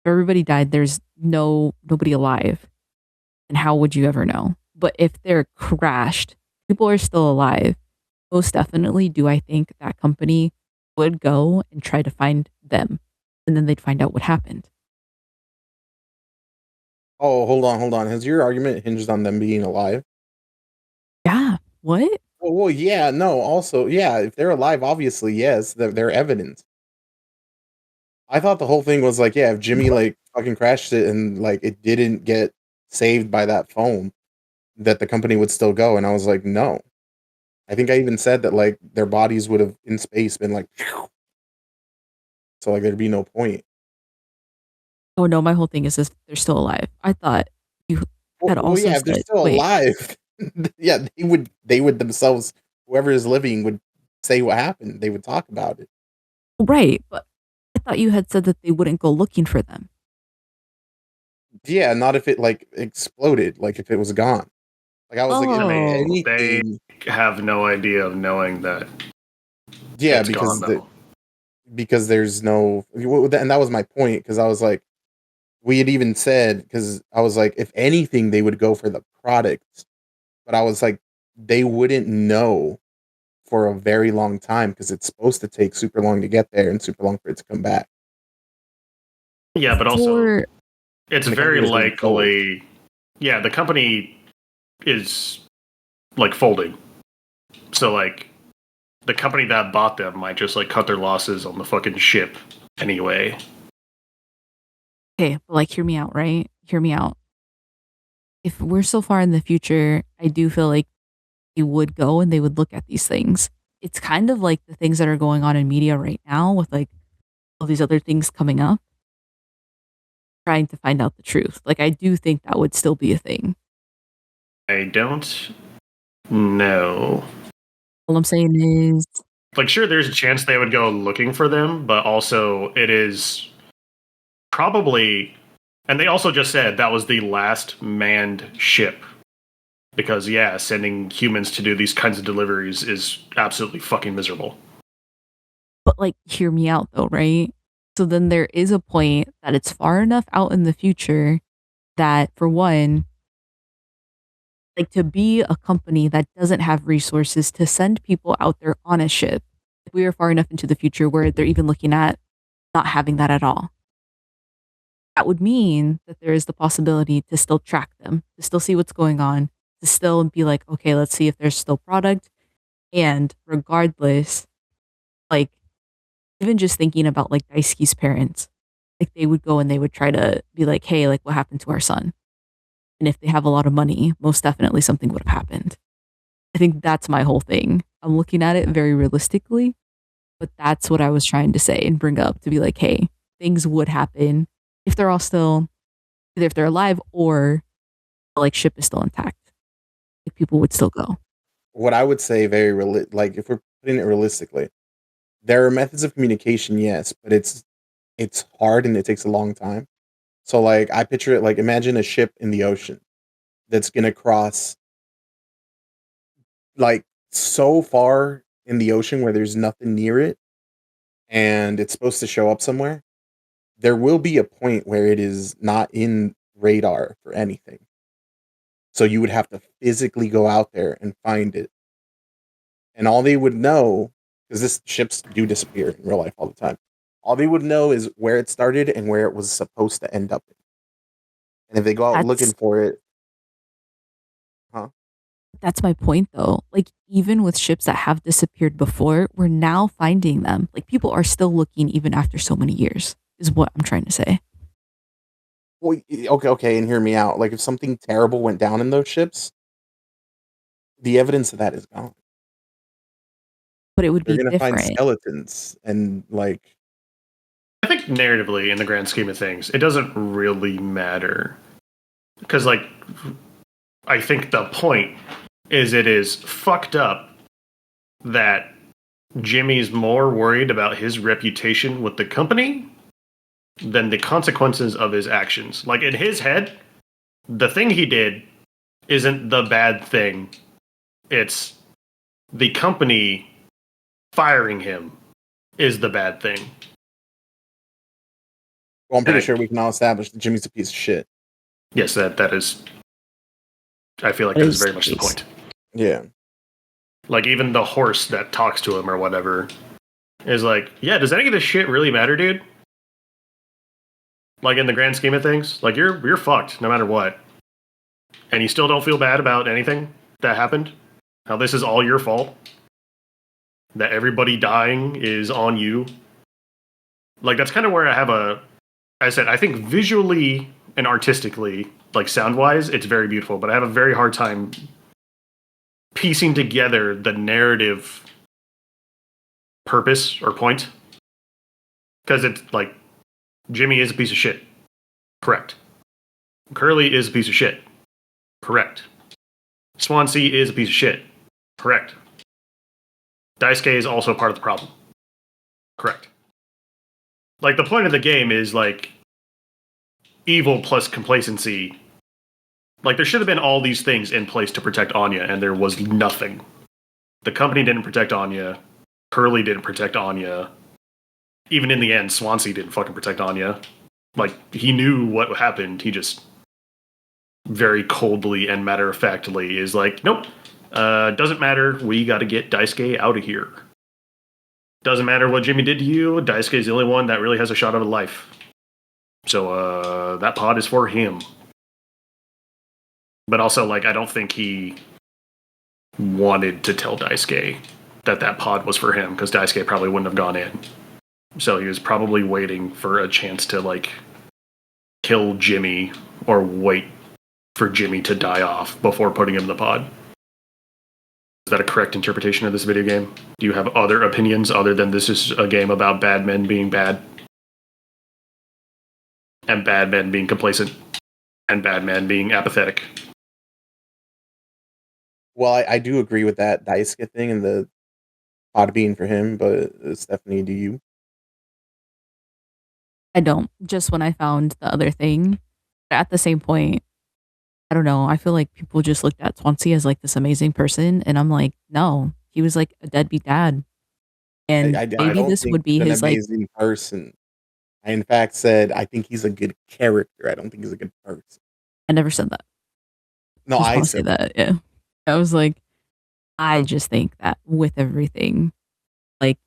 If everybody died, there's nobody alive. And how would you ever know? But if they're crashed, people are still alive. Most definitely do I think that company would go and try to find them. And then they'd find out what happened. Oh, hold on. Has your argument hinged on them being alive? Yeah. What? Well, yeah, no, also, yeah, if they're alive, obviously, yes, they're evidence. I thought the whole thing was like, yeah, if Jimmy, like, fucking crashed it and, like, it didn't get saved by that foam, that the company would still go, and I was like, no. I think I even said that, like, their bodies would have, in space, been like, phew. So, like, there'd be no point. Oh no, my whole thing is this, they're still alive. I thought you had also yeah, if they're said, still wait, alive, yeah, they would themselves, whoever is living would say what happened. They would talk about it. right, but I thought you had said that they wouldn't go looking for them. Yeah, not if it, like, exploded, like, if it was gone. Like, I was like, They anything. have no idea of knowing that. Yeah, it's because gone, though. because there's no, and that was my point, because I was like, we had even said, because I was like, if anything, they would go for the product, but I was like, they wouldn't know for a very long time, because it's supposed to take super long to get there and super long for it to come back. Yeah, but also, For it's And the very company was being sold. likely. Yeah, the company is like folding. So like, the company that bought them might just like cut their losses on the fucking ship anyway. okay, but like, hear me out, right? Hear me out. If we're so far in the future, I do feel like they would go and they would look at these things. It's kind of like the things that are going on in media right now with like all these other things coming up. trying to find out the truth. Like, I do think that would still be a thing. I don't know. All I'm saying is, Like, sure, there's a chance they would go looking for them, but also it is probably, and they also just said that was the last manned ship. Because, yeah, sending humans to do these kinds of deliveries is absolutely fucking miserable. but like, hear me out though, right? So then there is a point that it's far enough out in the future that, for one, like, to be a company that doesn't have resources to send people out there on a ship, we are far enough into the future where they're even looking at not having that at all. That would mean that there is the possibility to still track them, to still see what's going on, to still be like, okay, let's see if there's still product. And regardless, like, even just thinking about like Daisuke's parents, like, they would go and they would try to be like, hey, like, what happened to our son? And if they have a lot of money, most definitely something would have happened. I think that's my whole thing. I'm looking at it very realistically, but that's what I was trying to say and bring up, to be like, hey, things would happen if they're all still, either if they're alive or like ship is still intact. Like, people would still go. What I would say, like, if we're putting it realistically, there are methods of communication, yes, but it's hard and it takes a long time. So, like, I picture it like, imagine a ship in the ocean that's gonna cross like so far in the ocean where there's nothing near it, and it's supposed to show up somewhere. There will be a point where it is not in radar for anything. So you would have to physically go out there and find it. And all they would know, because this ships do disappear in real life all the time, all they would know is where it started and where it was supposed to end up in. And if they go out looking for it, That's my point though. Like, even with ships that have disappeared before, we're now finding them. Like, people are still looking even after so many years, is what I'm trying to say. well, okay, and hear me out. Like, if something terrible went down in those ships, the evidence of that is gone. But it would They're be gonna find different. skeletons and like. I think narratively, in the grand scheme of things, it doesn't really matter. Because, like, I think the point is it is fucked up that Jimmy's more worried about his reputation with the company than the consequences of his actions. Like, in his head, the thing he did isn't the bad thing. It's the company firing him is the bad thing. Well, I'm pretty sure we can all establish that Jimmy's a piece of shit. Yes, that is. I feel like that is very much the point. Yeah. Like, even the horse that talks to him or whatever is like, yeah, does any of this shit really matter, dude? Like, in the grand scheme of things, like, you're fucked no matter what. And you still don't feel bad about anything that happened? How this is all your fault? That everybody dying is on you? Like, that's kind of where I said, I think visually and artistically, like, sound-wise, it's very beautiful, but I have a very hard time piecing together the narrative purpose or point. Because it's like, Jimmy is a piece of shit. Correct. Curly is a piece of shit. Correct. Swansea is a piece of shit. Correct. Daisuke is also part of the problem. Correct. Like, the point of the game is, like, evil plus complacency. Like, there should have been all these things in place to protect Anya, and there was nothing. The company didn't protect Anya. Curly didn't protect Anya. Even in the end, Swansea didn't fucking protect Anya. Like, he knew what happened. He just very coldly and matter-of-factly is like, nope, doesn't matter. We gotta get Daisuke out of here. Doesn't matter what Jimmy did to you. Daisuke is the only one that really has a shot at a life. So, that pod is for him. But also, like, I don't think he wanted to tell Daisuke that pod was for him, because Daisuke probably wouldn't have gone in. So he was probably waiting for a chance to, like, kill Jimmy or wait for Jimmy to die off before putting him in the pod. Is that a correct interpretation of this video game? Do you have other opinions other than this is a game about bad men being bad? and bad men being complacent, and bad men being apathetic. Well, I do agree with that Daisuke thing and the pod being for him, but Stephanie, do you? I don't. Just when I found the other thing. But at the same point, I don't know. I feel like people just looked at Swansea as like this amazing person, and I'm like, no, he was like a deadbeat dad, and I maybe don't this think would be he's an his like. amazing person. I in fact said I think he's a good character. I don't think he's a good person. I never said that. No, Just I want to say said that. Yeah, I was like, I just think that with everything, like,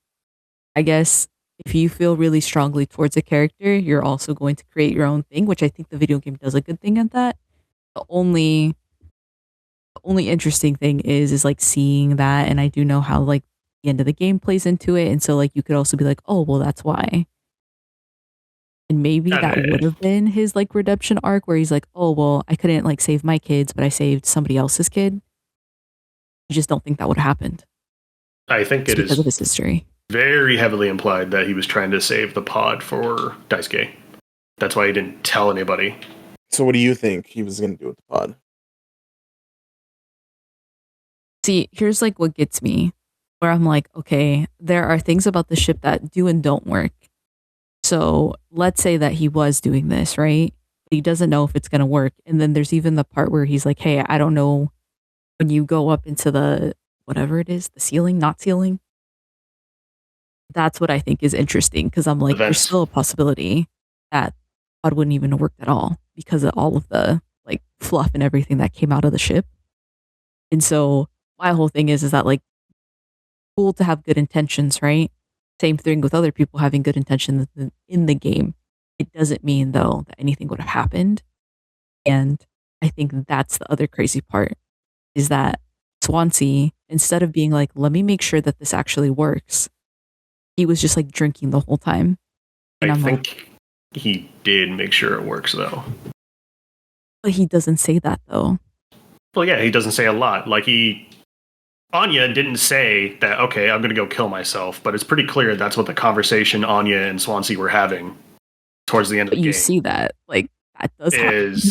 I guess if you feel really strongly towards a character, you're also going to create your own thing, which I think the video game does a good thing at that. The only interesting thing is like seeing that, and I do know how like the end of the game plays into it, and so like you could also be like, oh well, that's why. And maybe that would have been his like redemption arc where he's like, oh well, I couldn't like save my kids, but I saved somebody else's kid. I just don't think that would have happened. I think It's it because of is his history. very heavily implied that he was trying to save the pod for Daisuke. That's why he didn't tell anybody. So what do you think he was going to do with the pod? See, here's like what gets me, where I'm like, okay, there are things about the ship that do and don't work. So let's say that he was doing this, right? But he doesn't know if it's going to work. And then there's even the part where he's like, hey, I don't know when you go up into the, whatever it is, the ceiling, not ceiling. That's what I think is interesting because I'm like, there's still a possibility that pod wouldn't even have worked at all because of all of the like fluff and everything that came out of the ship. And so my whole thing is that like cool to have good intentions, right? Same thing with other people having good intentions in the game. It doesn't mean though that anything would have happened. And I think that's the other crazy part is that Swansea, instead of being like, let me make sure that this actually works, he was just like drinking the whole time. And I I'm think like, he did make sure it works though. but he doesn't say that though. Well, yeah, he doesn't say a lot. Like Anya didn't say that, okay, I'm going to go kill myself, but it's pretty clear that's what the conversation Anya and Swansea were having towards the end of But the game. you see that, like, that does happen.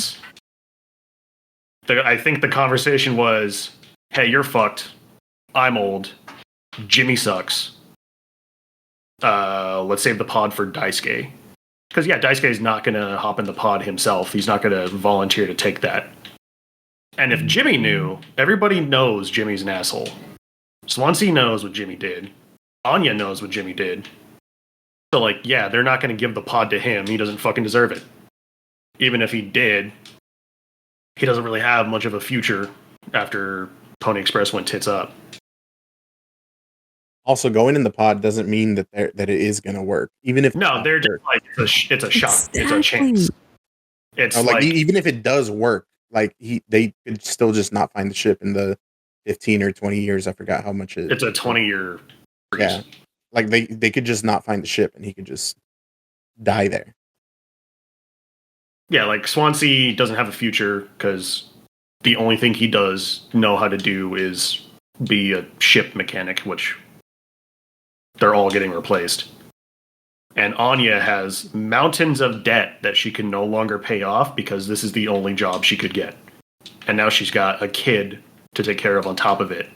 I think the conversation was, hey, you're fucked. I'm old. Jimmy sucks. Let's save the pod for Daisuke. Because, yeah, Daisuke is not going to hop in the pod himself. He's not going to volunteer to take that. And if Jimmy knew, everybody knows Jimmy's an asshole. Swansea knows what Jimmy did. Anya knows what Jimmy did. So, like, yeah, they're not going to give the pod to him. He doesn't fucking deserve it. Even if he did, he doesn't really have much of a future after Pony Express went tits up. Also, going in the pod doesn't mean that it is going to work. Even if no, they're just like it's a shot, it's a chance. It's like even if it does work, like they could still just not find the ship in the 15 or 20 years. I forgot how much it's a 20-year. Yeah, like they could just not find the ship and he could just die there. Yeah, like Swansea doesn't have a future because the only thing he does know how to do is be a ship mechanic, which they're all getting replaced. And Anya has mountains of debt that she can no longer pay off because this is the only job she could get. And now she's got a kid to take care of on top of it.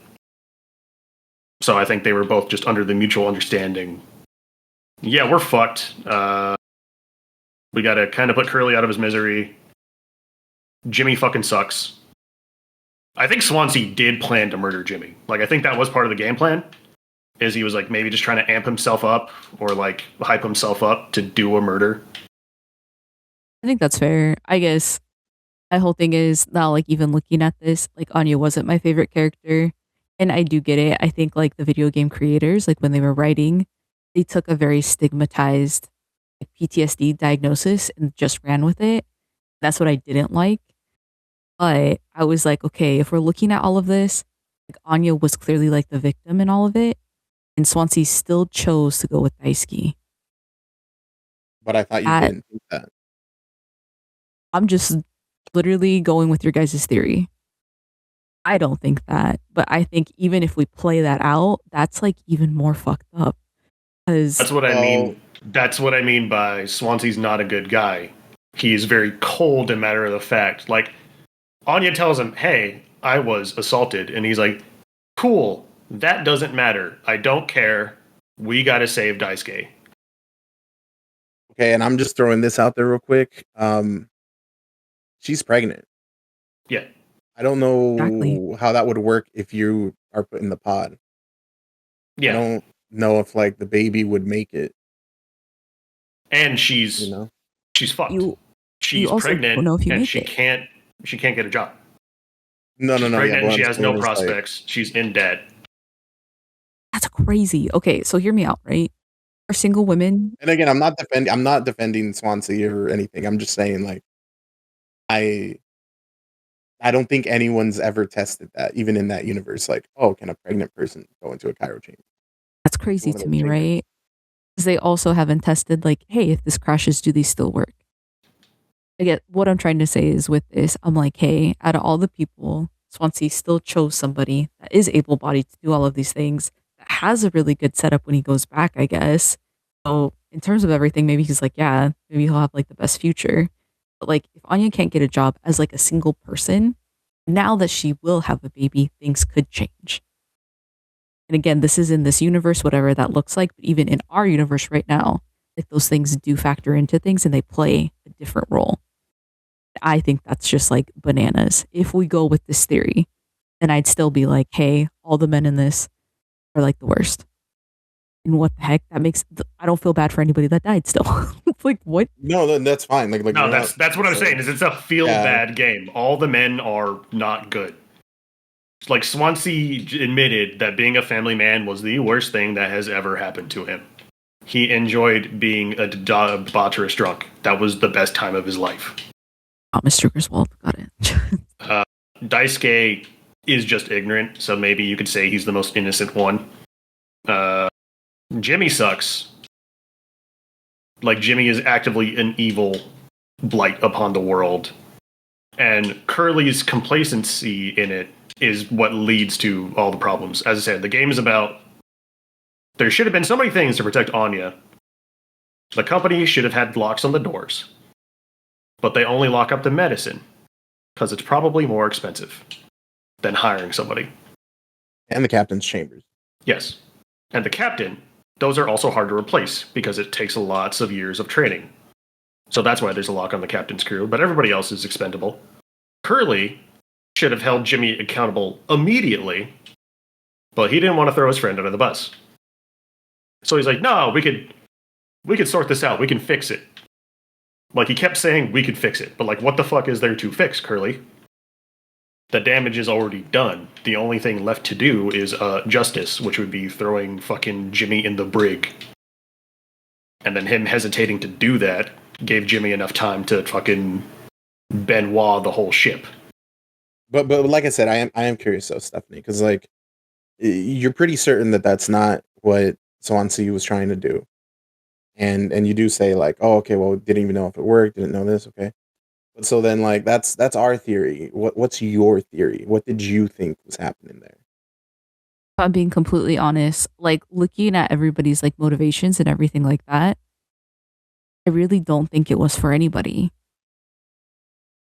So I think they were both just under the mutual understanding. Yeah, we're fucked. We gotta kind of put Curly out of his misery. Jimmy fucking sucks. I think Swansea did plan to murder Jimmy. Like, I think that was part of the game plan. Is he was like maybe just trying to amp himself up or like hype himself up to do a murder. I think that's fair. I guess my whole thing is now, like, even looking at this, like, Anya wasn't my favorite character. And I do get it. I think, like, the video game creators, like, when they were writing, they took a very stigmatized like, PTSD diagnosis and just ran with it. That's what I didn't like. But I was like, okay, if we're looking at all of this, like, Anya was clearly, like, the victim in all of it. And Swansea still chose to go with Daisuke. But I thought you didn't think that. I'm just literally going with your guys' theory. I don't think that, but I think even if we play that out, that's like even more fucked up. Because that's what I mean. That's what I mean by Swansea's not a good guy. He's very cold and matter of the fact. Like, Anya tells him, hey, I was assaulted. And he's like, cool, that doesn't matter. I don't care. We gotta save Daisuke. Okay, and I'm just throwing this out there real quick. She's pregnant. Yeah. I don't know Exactly. how that would work if you are put in the pod. Yeah. I don't know if like the baby would make it. And she's You know, fucked. You She's also pregnant don't know if you and make she it. can't get a job. no, She's yeah. pregnant What and she I'm has saying no is, like, prospects. She's in debt. That's crazy. Okay, so hear me out, right? Are single women? and again, I'm not defending Swansea or anything. I'm just saying, like, I don't think anyone's ever tested that, even in that universe. Like, oh, can a pregnant person go into a Cairo chamber? That's crazy One of to those me, chambers. right? Because they also haven't tested, like, hey, if this crashes, do these still work? I get what I'm trying to say is with this, I'm like, hey, out of all the people, Swansea still chose somebody that is able bodied to do all of these things, that has a really good setup when he goes back, I guess. So, in terms of everything, maybe he's like, yeah, maybe he'll have like the best future. But like, if Anya can't get a job as like a single person, now that she will have a baby, things could change. And again, this is in this universe, whatever that looks like. But even in our universe right now, like those things do factor into things and they play a different role. I think that's just like bananas. If we go with this theory, then I'd still be like, hey, all the men in this are like the worst. And what the heck? That makes, I don't feel bad for anybody that died still. It's like, what? No, that's fine. Like No, we're that's not what I'm saying. Is it's a feel Yeah. bad game. All the men are not good. Like, Swansea admitted that being a family man was the worst thing that has ever happened to him. He enjoyed being a debaucherous drunk. That was the best time of his life. Oh, Mr. Griswold, got it. Daisuke is just ignorant, so maybe you could say he's the most innocent one. Jimmy sucks. Like, Jimmy is actively an evil blight upon the world. And Curly's complacency in it is what leads to all the problems. As I said, the game is about, there should have been so many things to protect Anya. The company should have had locks on the doors. But they only lock up the medicine, because it's probably more expensive than hiring somebody. And the captain's chambers. Yes. And the captain, those are also hard to replace, because it takes lots of years of training. So that's why there's a lock on the captain's crew, but everybody else is expendable. Curly should have held Jimmy accountable immediately, but he didn't want to throw his friend under the bus. So he's like, no, we could sort this out. We can fix it. Like, he kept saying we could fix it, but like, what the fuck is there to fix, Curly? The damage is already done. The only thing left to do is justice, which would be throwing fucking Jimmy in the brig. And then him hesitating to do that gave Jimmy enough time to fucking Benoit the whole ship. But like I said, I am curious though, Stephanie, because like you're pretty certain that that's not what Swansea was trying to do, and you do say like, oh, okay, well, didn't even know if it worked, didn't know this, okay. But so then like that's our theory. What's your theory? What did you think was happening there? If I'm being completely honest, like looking at everybody's like motivations and everything like that, I really don't think it was for anybody.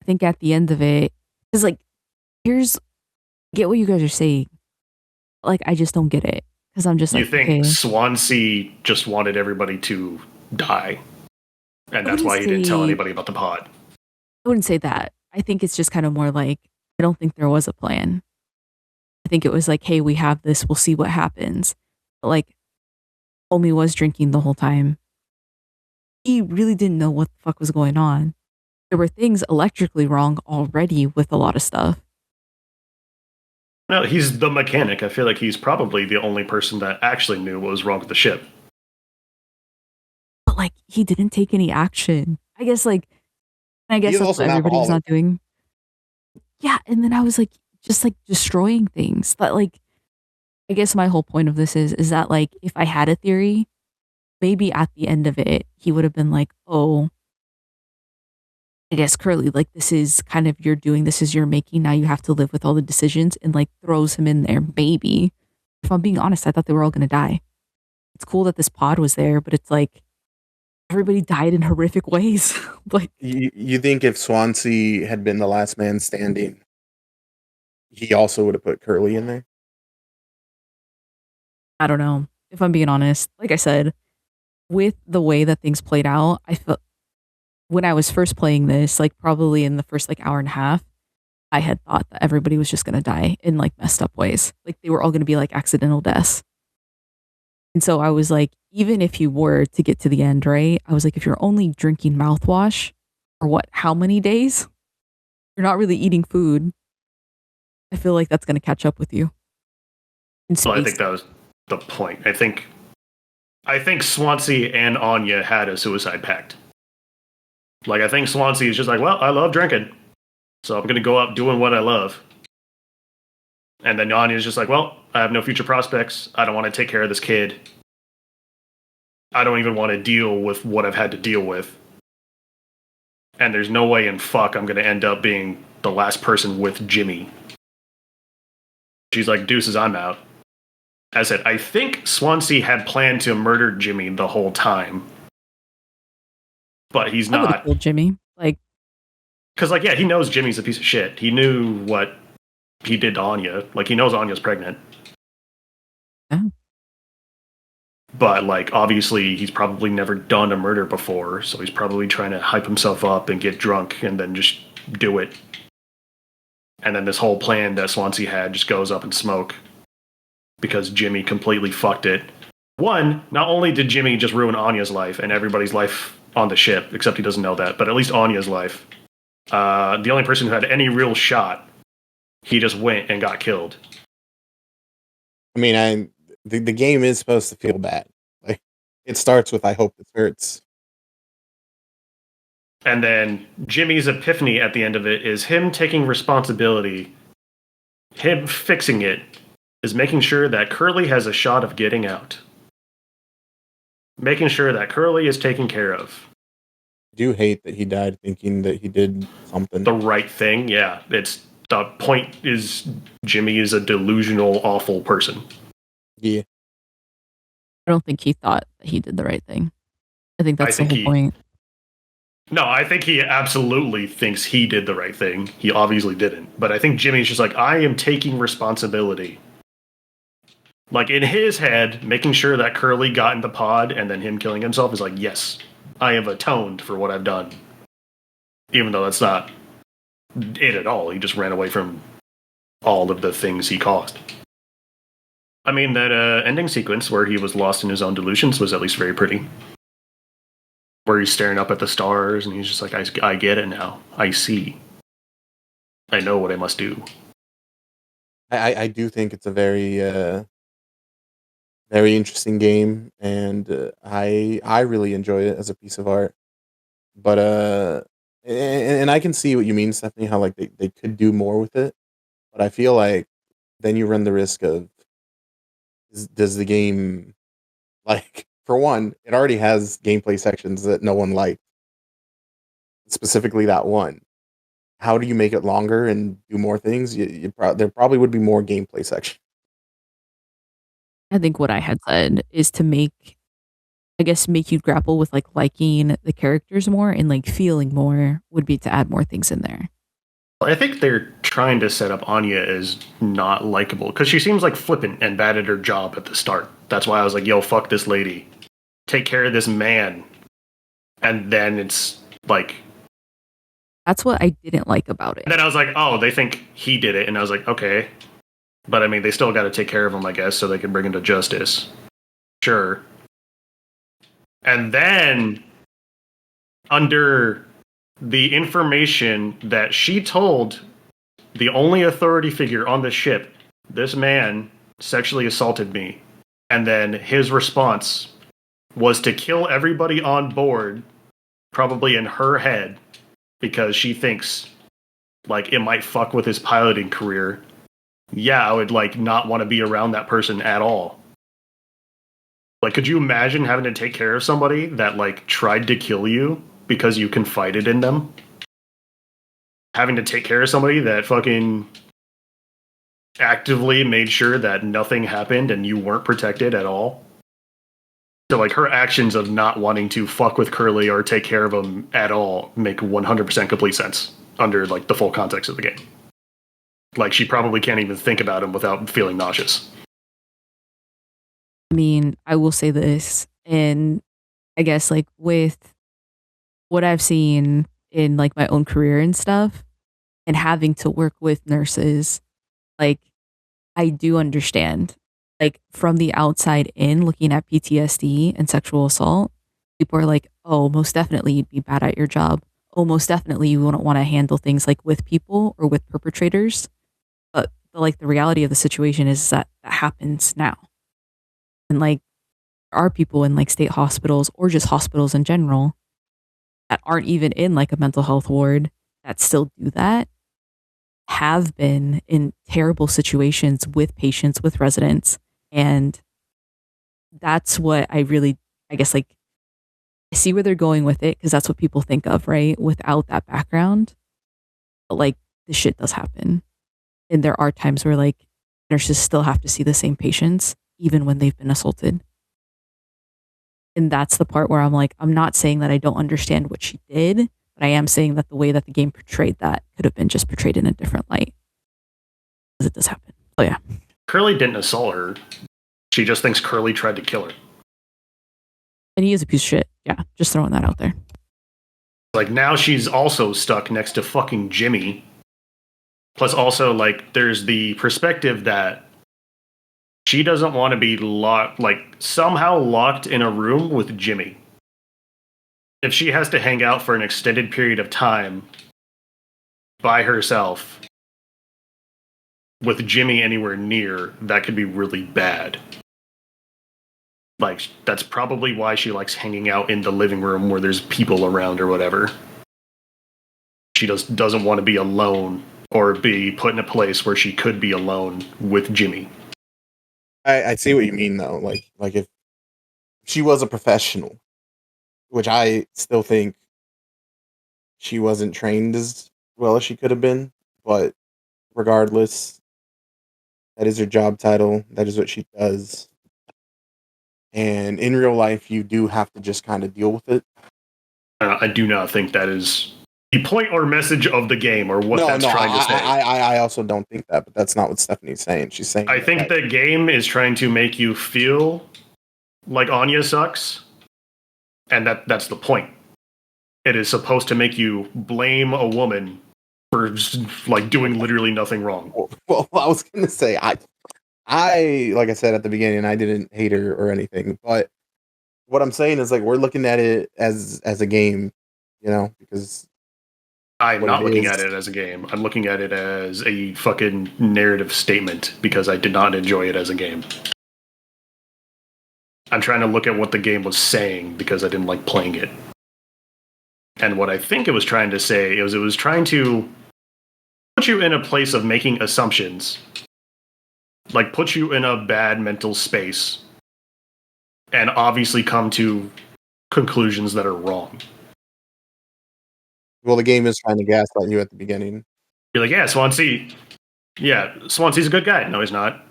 I think at the end of it, because like, get what you guys are saying. Like, I just don't get it. Because I'm just You like, think okay. Swansea just wanted everybody to die, and that's why he didn't tell anybody about the pod? I wouldn't say that. I think it's just kind of more like, I don't think there was a plan. I think it was like, hey, we have this, we'll see what happens. But like, homie was drinking the whole time. He really didn't know what the fuck was going on. There were things electrically wrong already with a lot of stuff. No, he's the mechanic. I feel like he's probably the only person that actually knew what was wrong with the ship. But like, he didn't take any action. I guess He's that's also what an everybody's alcoholic. not doing. Yeah, and then I was like, just like destroying things. But like, I guess my whole point of this is that like, if I had a theory, maybe at the end of it, he would have been like, oh, I guess Curly, like this is kind of your doing, this is your making, now you have to live with all the decisions, and like throws him in there. Maybe. If I'm being honest, I thought they were all gonna die. It's cool that this pod was there, but it's like, everybody died in horrific ways. Like, You think if Swansea had been the last man standing, he also would have put Curly in there? I don't know. If I'm being honest, like I said, with the way that things played out, I felt when I was first playing this, like probably in the first like hour and a half, I had thought that everybody was just gonna die in like messed up ways. Like they were all gonna be like accidental deaths. And so I was like, even if you were to get to the end, right? I was like, if you're only drinking mouthwash for what, how many days? You're not really eating food. I feel like that's gonna catch up with you. In Well, I space. think that was the point. I think Swansea and Anya had a suicide pact. Like, I think Swansea is just like, well, I love drinking, so I'm gonna go up doing what I love. And then Anya's just like, well, I have no future prospects. I don't want to take care of this kid. I don't even want to deal with what I've had to deal with. And there's no way in fuck I'm gonna end up being the last person with Jimmy. She's like, deuces, I'm out. As I said, I think Swansea had planned to murder Jimmy the whole time. But he's I would have not. killed Jimmy. Like, Because, like, yeah, he knows Jimmy's a piece of shit. He knew what he did to Anya. Like, he knows Anya's pregnant. yeah. But, like, obviously, he's probably never done a murder before. So he's probably trying to hype himself up and get drunk and then just do it. And then this whole plan that Swansea had just goes up in smoke. Because Jimmy completely fucked it. One, not only did Jimmy just ruin Anya's life and everybody's life on the ship, except he doesn't know that, but at least Anya's life. The only person who had any real shot, he just went and got killed. I mean, the game is supposed to feel bad. Like it starts with "I hope this hurts." And then Jimmy's epiphany at the end of it is him taking responsibility, him fixing it, is making sure that Curly has a shot of getting out. Making sure that Curly is taken care of. I do hate that he died thinking that he did something. The right thing, yeah. It's the point is Jimmy is a delusional, awful person. Yeah. I don't think he thought that he did the right thing. I think that's the whole point. No, I think he absolutely thinks he did the right thing. He obviously didn't. But I think Jimmy's just like, I am taking responsibility. Like, in his head, making sure that Curly got in the pod and then him killing himself is like, yes, I have atoned for what I've done. Even though that's not it at all. He just ran away from all of the things he caused. I mean, that ending sequence where he was lost in his own delusions was at least very pretty. Where he's staring up at the stars and he's just like, I get it now. I see. I know what I must do. I do think it's a very very interesting game, and I really enjoy it as a piece of art. But and I can see what you mean, Stephanie. How like they could do more with it, but I feel like then you run the risk of does the game like for one, it already has gameplay sections that no one liked, specifically that one. How do you make it longer and do more things? There probably would be more gameplay sections. I think what I had said is to make, I guess, make you grapple with like liking the characters more and like feeling more would be to add more things in there. I think they're trying to set up Anya as not likable because she seems like flippant and bad at her job at the start. That's why I was like, yo, fuck this lady. Take care of this man. And then it's like... That's what I didn't like about it. And then I was like, oh, they think he did it. And I was like, okay. But I mean, they still got to take care of him, I guess, so they can bring him to justice. Sure. And then, under the information that she told the only authority figure on the ship, this man sexually assaulted me. And then his response was to kill everybody on board, probably in her head, because she thinks, like, it might fuck with his piloting career. Yeah, I would, like, not want to be around that person at all. Like, could you imagine having to take care of somebody that, like, tried to kill you because you confided in them? Having to take care of somebody that fucking actively made sure that nothing happened and you weren't protected at all? So like her actions of not wanting to fuck with Curly or take care of him at all make 100% complete sense under like the full context of the game. Like she probably can't even think about him without feeling nauseous. I mean, I will say this, and I guess like with what I've seen in like my own career and stuff, and having to work with nurses, like I do understand. Like from the outside in, looking at PTSD and sexual assault, people are like, "Oh, most definitely you'd be bad at your job. Oh, most definitely you wouldn't want to handle things like with people or with perpetrators." But like the reality of the situation is that that happens now, and like there are people in like state hospitals or just hospitals in general that aren't even in like a mental health ward that still do that, have been in terrible situations with patients, with residents. And that's what I really, I guess, like, I see where they're going with it because that's what people think of, right? Without that background. But like, this shit does happen. And there are times where like nurses still have to see the same patients, even when they've been assaulted. And that's the part where I'm like, I'm not saying that I don't understand what she did, but I am saying that the way that the game portrayed that could have been just portrayed in a different light. Because it does happen. Oh, yeah. Curly didn't assault her. She just thinks Curly tried to kill her. And he is a piece of shit. Yeah, just throwing that out there. Like now she's also stuck next to fucking Jimmy. Plus also like there's the perspective that she doesn't want to be locked, like somehow locked in a room with Jimmy. If she has to hang out for an extended period of time by herself with Jimmy anywhere near, that could be really bad. Like that's probably why she likes hanging out in the living room where there's people around or whatever. She just doesn't want to be alone or be put in a place where she could be alone with Jimmy. I see what you mean though. Like if she was a professional, which I still think she wasn't trained as well as she could have been, but regardless, that is her job title. That is what she does. And in real life, you do have to just kind of deal with it. I do not think that is the point or message of the game or what that's trying to say. I also don't think that, but that's not what Stephanie's saying. She's saying I think the game is trying to make you feel like Anya sucks, and that's the point. It is supposed to make you blame a woman for like doing literally nothing wrong. Well, I was gonna say I like I said at the beginning, I didn't hate her or anything, but what I'm saying is like we're looking at it as a game, you know, because I'm not looking at it as a game. I'm looking at it as a fucking narrative statement because I did not enjoy it as a game. I'm trying to look at what the game was saying because I didn't like playing it. And what I think it was trying to say is it was trying to put you in a place of making assumptions. Like put you in a bad mental space and obviously come to conclusions that are wrong. well, the game is trying to gaslight you at the beginning. You're like, yeah, Swansea. Yeah, Swansea's a good guy. No, he's not.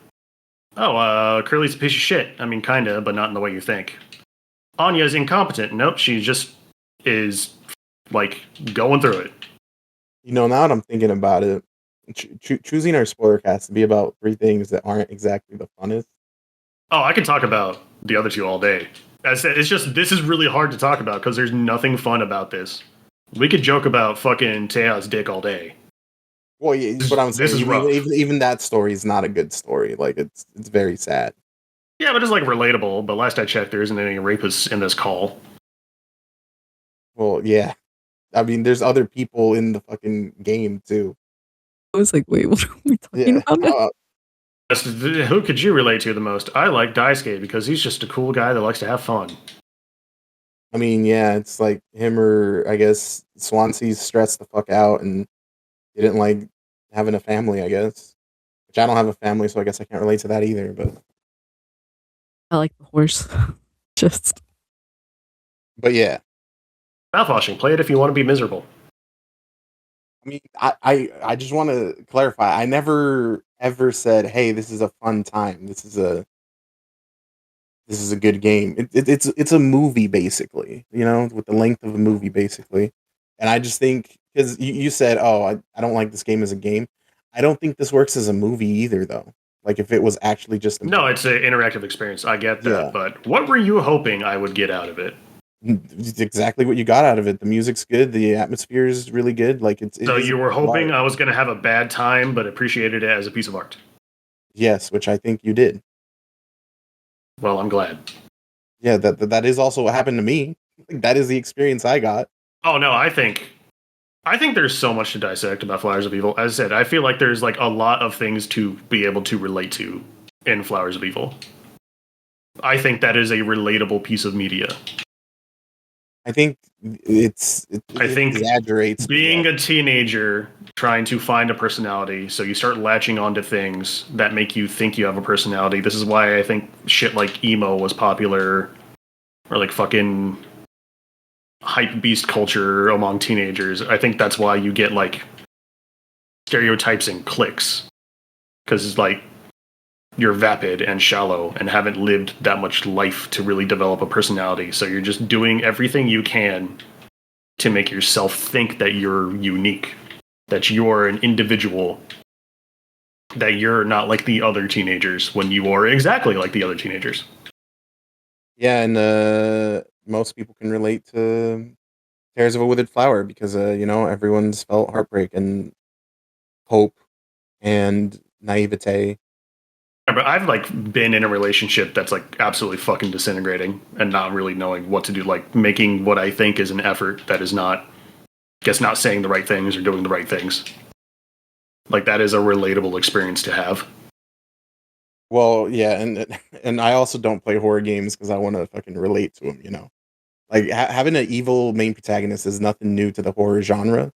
Oh, Curly's a piece of shit. I mean, kinda, but not in the way you think. Anya's incompetent. Nope, she just is, like, going through it. You know, now that I'm thinking about it, choosing our spoiler cast to be about 3 things that aren't exactly the funnest. Oh, I can talk about the other 2 all day. As I said, it's just, this is really hard to talk about because there's nothing fun about this. We could joke about fucking Tea's dick all day. Well, yeah, but I'm saying This is rough. even that story is not a good story. Like it's very sad. Yeah, but it's like relatable. But last I checked, there isn't any rapists in this call. Well, yeah. I mean, there's other people in the fucking game too. I was like, wait, what are we talking about? Who could you relate to the most? I like Daisuke because he's just a cool guy that likes to have fun. I mean, yeah, it's like him or I guess Swansea's stressed the fuck out and didn't like having a family, I guess. Which I don't have a family, so I guess I can't relate to that either. But I like the horse. but yeah. Mouthwashing, play it if you want to be miserable. I mean, I just want to clarify. I never ever said, "Hey, this is a fun time. This is a this is a good game. It's a movie basically, with the length of a movie basically. And I just think because you said, oh, I don't like this game as a game. I don't think this works as a movie either, though. Like if it was actually just a No, movie. it's an interactive experience. I get that, Yeah. but what were you hoping I would get out of it? It's exactly what you got out of it. The music's good. The atmosphere is really good. Like it So is you were a piece of hoping art. I was going to have a bad time, but appreciated it as a piece of art. Yes, which I think you did. Well, I'm glad. Yeah, that is also what happened to me. Like, that is the experience I got. Oh no, I think there's so much to dissect about Flowers of Evil. As I said, I feel like there's like a lot of things to be able to relate to in Flowers of Evil. I think that is a relatable piece of media. I think it I think exaggerates being a teenager trying to find a personality, so you start latching onto things that make you think you have a personality. This is why I think shit like emo was popular, or like fucking hype beast culture among teenagers. I think that's why you get like stereotypes and cliques, because like you're vapid and shallow and haven't lived that much life to really develop a personality. So you're just doing everything you can to make yourself think that you're unique, that you're an individual, that you're not like the other teenagers when you are exactly like the other teenagers. Yeah, and most people can relate to Tears of a Withered Flower because everyone's felt heartbreak and hope and naivete. But I've like been in a relationship that's like absolutely fucking disintegrating and not really knowing what to do, like making what I think is an effort that is not saying the right things or doing the right things. Like that is a relatable experience to have. Well, yeah, and I also don't play horror games because I want to fucking relate to them. Like having an evil main protagonist is nothing new to the horror genre.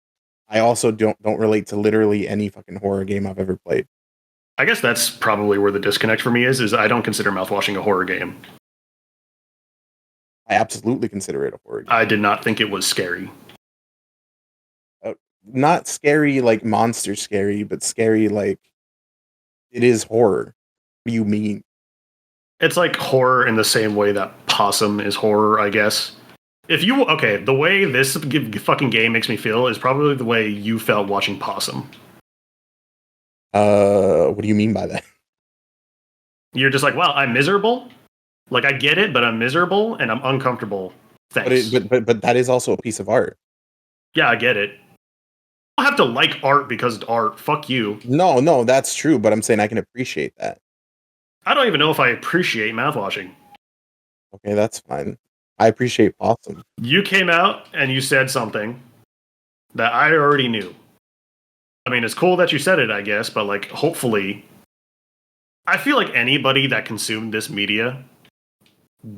I also don't relate to literally any fucking horror game I've ever played. I guess that's probably where the disconnect for me is I don't consider Mouthwashing a horror game. I absolutely consider it a horror game. I did not think it was scary. Not scary like monster scary, but scary like it is horror. What do you mean? It's like horror in the same way that Possum is horror, I guess. The way this fucking game makes me feel is probably the way you felt watching Possum. What do you mean by that? You're just like, well, I'm miserable. Like I get it, but I'm miserable and I'm uncomfortable. Thanks. But that is also a piece of art. Yeah, I get it. I don't have to like art because it's art. Fuck you. No, that's true, but I'm saying I can appreciate that. I don't even know if I appreciate Mouthwashing. Okay, that's fine. I appreciate Possum. You came out and you said something that I already knew. I mean, it's cool that you said it, I guess, but like, hopefully, I feel like anybody that consumed this media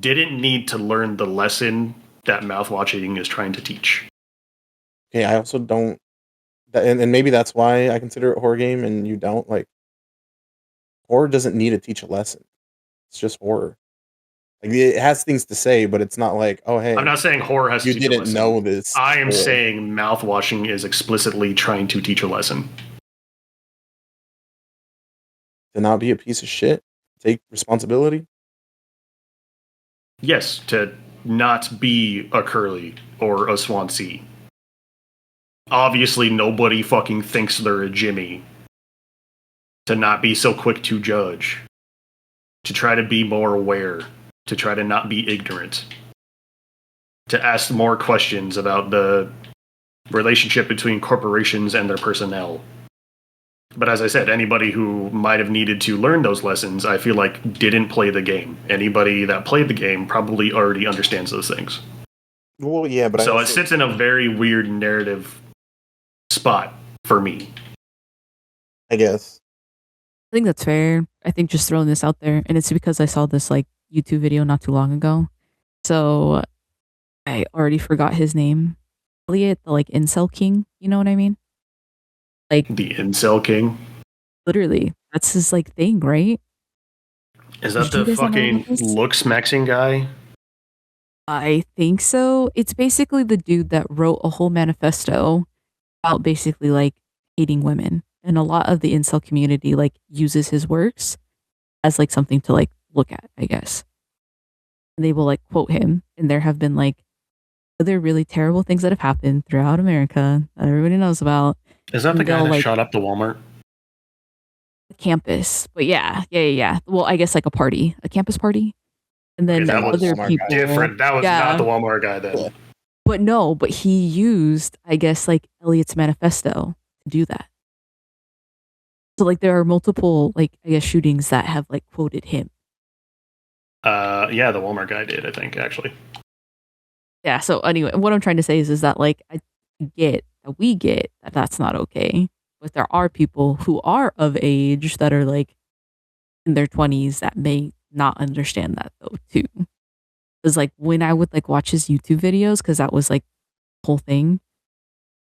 didn't need to learn the lesson that Mouthwashing is trying to teach. Okay, I also don't, and maybe that's why I consider it a horror game, and you don't. Like, horror doesn't need to teach a lesson. It's just horror. Like it has things to say, but it's not like, oh hey, I'm not saying horror has to you teach a didn't lesson. know this. I am saying Mouthwashing is explicitly trying to teach a lesson. To not be a piece of shit, take responsibility. Yes, to not be a Curly or a Swansea. Obviously, nobody fucking thinks they're a Jimmy. To not be so quick to judge. To try to be more aware. To try to not be ignorant. To ask more questions about the relationship between corporations and their personnel. But as I said, anybody who might have needed to learn those lessons, I feel like didn't play the game. Anybody that played the game probably already understands those things. Well, yeah, but So it sits in a very weird narrative spot for me. I guess. I think that's fair. I think just throwing this out there, and it's because I saw this like YouTube video not too long ago. So I already forgot his name. Elliot, the like incel king, you know what I mean? Like The Incel King? literally, that's his like thing, right? Is that Did you the guys not know fucking about this? looks maxing guy? I think so. It's basically the dude that wrote a whole manifesto about basically like hating women. And a lot of the incel community like uses his works as like something to like look at, I guess. and they will like quote him. And there have been like other really terrible things that have happened throughout America that everybody knows about. Is that the And guy they'll, that like, shot up the Walmart? campus. But yeah. Well, I guess like a campus party. And then Okay, that was other Walmart guy. people. different. That was not the Yeah. Walmart guy then. Yeah. But no, but he used, I guess, like Elliot's manifesto to do that. So like there are multiple like I guess shootings that have like quoted him. Yeah, the Walmart guy did, I think, actually. Yeah. So anyway, what I'm trying to say is that like we get that that's not okay, but there are people who are of age that are like in their 20s that may not understand that though too. Because like when I would like watch his YouTube videos, because that was like the whole thing,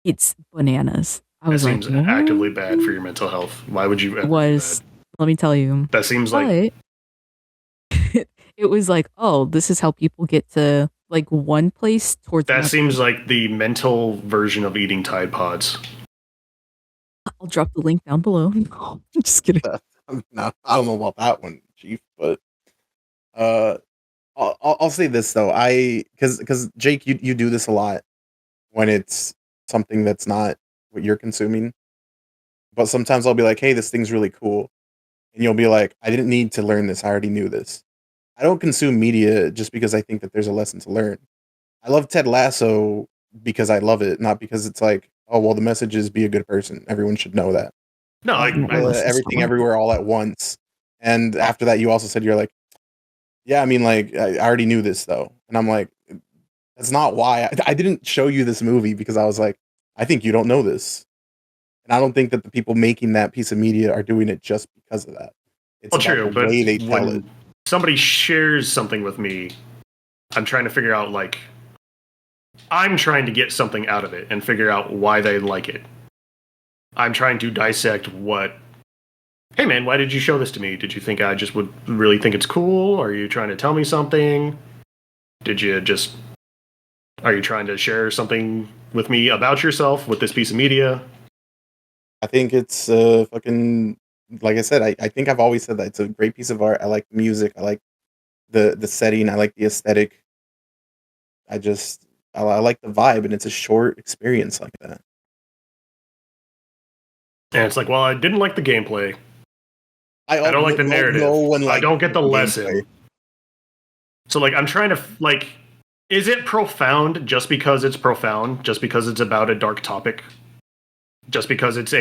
it's bananas. I That was like, seems what? actively bad for your mental health. Why would you ever do that? Let me tell you. That seems like It was like, oh, this is how people get to like one place towards that another. seems like the mental version of eating Tide Pods. I'll drop the link down below. Just kidding. No, I don't know about that one, Chief, but I'll say this though. Because Jake, you do this a lot when it's something that's not what you're consuming. But sometimes I'll be like, hey, this thing's really cool. And you'll be like, I didn't need to learn this. I already knew this. I don't consume media just because I think that there's a lesson to learn. I love Ted Lasso because I love it, not because it's like, oh, well, the message is be a good person. Everyone should know that. No, Everything everywhere all at once. And after that, you also said you're like, yeah, I mean, like, I already knew this though. And I'm like, that's not why. I didn't show you this movie because I was like, I think you don't know this. And I don't think that the people making that piece of media are doing it just because of that. It's well, about true, the but way they tell it. when somebody shares something with me, I'm trying to figure out like I'm trying to get something out of it and figure out why they like it. I'm trying to dissect what. Hey man, why did you show this to me? Did you think I just would really think it's cool? Are you trying to tell me something? Are you trying to share something with me about yourself with this piece of media? I think it's fucking, like I said, I think I've always said that it's a great piece of art. I like the music. I like the setting. I like the aesthetic. I like the vibe, and it's a short experience like that. And it's like, well, I didn't like the gameplay. I don't like the narrative. No one I don't get the gameplay. lesson. So like I'm trying to like is it profound just because it's profound? Just because it's about a dark topic? Just because it's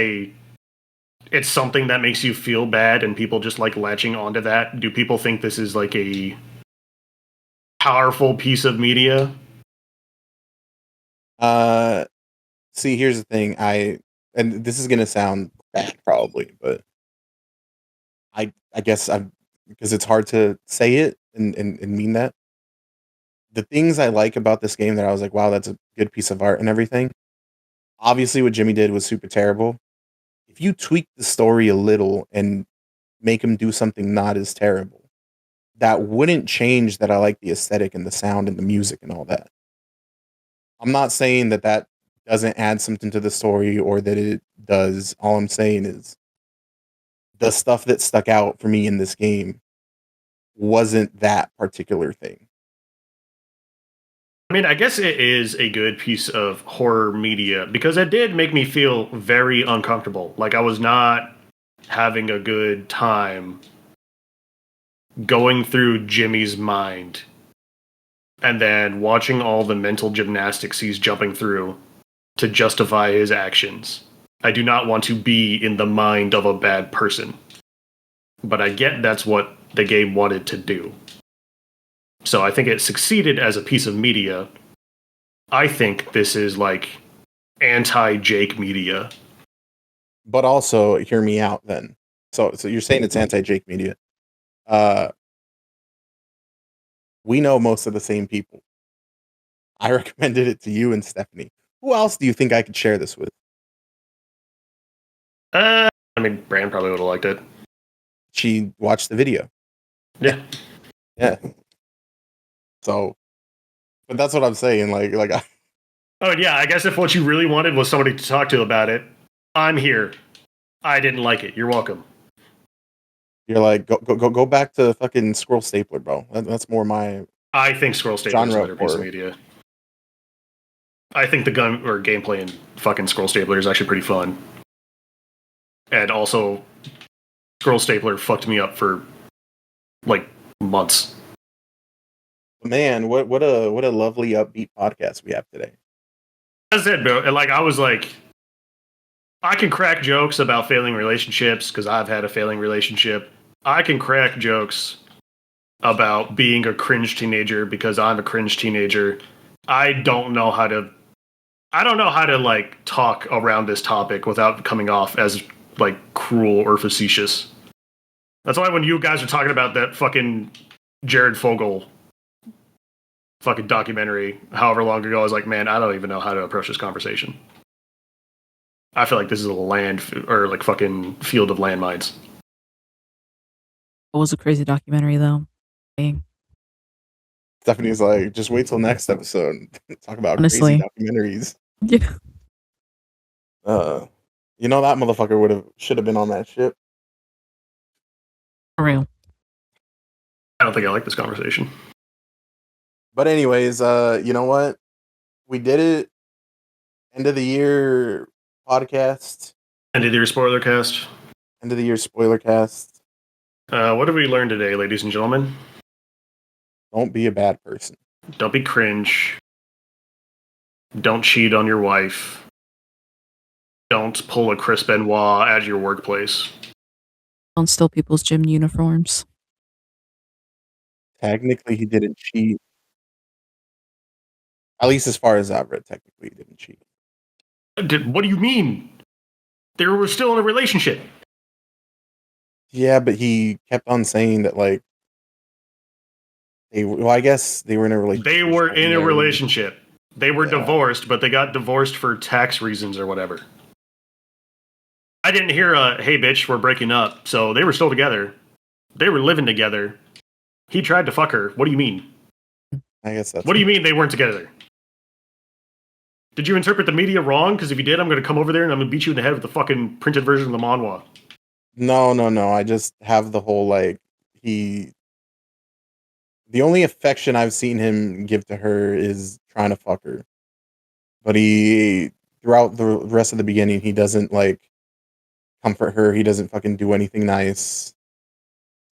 something that makes you feel bad and people just like latching onto that? Do people think this is like a powerful piece of media? See, here's the thing. And this is gonna sound bad probably, but I guess because it's hard to say it and mean that. The things I like about this game that I was like, wow, that's a good piece of art and everything. Obviously, what Jimmy did was super terrible. If you tweak the story a little and make him do something not as terrible, that wouldn't change that I like the aesthetic and the sound and the music and all that. I'm not saying that doesn't add something to the story or that it does. All I'm saying is the stuff that stuck out for me in this game wasn't that particular thing. I mean, I guess it is a good piece of horror media because it did make me feel very uncomfortable. Like I was not having a good time going through Jimmy's mind and then watching all the mental gymnastics he's jumping through to justify his actions. I do not want to be in the mind of a bad person. But I get that's what the game wanted to do. So I think it succeeded as a piece of media. I think this is like anti-Jake media. But also, hear me out then. So you're saying it's anti-Jake media. We know most of the same people. I recommended it to you and Stephanie. Who else do you think I could share this with? I mean, Brand probably would have liked it. She watched the video. Yeah. Yeah. So, but that's what I'm saying. Like. Oh yeah, I guess if what you really wanted was somebody to talk to about it, I'm here. I didn't like it. You're welcome. You're like, go back to fucking Scroll Stapler, bro. That's more my I think Scroll Stapler is a Genre better piece of horror. media. I think the gun or gameplay in fucking Scroll Stapler is actually pretty fun. And also, Scroll Stapler fucked me up for like months. Man, what a lovely upbeat podcast we have today. That's it, bro. And like I was like, I can crack jokes about failing relationships because I've had a failing relationship. I can crack jokes about being a cringe teenager because I'm a cringe teenager. I don't know how to like talk around this topic without coming off as like cruel or facetious. That's why when you guys are talking about that fucking Jared Fogle fucking documentary however long ago, I was like, man, I don't even know how to approach this conversation. I feel like this is a land or like fucking field of landmines. It was a crazy documentary, though. Stephanie's like, just wait till next episode. Talk about Honestly. crazy documentaries. Yeah. You know that motherfucker should have been on that ship. For real. I don't think I like this conversation. But anyways, you know what? We did it. End of the year podcast. End of the year spoiler cast. End of the year spoiler cast. What have we learned today, ladies and gentlemen? Don't be a bad person. Don't be cringe. Don't cheat on your wife. Don't pull a Chris Benoit at your workplace. Don't steal people's gym uniforms. Technically, he didn't cheat. At least as far as I've read, technically he didn't cheat. What do you mean? They were still in a relationship. Yeah, but he kept on saying that, like, I guess they were in a relationship. They were in a relationship. They were Yeah. divorced, but they got divorced for tax reasons or whatever. I didn't hear hey bitch, we're breaking up. So they were still together. They were living together. He tried to fuck her. What do you mean? I guess that's. What do you mean they weren't together? Did you interpret the media wrong? Because if you did, I'm going to come over there and I'm going to beat you in the head with the fucking printed version of the manhwa. No. I just have the whole, like, the only affection I've seen him give to her is trying to fuck her. But throughout the rest of the beginning, he doesn't, like, comfort her. He doesn't fucking do anything nice.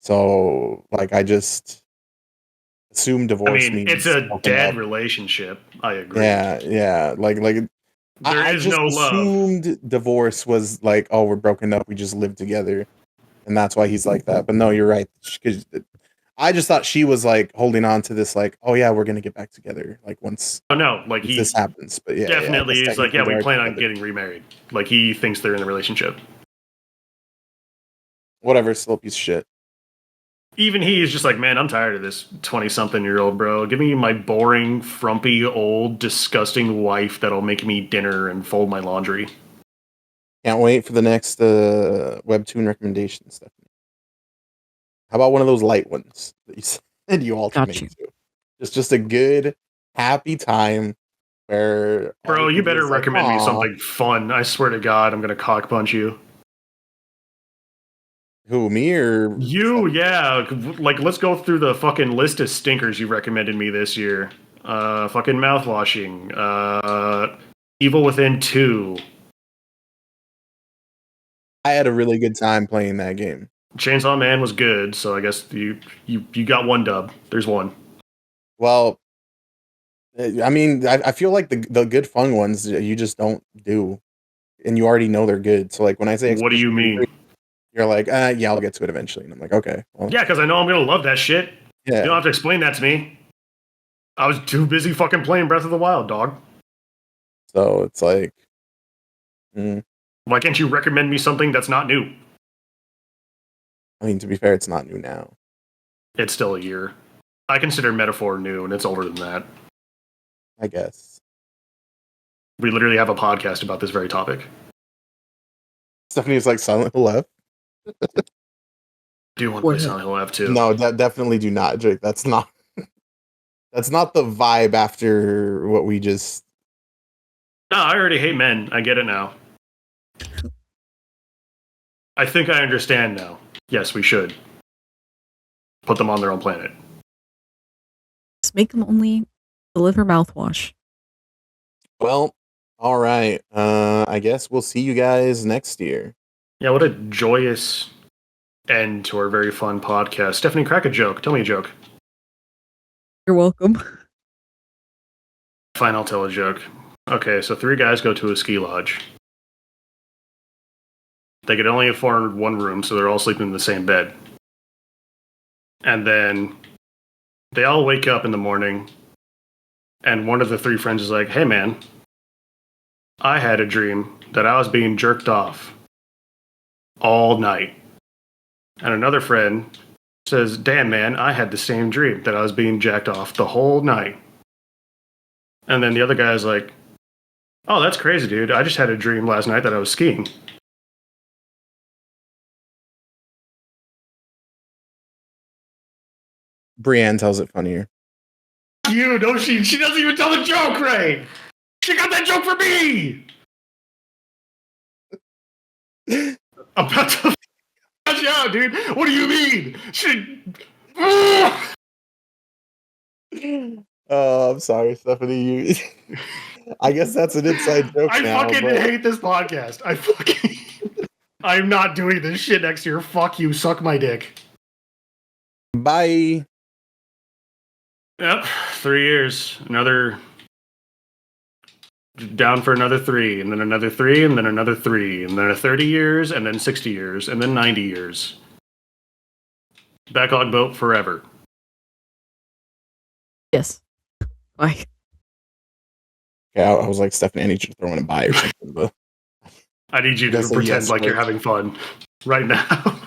So, like, I just assume divorce I mean, means it's a broken dead up. relationship. I agree. Yeah. Like, I is just no love. assumed divorce was like, oh, we're broken up. We just live together. And that's why he's like that. But no, you're right. 'Cause I just thought she was like holding on to this, like, oh yeah, we're gonna get back together. Like once Oh no, like he this happens. But yeah, definitely I guess is like, yeah, technically we they plan are on together. getting remarried. Like he thinks they're in a relationship. Whatever, still a piece of shit. Even he is just like, man, I'm tired of this 20-something-year-old bro. Give me my boring, frumpy, old, disgusting wife that'll make me dinner and fold my laundry. Can't wait for the next webtoon recommendation stuff. How about one of those light ones that you said you alternate you. to? Just a good, happy time where Bro, you everything better is like, recommend me "Aw." something fun. I swear to God, I'm gonna cock punch you. Who, me or You, yeah. Like, let's go through the fucking list of stinkers you recommended me this year. Fucking Mouthwashing. Evil Within 2. I had a really good time playing that game. Chainsaw Man was good, so I guess you got one dub. There's one. Well, I mean, I feel like the good fun ones you just don't do, and you already know they're good. So like when I say What do you Expedition mean? 33, you're like, yeah, I'll get to it eventually, and I'm like, okay, well, Yeah, because I know I'm gonna love that shit. You don't yeah. have to explain that to me. I was too busy fucking playing Breath of the Wild, dog. So it's like, Why can't you recommend me something that's not new? I mean, to be fair, it's not new now. It's still a year. I consider Metaphor new, and it's older than that. I guess. We literally have a podcast about this very topic. Stephanie was like Silent Hill left. Do you want to play Silent Hill F2? No, definitely do not, Jake. That's not. That's not the vibe after what we just. No, I already hate men. I get it now. I think I understand now. Yes, we should put them on their own planet. Just make them only deliver mouthwash. Well, all right. I guess we'll see you guys next year. Yeah, what a joyous end to our very fun podcast. Stephanie, crack a joke. Tell me a joke. You're welcome. Fine, I'll tell a joke. Okay, so 3 guys go to a ski lodge. They could only afford one room, so they're all sleeping in the same bed. And then they all wake up in the morning, and one of the 3 friends is like, "Hey man, I had a dream that I was being jerked off all night." And another friend says, "Damn man, I had the same dream that I was being jacked off the whole night." And then the other guy's like, "Oh, that's crazy, dude. I just had a dream last night that I was skiing." Brienne tells it funnier. You, no, she doesn't even tell the joke right. She got that joke for me. About to catch you out, dude. What do you mean? Oh, I'm sorry, Stephanie. I guess that's an inside joke I now. fucking hate this podcast. I'm not doing this shit next year. Fuck you. Suck my dick. Bye. Yep. 3 years. Another. Down for another 3, and then another 3, and then another 3, and then 30 years, and then 60 years, and then 90 years. Backlog boat forever. Yes. Bye. Yeah, I was like, Stephanie, I need you to throw in a bye or something. But I need you to Guess a pretend yes, like you're please. having fun right now.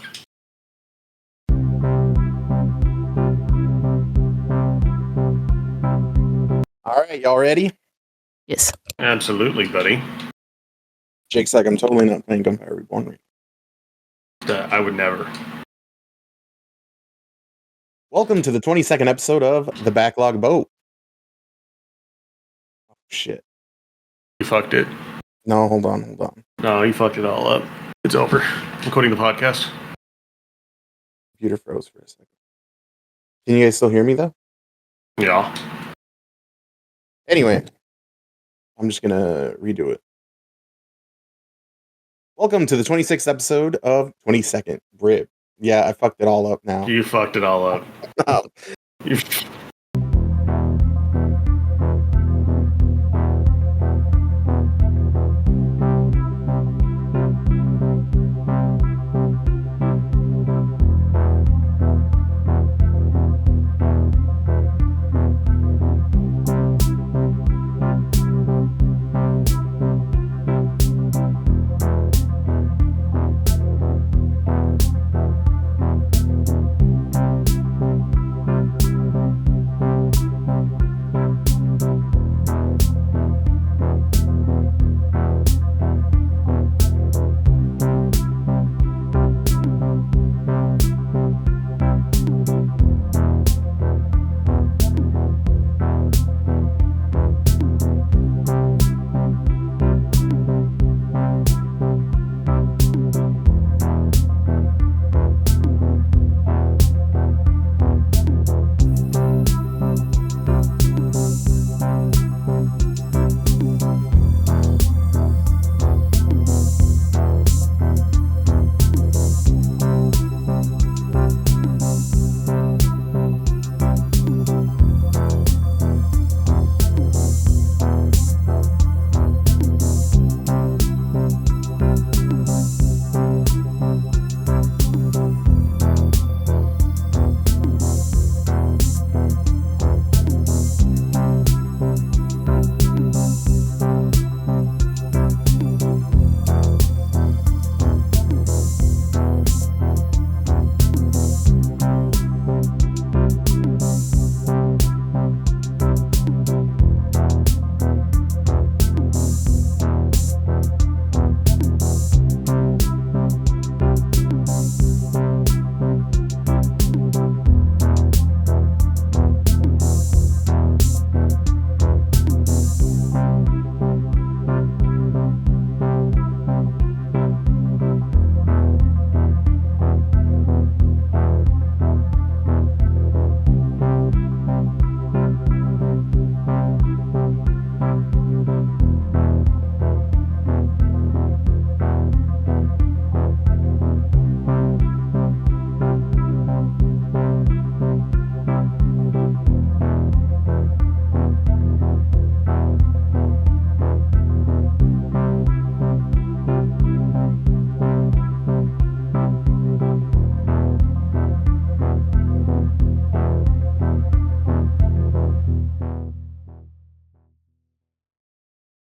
all right, y'all ready? Yes. Absolutely, buddy. Jake's like, I'm totally not playing Vampire Reborn. I would never. Welcome to the 22nd episode of The Backlog Boat. Oh, shit. You fucked it. No, hold on. No, you fucked it all up. It's over. I'm quitting the podcast. Computer froze for a second. Can you guys still hear me, though? Yeah. Anyway, I'm just going to redo it. Welcome to the 26th episode of 22nd Brib. Yeah, I fucked it all up now. You fucked it all up. You